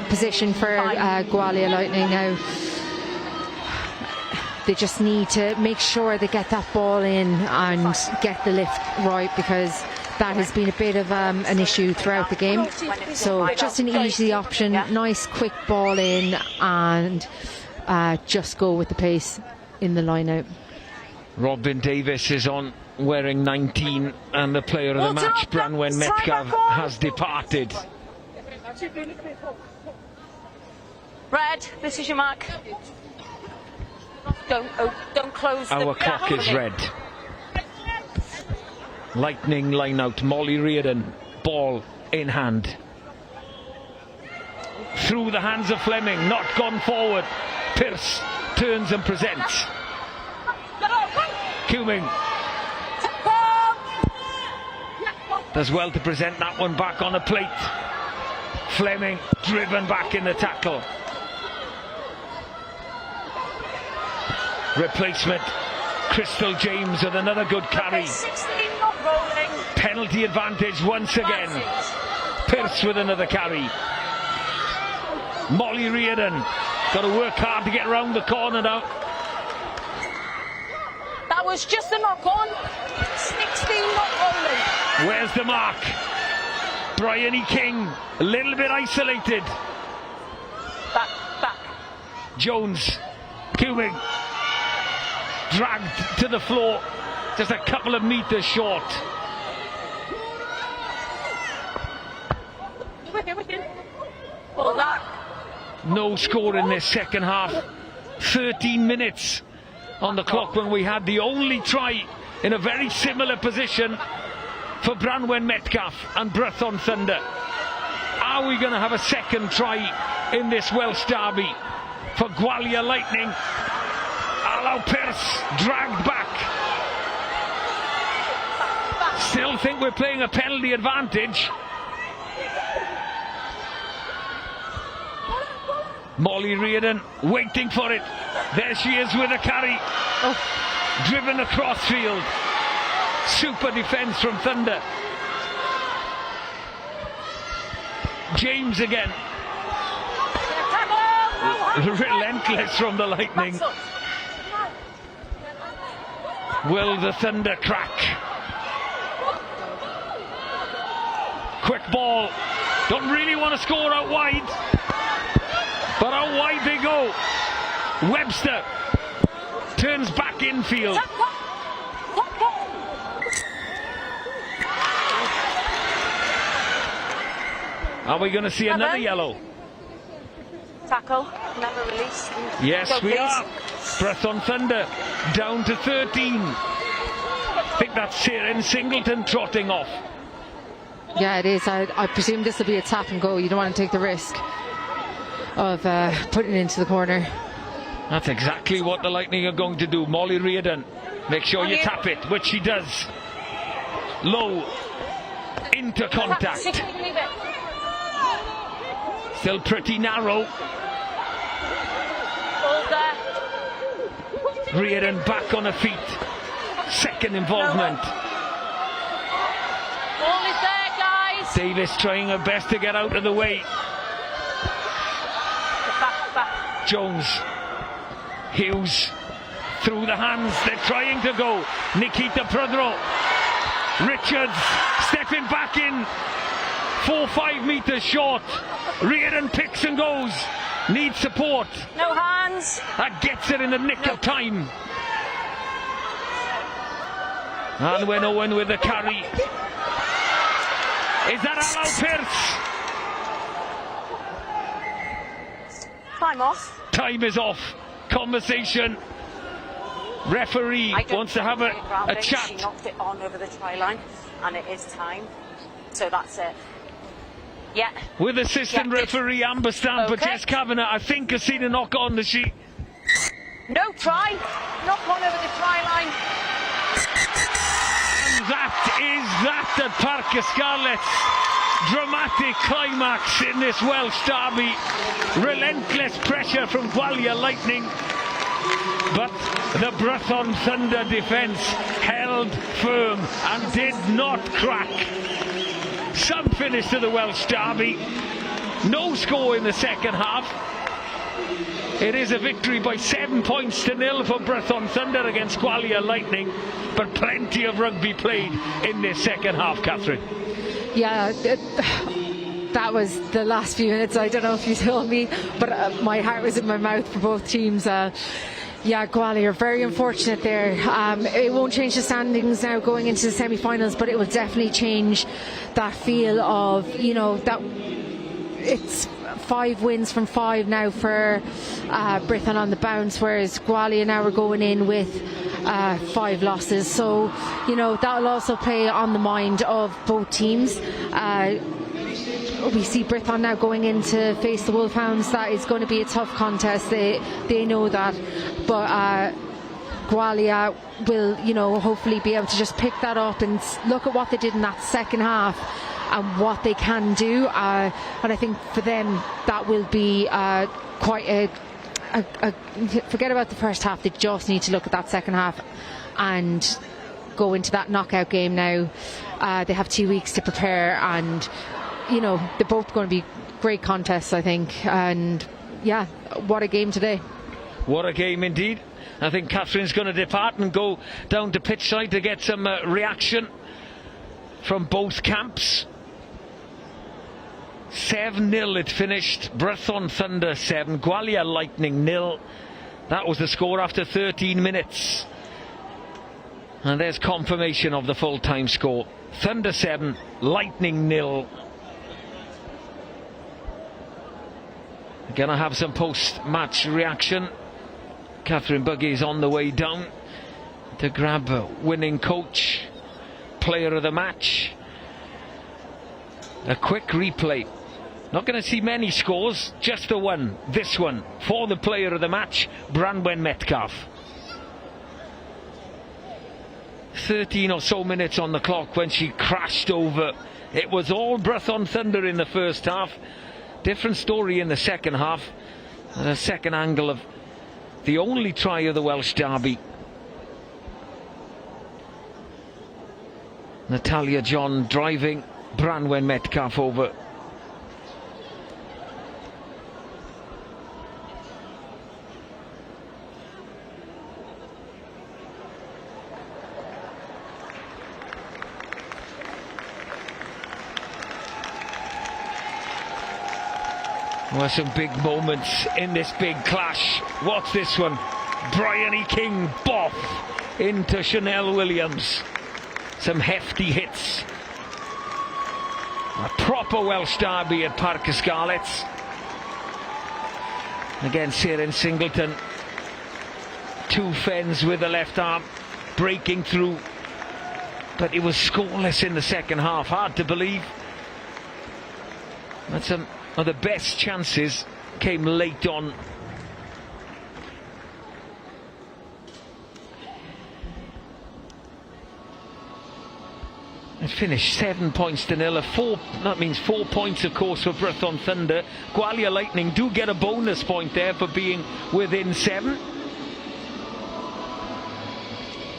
position for Gwalia Lightning now. They just need to make sure they get that ball in and get the lift right, because that has been a bit of an issue throughout the game. So just an easy option, nice quick ball in, and just go with the pace in the line out. Robin Davis is on wearing 19, and the player of the match, Branwen Metcalf, has departed. Red, this is your mark. Don't close. Our clock is red. Lightning line out. Molly Reardon, ball in hand. Through the hands of Fleming, not gone forward. Pearce turns and presents. Cumming does well to present that one back on a plate. Fleming driven back in the tackle. Replacement, Crystal James with another good carry. Penalty advantage once again. Pearce with another carry. Molly Reardon got to work hard to get around the corner now. That was just a knock on. 16 not rolling. Where's the mark? Bryony King, a little bit isolated. Back. Jones, Cumming, dragged to the floor, just a couple of metres short. No score in this second half. 13 minutes on the clock when we had the only try in a very similar position for Branwen Metcalf and Brython Thunder. Are we going to have a second try in this Welsh derby for Gwalia Lightning? Alau Pearce dragged back. Still think we're playing a penalty advantage. Molly Reardon waiting for it. There she is with a carry. Driven across field. Super defence from Thunder. James again. Relentless from the Lightning. Will the Thunder crack? Quick ball. Don't really want to score out wide, but out wide they go. Webster turns back infield. Are we going to see another yellow? Tackle, never release. Yes, we are. Brython Thunder down to 13. I think that's Siren Singleton trotting off. Yeah, it is. I presume this will be a tap and go. You don't want to take the risk of putting it into the corner. That's exactly what the Lightning are going to do. Molly Reardon, make sure you tap it, which she does. Low, into contact. Still pretty narrow. Reardon back on her feet. Second involvement. Ball is there, guys. Davis trying her best to get out of the way. Back. Jones. Hughes. Through the hands. They're trying to go. Nikita Prodro. Richards stepping back in. 4-5 meters short. Reardon picks and goes. Needs support. No hands. That gets it in the nick of time. And when Owen with the carry. Is that Alan Pearce? Time off. Time is off. Conversation. Referee wants to have a chat. She knocked it on over the try line, and it is time. So that's it. Yeah. With assistant referee Amber Stamper, Jess Kavanagh, I think has seen a knock on the sheet. No try. Knock on over the try line. And that is that at Parc Scarlets. Dramatic climax in this Welsh derby. Relentless pressure from Gwalia Lightning. But the Brython Thunder defence held firm and did not crack. Some finish to the Welsh derby. No score in the second half. It is a victory by 7 points to 0 for Brython Thunder against Gwalia Lightning. But plenty of rugby played in this second half, Catherine. Yeah, that was the last few minutes. I don't know if you told me, but my heart was in my mouth for both teams. Yeah, Gwalia are very unfortunate there. It won't change the standings now going into the semi-finals, but it will definitely change that feel of, you know, that it's 5 wins from 5 now for Brython on the bounce, whereas Gwalia now are going in with 5 losses. So, you know, that will also play on the mind of both teams. We see Brython now going in to face the Wolfhounds. That is going to be a tough contest. They know that, but Gwalia will, you know, hopefully be able to just pick that up and look at what they did in that second half and what they can do. And I think for them that will be quite a forget about the first half. They just need to look at that second half and go into that knockout game now. They have 2 weeks to prepare, and you know, they're both going to be great contests, I think. And yeah, what a game today. What a game indeed. I think Catherine's going to depart and go down to pitch side to get some reaction from both camps. 7-0 it finished. Brython Thunder 7, Gwalia Lightning 0. That was the score after 13 minutes. And there's confirmation of the full-time score. Thunder 7, Lightning 0. Gonna have some post-match reaction. Catherine Buggy's on the way down to grab a winning coach, player of the match. A quick replay. Not going to see many scores, just the one. This one for the player of the match, Branwen Metcalf. 13 or so minutes on the clock when she crashed over. It was all Brython Thunder in the first half. Different story in the second half. And a second angle of the only try of the Welsh derby. Natalia John driving Branwen Metcalf over. Well, some big moments in this big clash. What's this one? Bryony King boff into Chanel Williams. Some hefty hits. A proper Welsh derby at Parc Scarlets. Again, Ciaran Singleton. 2 fens with the left arm, breaking through. But it was scoreless in the second half. Hard to believe. And some of the best chances came late on. It finished 7 points to 0. That means 4 points, of course, for Brython Thunder. Gwalia Lightning do get a bonus point there for being within 7.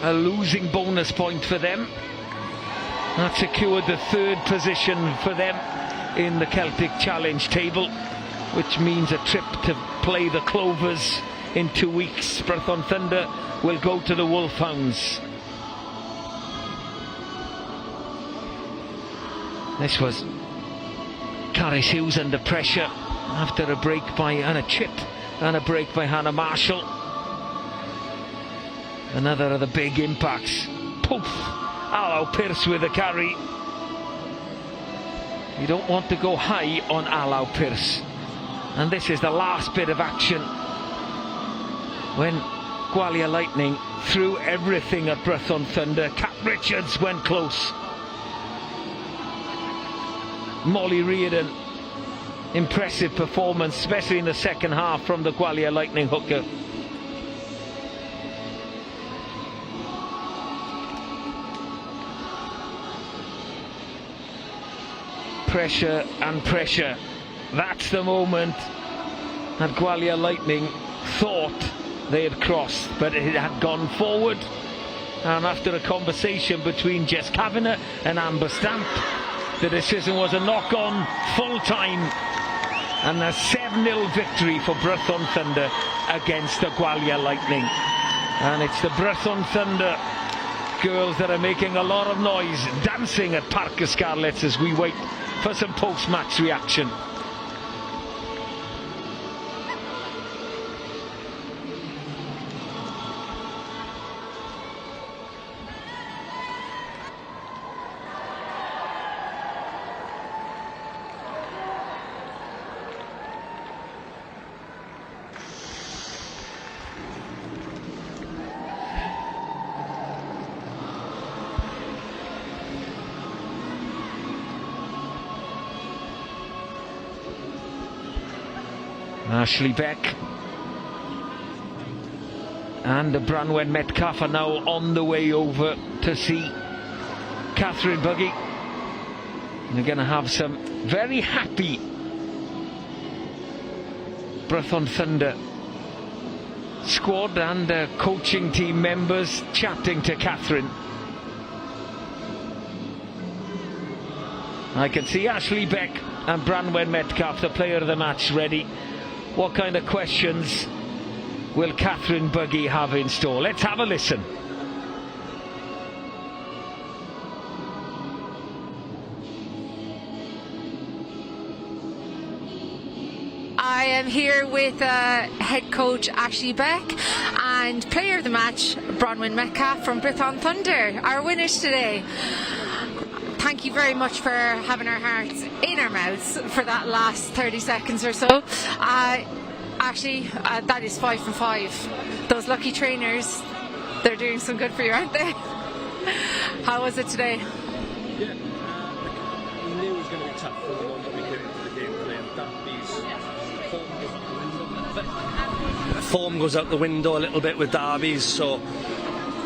A losing bonus point for them. That secured the 3rd position for them in the Celtic Challenge table, which means a trip to play the Clovers in 2 weeks. Brython Thunder will go to the Wolfhounds. This was Caris Hughes under pressure after a break and a chip and a break by Hannah Marshall. Another of the big impacts. Poof! Allow Pearce with the carry. You don't want to go high on Allow Pearce. And this is the last bit of action when Gwalia Lightning threw everything at Brython Thunder. Cat Richards went close. Molly Reardon, impressive performance, especially in the second half from the Gwalia Lightning hooker. Pressure and pressure. That's the moment that Gwalia Lightning thought they had crossed, but it had gone forward. And after a conversation between Jess Kavanagh and Amber Stamp, the decision was a knock-on, full-time, and a 7-0 victory for Brython Thunder against the Gwalia Lightning. And it's the Brython Thunder girls that are making a lot of noise, dancing at Parc Scarlets as we wait for some post-match reaction. Ashley Beck and Branwen Metcalf are now on the way over to see Catherine Buggy. They're going to have some very happy Brython Thunder squad and coaching team members chatting to Catherine. I can see Ashley Beck and Branwen Metcalf, the player of the match, ready. What kind of questions will Catherine Buggy have in store? Let's have a listen. I am here with head coach Ashley Beck and player of the match Bronwyn Metcalf from Brython Thunder, our winners today. Thank you very much for having our hearts in our mouths for that last 30 seconds or so. Actually, that is 5 from 5. Those lucky trainers, they're doing some good for you, aren't they? How was it today? Yeah, we knew it was going to be tough for the moment we came into the game playing Derby's. Form goes out the window a little bit with Derby's, so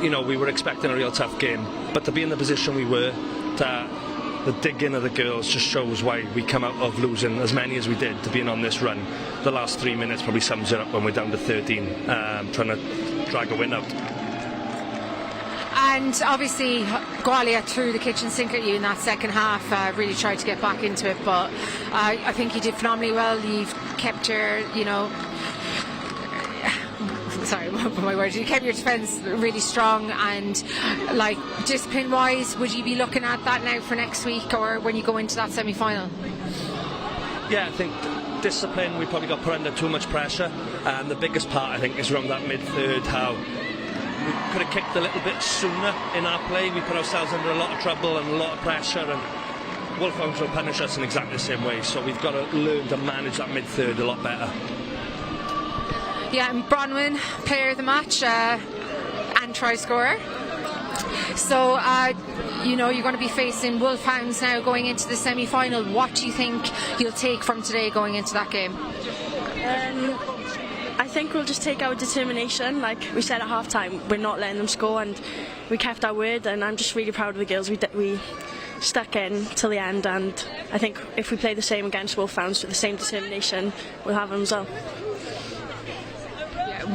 you know we were expecting a real tough game. But to be in the position we were, the digging of the girls just shows why we come out of losing as many as we did to being on this run. The last 3 minutes probably sums it up when we're down to 13, trying to drag a win out. And obviously Gwalia threw the kitchen sink at you in that second half, really tried to get back into it, but I think you did phenomenally well. You've kept your, you kept your defence really strong, and like discipline wise, would you be looking at that now for next week or when you go into that semi-final? Yeah, I think discipline, we probably got put under too much pressure, and the biggest part I think is around that mid-third, how we could have kicked a little bit sooner in our play. We put ourselves under a lot of trouble and a lot of pressure, and Wolfhounds will punish us in exactly the same way, so we've got to learn to manage that mid-third a lot better. Yeah, and Bronwyn, player of the match and try scorer. So you know, you're going to be facing Wolfhounds now going into the semi-final. What do you think you'll take from today going into that game? I think we'll just take our determination. Like we said at half time, we're not letting them score, and we kept our word, and I'm just really proud of the girls. We stuck in till the end, and I think if we play the same against Wolfhounds with the same determination, we'll have them as well.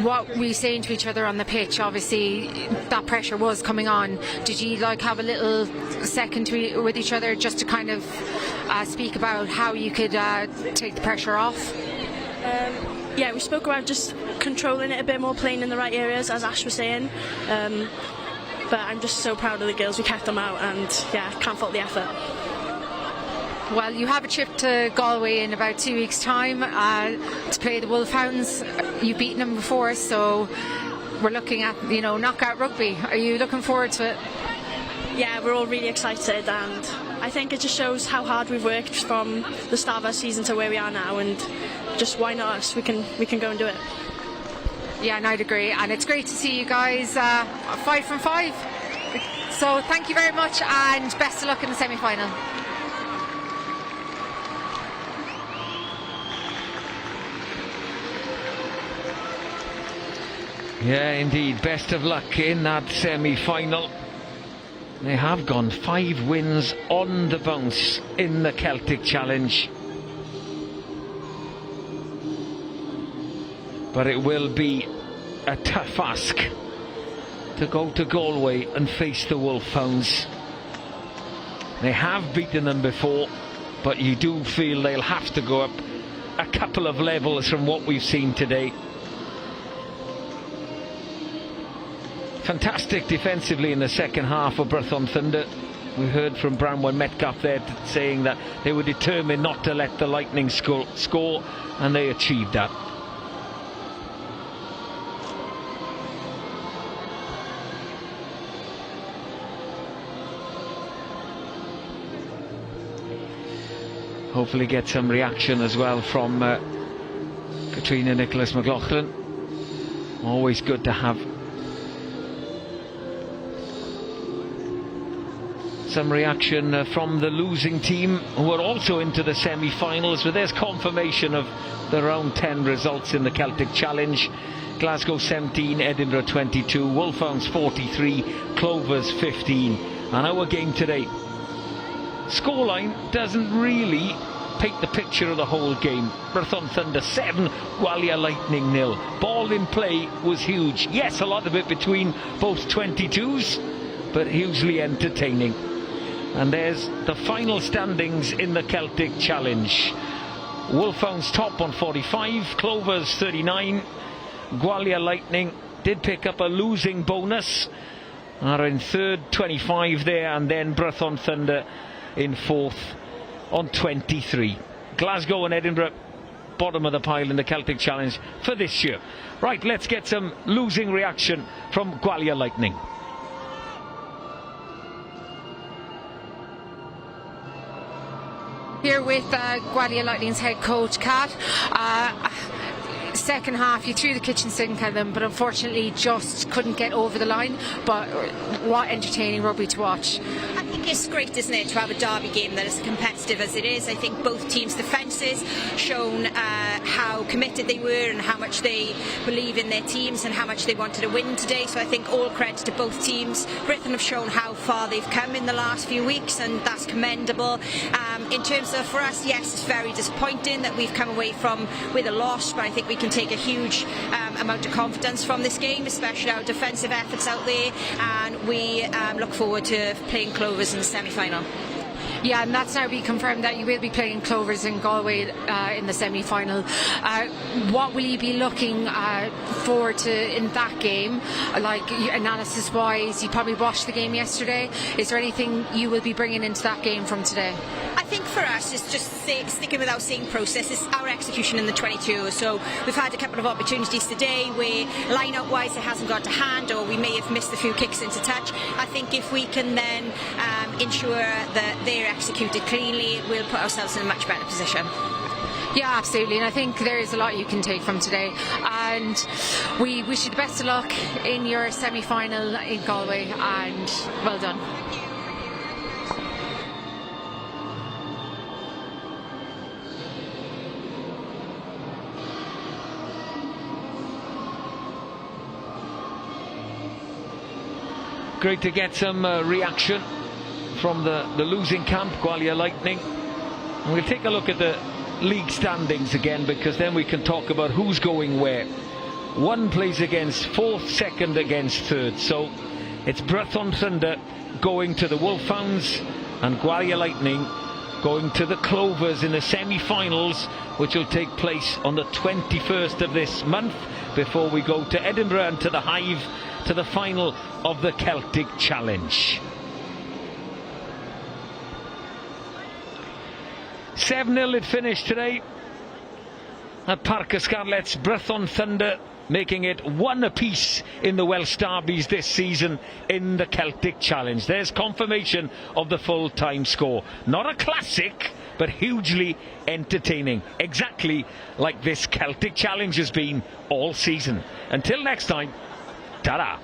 What were you saying to each other on the pitch? Obviously that pressure was coming on. Did you like have a little second with each other just to kind of speak about how you could take the pressure off? Yeah, we spoke about just controlling it a bit more, playing in the right areas, as Ash was saying. But I'm just so proud of the girls. We kept them out, and yeah, can't fault the effort. Well, you have a trip to Galway in about 2 weeks' time to play the Wolfhounds. You've beaten them before, so we're looking at, you know, knockout rugby. Are you looking forward to it? Yeah, we're all really excited, and I think it just shows how hard we've worked from the start of our season to where we are now, and just why not us? We can go and do it. Yeah, and I'd agree, and it's great to see you guys 5 from 5. So thank you very much, and best of luck in the semi-final. Yeah, indeed. Best of luck in that semi-final. They have gone 5 wins on the bounce in the Celtic Challenge. But it will be a tough ask to go to Galway and face the Wolfhounds. They have beaten them before, but you do feel they'll have to go up a couple of levels from what we've seen today. Fantastic defensively in the second half of Brython Thunder. We heard from Branwen Metcalf there saying that they were determined not to let the Lightning score, and they achieved that. Hopefully get some reaction as well from Katrina Nicholas McLaughlin. Always good to have some reaction from the losing team, who are also into the semi-finals. But there's confirmation of the round 10 results in the Celtic Challenge. Glasgow 17, Edinburgh 22, Wolfhounds 43, Clovers 15. And our game today, scoreline doesn't really paint the picture of the whole game. Brython Thunder 7, Gwalia Lightning 0. Ball in play was huge. Yes, a lot of it between both 22s, but hugely entertaining. And there's the final standings in the Celtic Challenge. Wolfhounds top on 45, Clovers 39. Gwalia Lightning did pick up a losing bonus, are in third, 25 there, and then Brython Thunder in fourth on 23. Glasgow and Edinburgh bottom of the pile in the Celtic Challenge for this year. Right, let's get some losing reaction from Gwalia Lightning. Here with Gwalia Lightning's head coach, Kat. Second half, you threw the kitchen sink at them, but unfortunately just couldn't get over the line. But what entertaining rugby to watch. I think it's great, isn't it, to have a derby game that is competitive as it is. I think both teams' defences shown how committed they were and how much they believe in their teams and how much they wanted to win today. So I think all credit to both teams. Brython have shown how far they've come in the last few weeks, and that's commendable. In terms of, for us, yes, it's very disappointing that we've come away with a loss, but I think we can take a huge amount of confidence from this game, especially our defensive efforts out there, and we look forward to playing Clovers in the semi-final. Yeah, and that's now been confirmed that you will be playing Clovers in Galway in the semi-final. What will you be looking forward to in that game? Like analysis-wise, you probably watched the game yesterday. Is there anything you will be bringing into that game from today? I think for us it's just sticking with our same process. It's our execution in the 22. So we've had a couple of opportunities today where line-out wise it hasn't got to hand, or we may have missed a few kicks into touch. I think if we can then ensure that they're executed cleanly, we'll put ourselves in a much better position. Yeah, absolutely, and I think there is a lot you can take from today, and we wish you the best of luck in your semi-final in Galway, and well done. Great to get some reaction from the losing camp, Gwalia Lightning. And we'll take a look at the league standings again, because then we can talk about who's going where. One plays against fourth, second against third. So it's Brython Thunder going to the Wolfhounds and Gwalia Lightning going to the Clovers in the semi-finals, which will take place on the 21st of this month, before we go to Edinburgh and to the Hive to the final of the Celtic Challenge. 7-0 it finished today at Parc y Scarlets. Brython Thunder making it one apiece in the Welsh derbies this season in the Celtic Challenge. There's confirmation of the full-time score. Not a classic, but hugely entertaining. Exactly like this Celtic Challenge has been all season. Until next time, ta-ra.